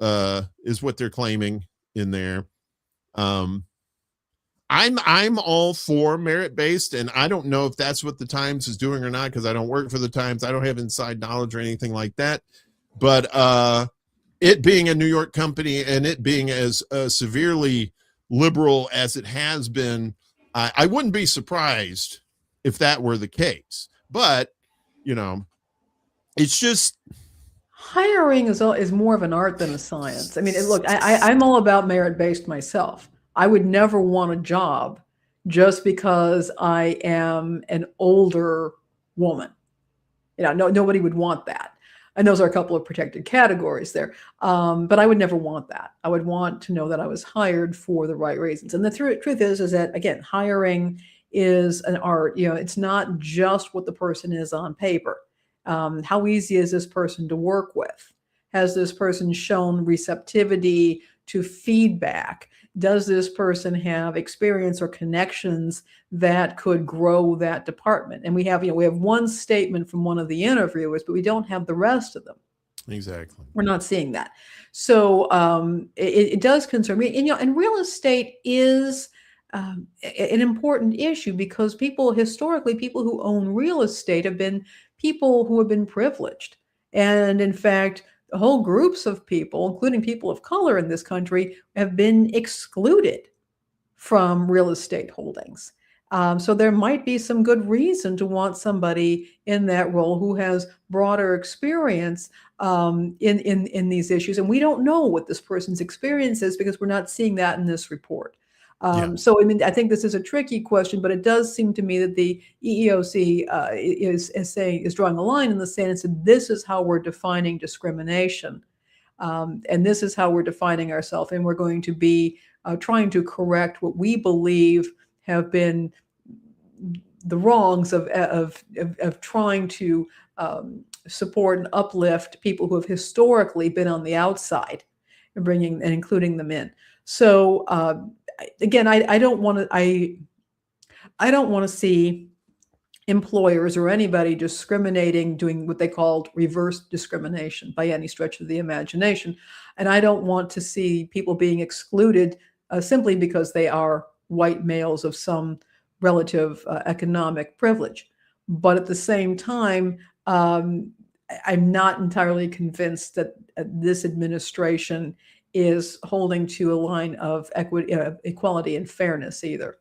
is what they're claiming in there. I'm all for merit-based, and I don't know if that's what the Times is doing or not, because I don't work for the Times. I don't have inside knowledge or anything like that. But it being a New York company and it being as severely liberal as it has been, I wouldn't be surprised if that were the case. But, it's just... Hiring is more of an art than a science. I mean, look, I'm all about merit-based myself. I would never want a job just because I am an older woman. Nobody would want that. And those are a couple of protected categories there. But I would never want that. I would want to know that I was hired for the right reasons. And the truth is that, again, hiring is an art. It's not just what the person is on paper. How easy is this person to work with? Has this person shown receptivity to feedback? Does this person have experience or connections that could grow that department? And we have one statement from one of the interviewers, but we don't have the rest of them. Exactly. We're not seeing that. So it does concern me. And, and real estate is an important issue because historically, people who own real estate have been people who have been privileged. And in fact, whole groups of people, including people of color in this country, have been excluded from real estate holdings. So there might be some good reason to want somebody in that role who has broader experience in these issues. And we don't know what this person's experience is because we're not seeing that in this report. So, I mean, I think this is a tricky question, but it does seem to me that the EEOC is drawing a line in the sand and said, this is how we're defining discrimination. And this is how we're defining ourselves. And we're going to be trying to correct what we believe have been the wrongs of trying to support and uplift people who have historically been on the outside and including them in. So again, I don't want to see employers or anybody discriminating, doing what they called reverse discrimination by any stretch of the imagination. And I don't want to see people being excluded simply because they are white males of some relative economic privilege. But at the same time, I'm not entirely convinced that this administration is holding to a line of equality and fairness either.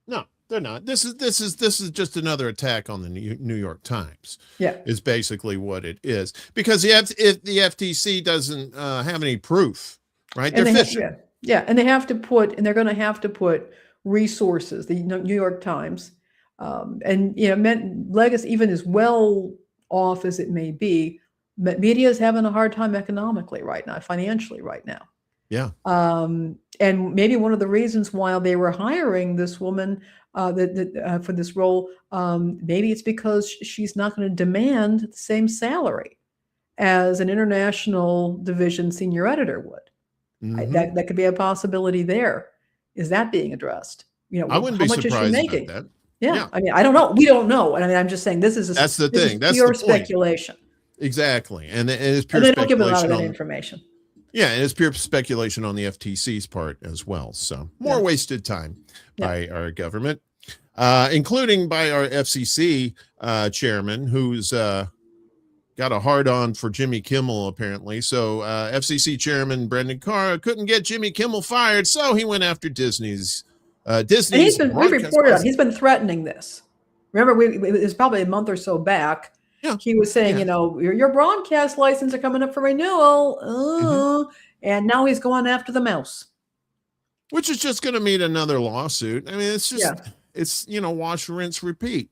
No, they're not. This is just another attack on the New York Times. Yeah, is basically what it is, because if the FTC doesn't have any proof, right? They're fishing. And they have to put, and they're going to have to put resources. The New York Times, and legacy, even as well off as it may be, media is having a hard time economically right now, financially right now. Yeah. And maybe one of the reasons why they were hiring this woman for this role, maybe it's because she's not going to demand the same salary as an international division senior editor would. Mm-hmm. That could be a possibility there. Is that being addressed? I wouldn't be surprised about that. Yeah. I mean, I don't know. We don't know. I mean, I'm just saying that's the thing. That's pure speculation. Exactly. And it's pure speculation. They speculation. don't give a lot of that information. Yeah, and it's pure speculation on the FTC's part as well. So more wasted time by our government, including by our FCC chairman, who's got a hard-on for Jimmy Kimmel, apparently. So FCC chairman Brendan Carr couldn't get Jimmy Kimmel fired, so he went after Disney's. And we reported on. He's been threatening this. Remember, it was probably a month or so back. Yeah. He was saying, your broadcast license are coming up for renewal. And now he's going after the mouse. Which is just going to mean another lawsuit. I mean, it's just, it's, wash, rinse, repeat.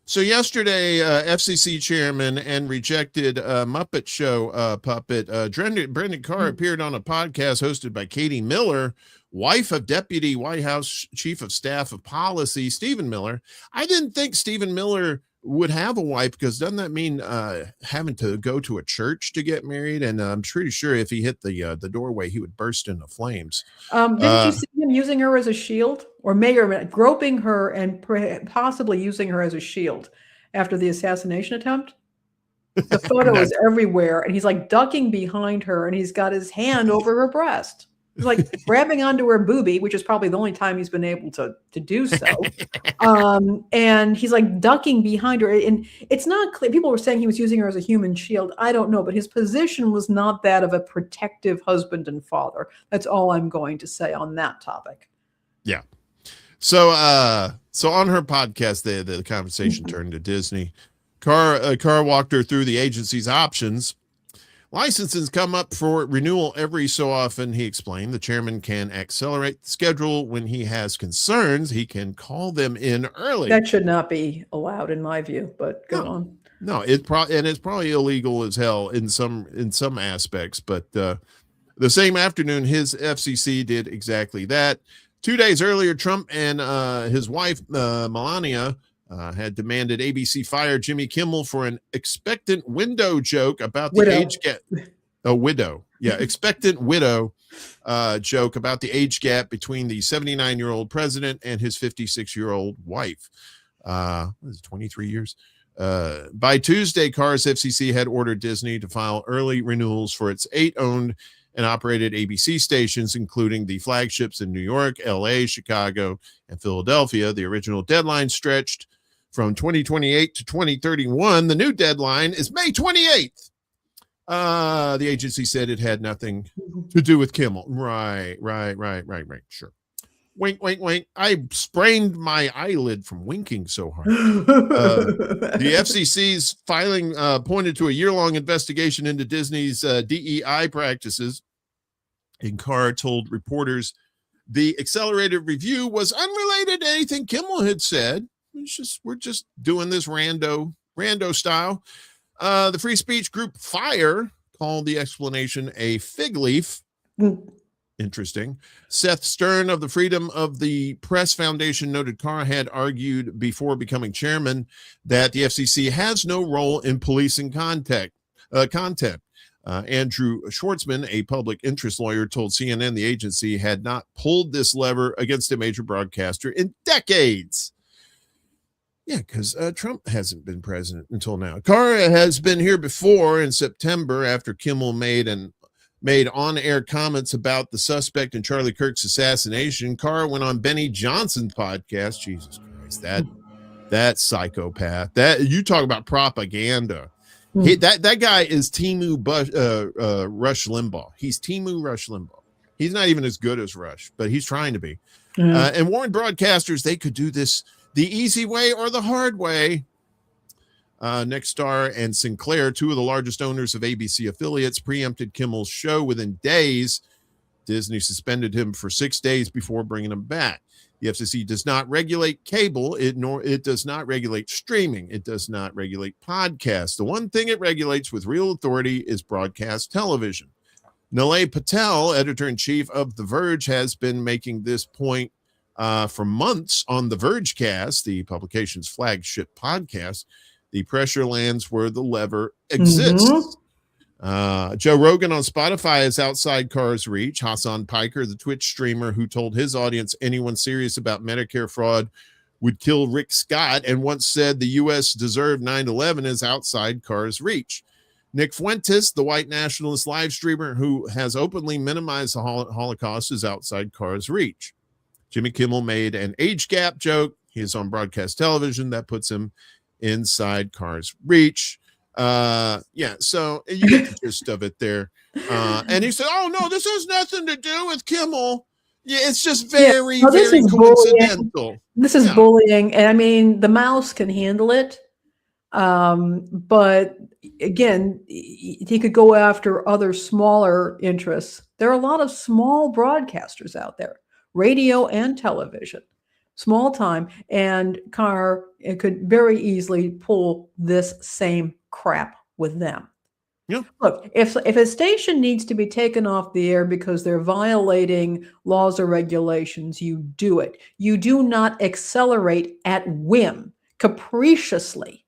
So yesterday, FCC chairman and rejected Muppet Show puppet Brendan Carr appeared on a podcast hosted by Katie Miller, wife of Deputy White House Chief of Staff of Policy, Stephen Miller. I didn't think Stephen Miller would have a wife, because doesn't that mean having to go to a church to get married? And I'm pretty sure if he hit the doorway, he would burst into flames. Didn't you see him using her as a shield, or groping her and possibly using her as a shield after the assassination attempt? The photo is everywhere, and he's like ducking behind her, and he's got his hand over her breast. He's like grabbing onto her boobie, which is probably the only time he's been able to do so. And he's like ducking behind her. And it's not clear. People were saying he was using her as a human shield. I don't know, but his position was not that of a protective husband and father. That's all I'm going to say on that topic. Yeah. So on her podcast, the conversation turned to Disney. Carr walked her through the agency's options. Licenses come up for renewal every so often, he explained. The chairman can accelerate the schedule when he has concerns. He can call them in early. That should not be allowed, in my view, but go on. No, it's probably illegal as hell in some aspects. But the same afternoon, his FCC did exactly that. 2 days earlier, Trump and his wife, Melania, had demanded ABC fire Jimmy Kimmel for an expectant window joke about the age gap. A widow. Yeah. Expectant widow joke about the age gap between the 79-year-old president and his 56-year-old wife. What is it, 23 years? By Tuesday, Carr's FCC had ordered Disney to file early renewals for its 8 owned and operated ABC stations, including the flagships in New York, LA, Chicago, and Philadelphia. The original deadline stretched from 2028 to 2031. The new deadline is May 28th. The agency said it had nothing to do with Kimmel. Right. Sure. Wink, wink, wink. I sprained my eyelid from winking so hard. The FCC's filing pointed to a year-long investigation into Disney's DEI practices. And Carr told reporters the accelerated review was unrelated to anything Kimmel had said. We're just doing this rando style. The free speech group Fire called the explanation a fig leaf. Interesting. Seth Stern of the Freedom of the Press Foundation noted Carr had argued before becoming chairman that the FCC has no role in policing content. Andrew Schwartzman, a public interest lawyer, told CNN the agency had not pulled this lever against a major broadcaster in decades. Yeah, because Trump hasn't been president until now. Carr has been here before in September after Kimmel made on-air comments about the suspect in Charlie Kirk's assassination. Carr went on Benny Johnson's podcast. Jesus Christ, that psychopath. That you talk about propaganda. That guy is Rush Limbaugh. He's Timu Rush Limbaugh. He's not even as good as Rush, but he's trying to be. And warned broadcasters they could do this the easy way or the hard way. Nexstar and Sinclair, 2 of the largest owners of ABC affiliates, preempted Kimmel's show within days. Disney suspended him for 6 days before bringing him back. The FCC does not regulate cable, it does not regulate streaming, it does not regulate podcasts. The one thing it regulates with real authority is broadcast television. Nilay Patel, editor-in-chief of The Verge, has been making this point for months on The Vergecast, the publication's flagship podcast. The pressure lands where the lever exists. Joe Rogan on Spotify is outside Carr's reach. Hassan Piker, the Twitch streamer who told his audience anyone serious about Medicare fraud would kill Rick Scott and once said the U.S. deserved 9/11, is outside Carr's reach. Nick Fuentes, the white nationalist live streamer who has openly minimized the Holocaust, is outside Carr's reach. Jimmy Kimmel made an age gap joke. He is on broadcast television. That puts him inside Carr's reach. So you get the gist of it there. And he said, oh no, this has nothing to do with Kimmel. Yeah, it's just very coincidental. Bullying. This is bullying. And I mean, the mouse can handle it. But again, he could go after other smaller interests. There are a lot of small broadcasters out there, radio and television. Small time, and Carr could very easily pull this same crap with them. Yeah. Look, if a station needs to be taken off the air because they're violating laws or regulations, you do it. You do not accelerate at whim, capriciously,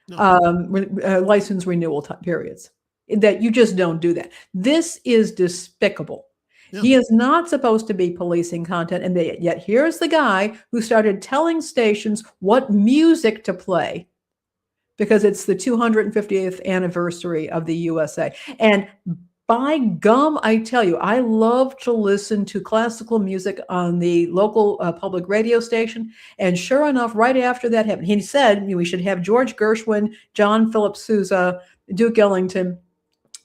license renewal periods. That you just don't do that. This is despicable. Yeah. He is not supposed to be policing content, and yet here's the guy who started telling stations what music to play because it's the 250th anniversary of the USA. And by gum, I tell you, I love to listen to classical music on the local public radio station. And sure enough, right after that happened, he said we should have George Gershwin, John Philip Sousa, Duke Ellington.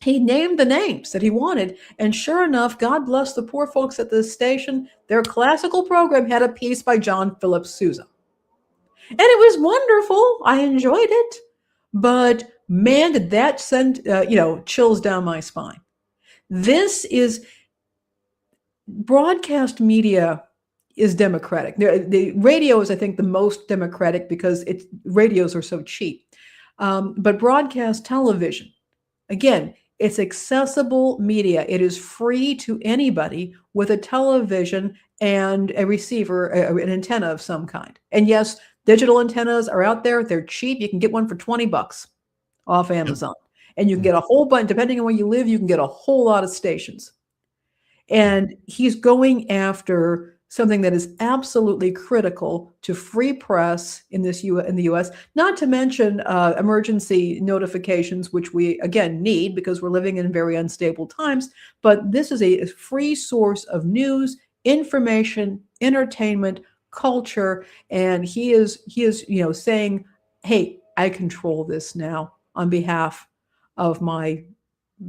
He named the names that he wanted. And sure enough, God bless the poor folks at this station, their classical program had a piece by John Philip Sousa. And it was wonderful. I enjoyed it. But man, did that send, chills down my spine. This is, broadcast media is democratic. The radio is, I think, the most democratic because radios are so cheap. But broadcast television, again, it's accessible media. It is free to anybody with a television and a receiver, an antenna of some kind. And yes, digital antennas are out there. They're cheap. You can get one for $20 off Amazon. And you can get a whole bunch, depending on where you live, you can get a whole lot of stations. And he's going after something that is absolutely critical to free press in in the U.S. Not to mention emergency notifications, which we again need because we're living in very unstable times. But this is a free source of news, information, entertainment, culture, and he is saying, "Hey, I control this now on behalf of my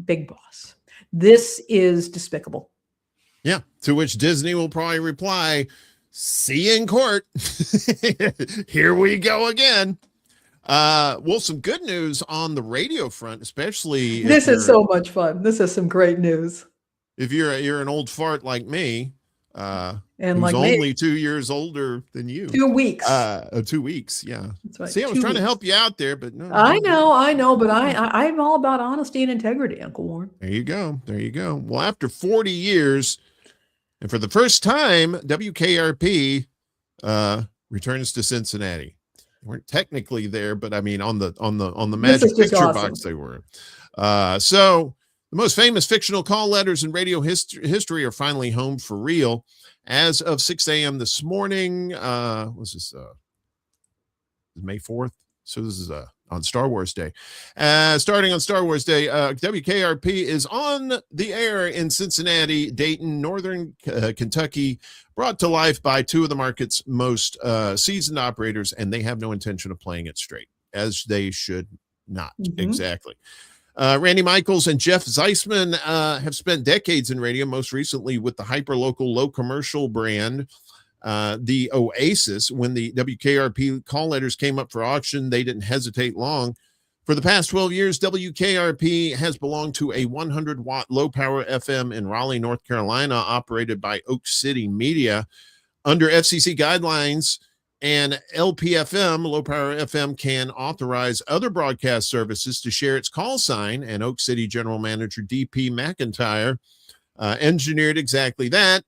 big boss." This is despicable. Yeah. To which Disney will probably reply, "See you in court." Here we go again. Well, some good news on the radio front, especially This is so much fun. This is some great news. If you're an old fart like me, and who's like only me, 2 years older than you. 2 weeks. 2 weeks, yeah. That's right. See, I was trying to help you out there, but no. I know, but I'm all about honesty and integrity, Uncle Warren. There you go. There you go. Well, after 40 years, and for the first time, WKRP returns to Cincinnati. They weren't technically there, but I mean on the magic picture box they were. So the most famous fictional call letters in radio history are finally home for real. As of 6 a.m. this morning, was this May 4th? So this is on Star Wars Day. Starting on Star Wars Day, WKRP is on the air in Cincinnati, Dayton, Northern Kentucky, brought to life by two of the market's most seasoned operators, and they have no intention of playing it straight, as they should not. Exactly. Randy Michaels and Jeff Zeisman have spent decades in radio, most recently with the hyper-local, low-commercial brand, the Oasis. When the WKRP call letters came up for auction, they didn't hesitate long. For the past 12 years, WKRP has belonged to a 100-watt low-power FM in Raleigh, North Carolina, operated by Oak City Media. Under FCC guidelines, and LPFM, low power FM, can authorize other broadcast services to share its call sign, and Oak City General Manager DP McIntyre engineered exactly that,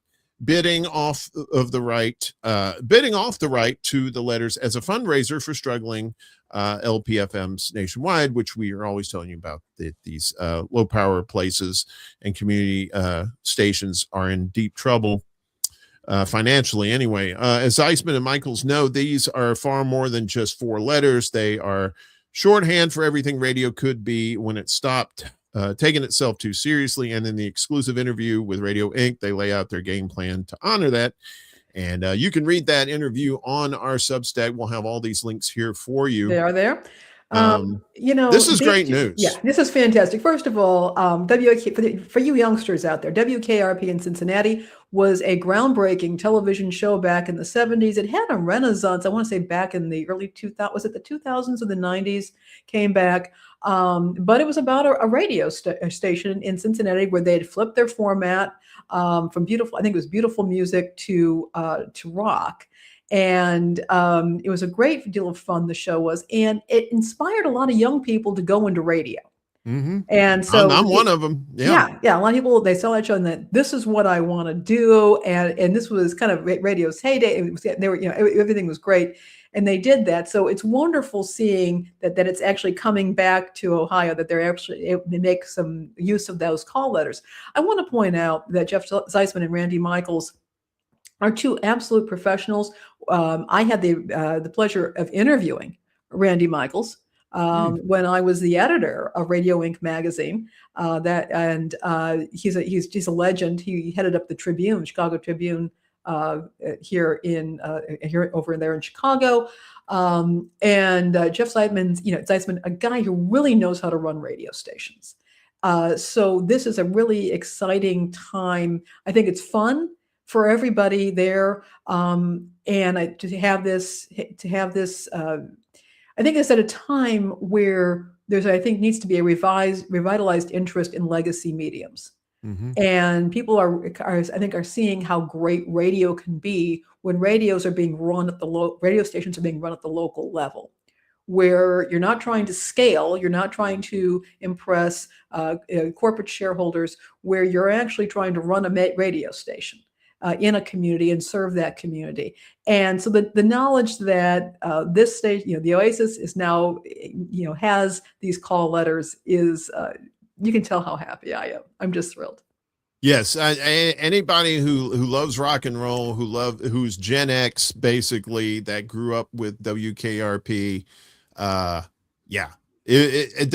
bidding off the right to the letters as a fundraiser for struggling LPFMs nationwide, which we are always telling you about. These low power places and community stations are in deep trouble. Financially anyway. As Eisman and Michaels know, these are far more than just four letters. They are shorthand for everything radio could be when it stopped taking itself too seriously. And in the exclusive interview with Radio Inc., they lay out their game plan to honor that. And you can read that interview on our Substack. We'll have all these links here for you. They are there. This is great news. Yeah, this is fantastic. First of all, for you youngsters out there, WKRP in Cincinnati was a groundbreaking television show back in the 70s. It had a renaissance, I want to say back in the early 2000s, was it the 2000s or the 90s, came back. But it was about a radio station in Cincinnati where they had flipped their format from beautiful, I think it was beautiful music to rock. And it was a great deal of fun, the show was, and it inspired a lot of young people to go into radio. And so I'm one of them. Yeah. A lot of people, they saw that show and that this is what I want to do. And this was kind of radio's heyday. Everything was great. And they did that. So it's wonderful seeing that it's actually coming back to Ohio, that they make some use of those call letters. I want to point out that Jeff Zeisman and Randy Michaels are two absolute professionals. I had the pleasure of interviewing Randy Michaels when I was the editor of Radio Inc. magazine. He's a legend. He headed up the Tribune, Chicago Tribune, here over there in Chicago. And Jeff Zeisman, a guy who really knows how to run radio stations. So this is a really exciting time. I think it's fun for everybody there, to have this, I think it's at a time where I think needs to be a revitalized interest in legacy mediums, and people are seeing how great radio can be when radio stations are being run at the local level, where you're not trying to scale, you're not trying to impress corporate shareholders, where you're actually trying to run a radio station in a community and serve that community. And so the knowledge that this station, the Oasis is now, has these call letters is, you can tell how happy I am. I'm just thrilled. Yes, anybody who loves rock and roll, who's Gen X basically, that grew up with WKRP, yeah, it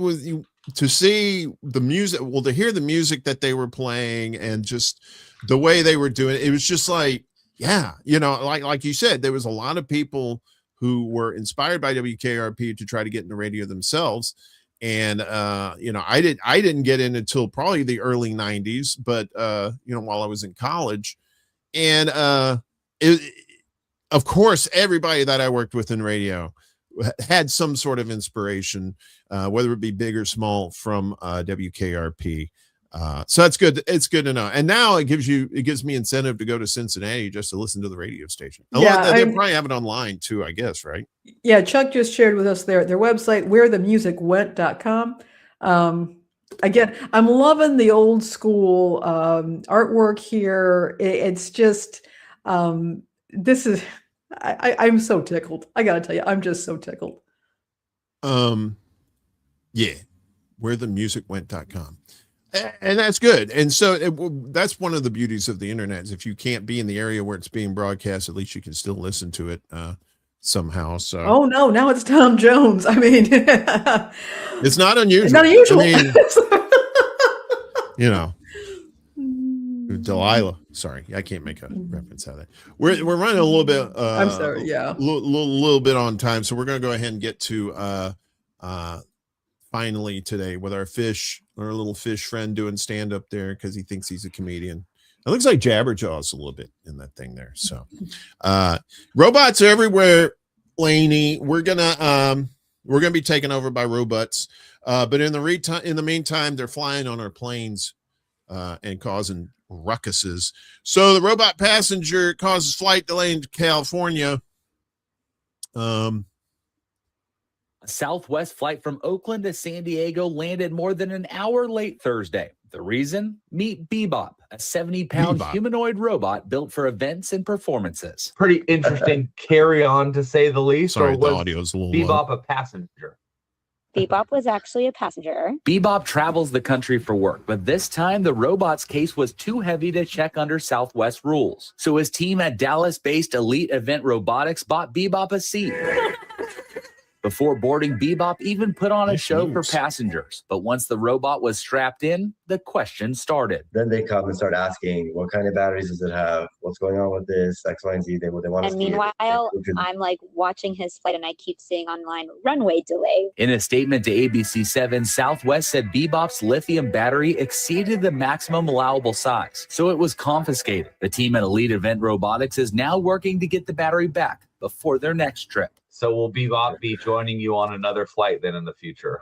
was to see the music, well, to hear the music that they were playing and just the way they were doing it, it was just like, yeah, like you said, there was a lot of people who were inspired by WKRP to try to get into radio themselves. And I didn't get in until probably the early 90s, but while I was in college. And of course, everybody that I worked with in radio had some sort of inspiration, whether it be big or small, from WKRP. So that's good. It's good to know. And now it gives me incentive to go to Cincinnati just to listen to the radio station. They probably have it online too, I guess, right? Yeah, Chuck just shared with us their website, wherethemusicwent.com. Again, I'm loving the old school artwork here. It's just this is I'm so tickled. I gotta tell you, I'm just so tickled. Yeah, wherethemusicwent.com. And that's good. And so that's one of the beauties of the internet, is if you can't be in the area where it's being broadcast, at least you can still listen to it somehow. So oh no, now it's Tom Jones. I mean, it's not unusual. It's not unusual. I mean, Delilah. Sorry, I can't make a reference out of that. We're running a little bit. I'm sorry. Yeah, little bit on time, so we're going to go ahead and get to finally today with our little fish friend doing stand up there because he thinks he's a comedian. It looks like Jabberjaw's a little bit in that thing there. So robots are everywhere, Lainey. We're gonna be taken over by robots. But in the meantime, they're flying on our planes and causing ruckuses. So the robot passenger causes flight delay in California. A Southwest flight from Oakland to San Diego landed more than an hour late Thursday. The reason? Meet Bebop, a 70-pound humanoid robot built for events and performances. Pretty interesting carry on, to say the least. Sorry, or the was audio's a little Bebop low. a passenger? Bebop was actually a passenger. Bebop travels the country for work, but this time the robot's case was too heavy to check under Southwest rules. So his team at Dallas-based Elite Event Robotics bought Bebop a seat. Before boarding, Bebop even put on a show for passengers. But once the robot was strapped in, the question started. Then they come and start asking, what kind of batteries does it have? What's going on with this? X, Y, and Z. They want to And meanwhile, I'm like watching his flight and I keep seeing online runway delay. In a statement to ABC7, Southwest said Bebop's lithium battery exceeded the maximum allowable size, so it was confiscated. The team at Elite Event Robotics is now working to get the battery back before their next trip. So will Bebop be joining you on another flight then in the future?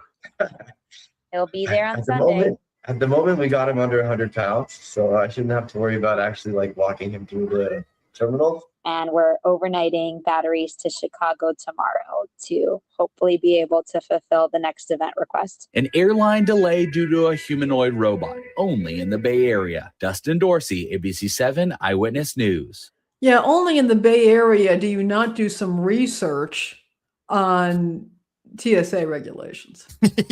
He'll be there on Sunday. At the moment, we got him under 100 pounds, so I shouldn't have to worry about actually like walking him through the terminal. And we're overnighting batteries to Chicago tomorrow to hopefully be able to fulfill the next event request. An airline delay due to a humanoid robot, only in the Bay Area. Dustin Dorsey, ABC7 Eyewitness News. Yeah, only in the Bay Area do you not do some research on TSA regulations.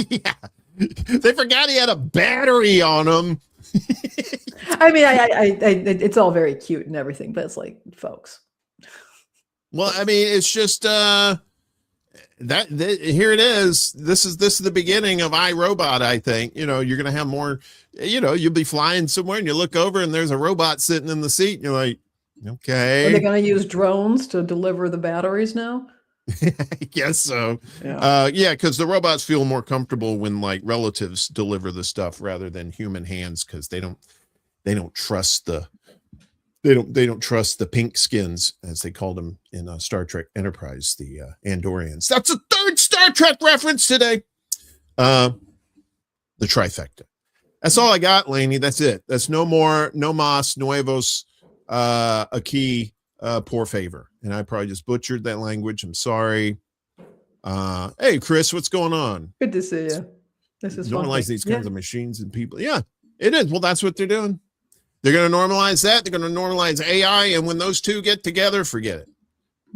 Yeah. They forgot he had a battery on him. I mean, it's all very cute and everything, but it's like, folks. Well, I mean, it's just here it is. This is the beginning of iRobot, I think. You're gonna have more, you'll be flying somewhere and you look over and there's a robot sitting in the seat, and you're like, okay. Are they going to use drones to deliver the batteries now? I guess so. Yeah, because the robots feel more comfortable when like relatives deliver the stuff rather than human hands, because they don't trust the pink skins, as they called them in Star Trek Enterprise, the Andorians. That's a third Star Trek reference today. The trifecta. That's all I got, Lainey. That's it. That's no more, no más, nuevos, aquí, por favor. And I probably just butchered that language. I'm sorry. Hey, Chris, what's going on? Good to see you. This is normalize these kinds of machines and people. Yeah, it is. Well, that's what they're doing. They're going to normalize that. They're going to normalize AI. And when those two get together, forget it.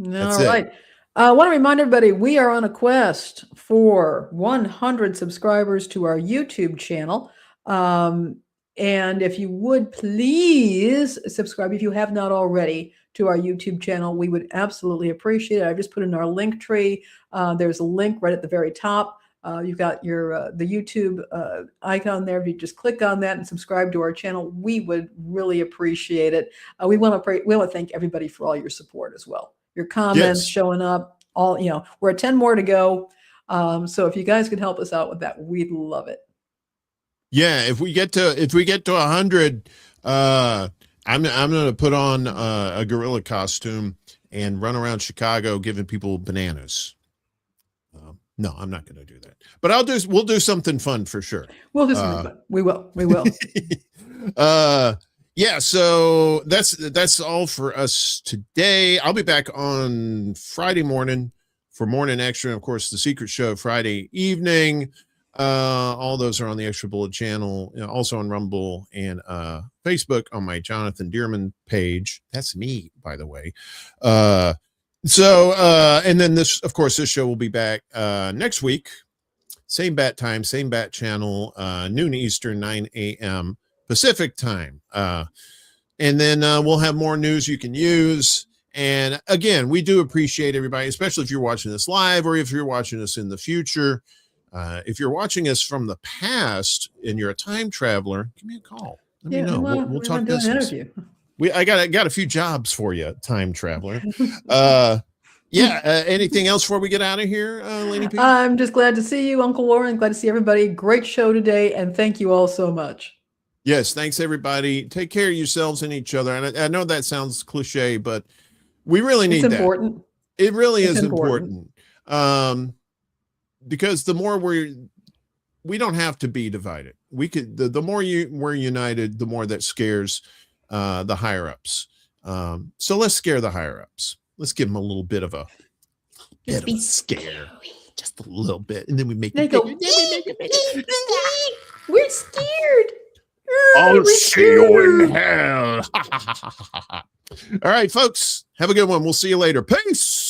All right. I want to remind everybody, we are on a quest for 100 subscribers to our YouTube channel. And if you would please subscribe, if you have not already, to our YouTube channel, we would absolutely appreciate it. I've just put in our link tree. There's a link right at the very top. You've got your the YouTube icon there. If you just click on that and subscribe to our channel, we would really appreciate it. We want to thank everybody for all your support as well. Your comments showing up. We're at 10 more to go. So if you guys can help us out with that, we'd love it. Yeah, if we get to 100, I'm going to put on a gorilla costume and run around Chicago giving people bananas. No, I'm not going to do that. But we'll do something fun for sure. We'll do something fun. We will. Yeah, so that's all for us today. I'll be back on Friday morning for Morning Extra, and of course the Secret Show Friday evening. All those are on the Extra Bullet channel, also on Rumble and Facebook on my Jonathan Dearman page. That's me, by the way. And then this show will be back next week, same bat time, same bat channel, noon Eastern, 9 a.m. Pacific time. And then we'll have more news you can use. And again, we do appreciate everybody, especially if you're watching this live or if you're watching us in the future. If you're watching us from the past and you're a time traveler, give me a call. Let me know. We'll talk business. I got a few jobs for you, time traveler. Anything else before we get out of here, Lady P? I'm just glad to see you, Uncle Warren. Glad to see everybody. Great show today, and thank you all so much. Yes, thanks everybody. Take care of yourselves and each other. And I know that sounds cliche, but we really need that. Important. It really is important. Because the more we don't have to be divided. We could the more we're united, the more that scares the higher ups. So let's scare the higher ups. Let's give them a little bit of a scare, just a little bit, and then we make it bigger. We're scared. I'll see you in hell. All right, folks, have a good one. We'll see you later. Peace.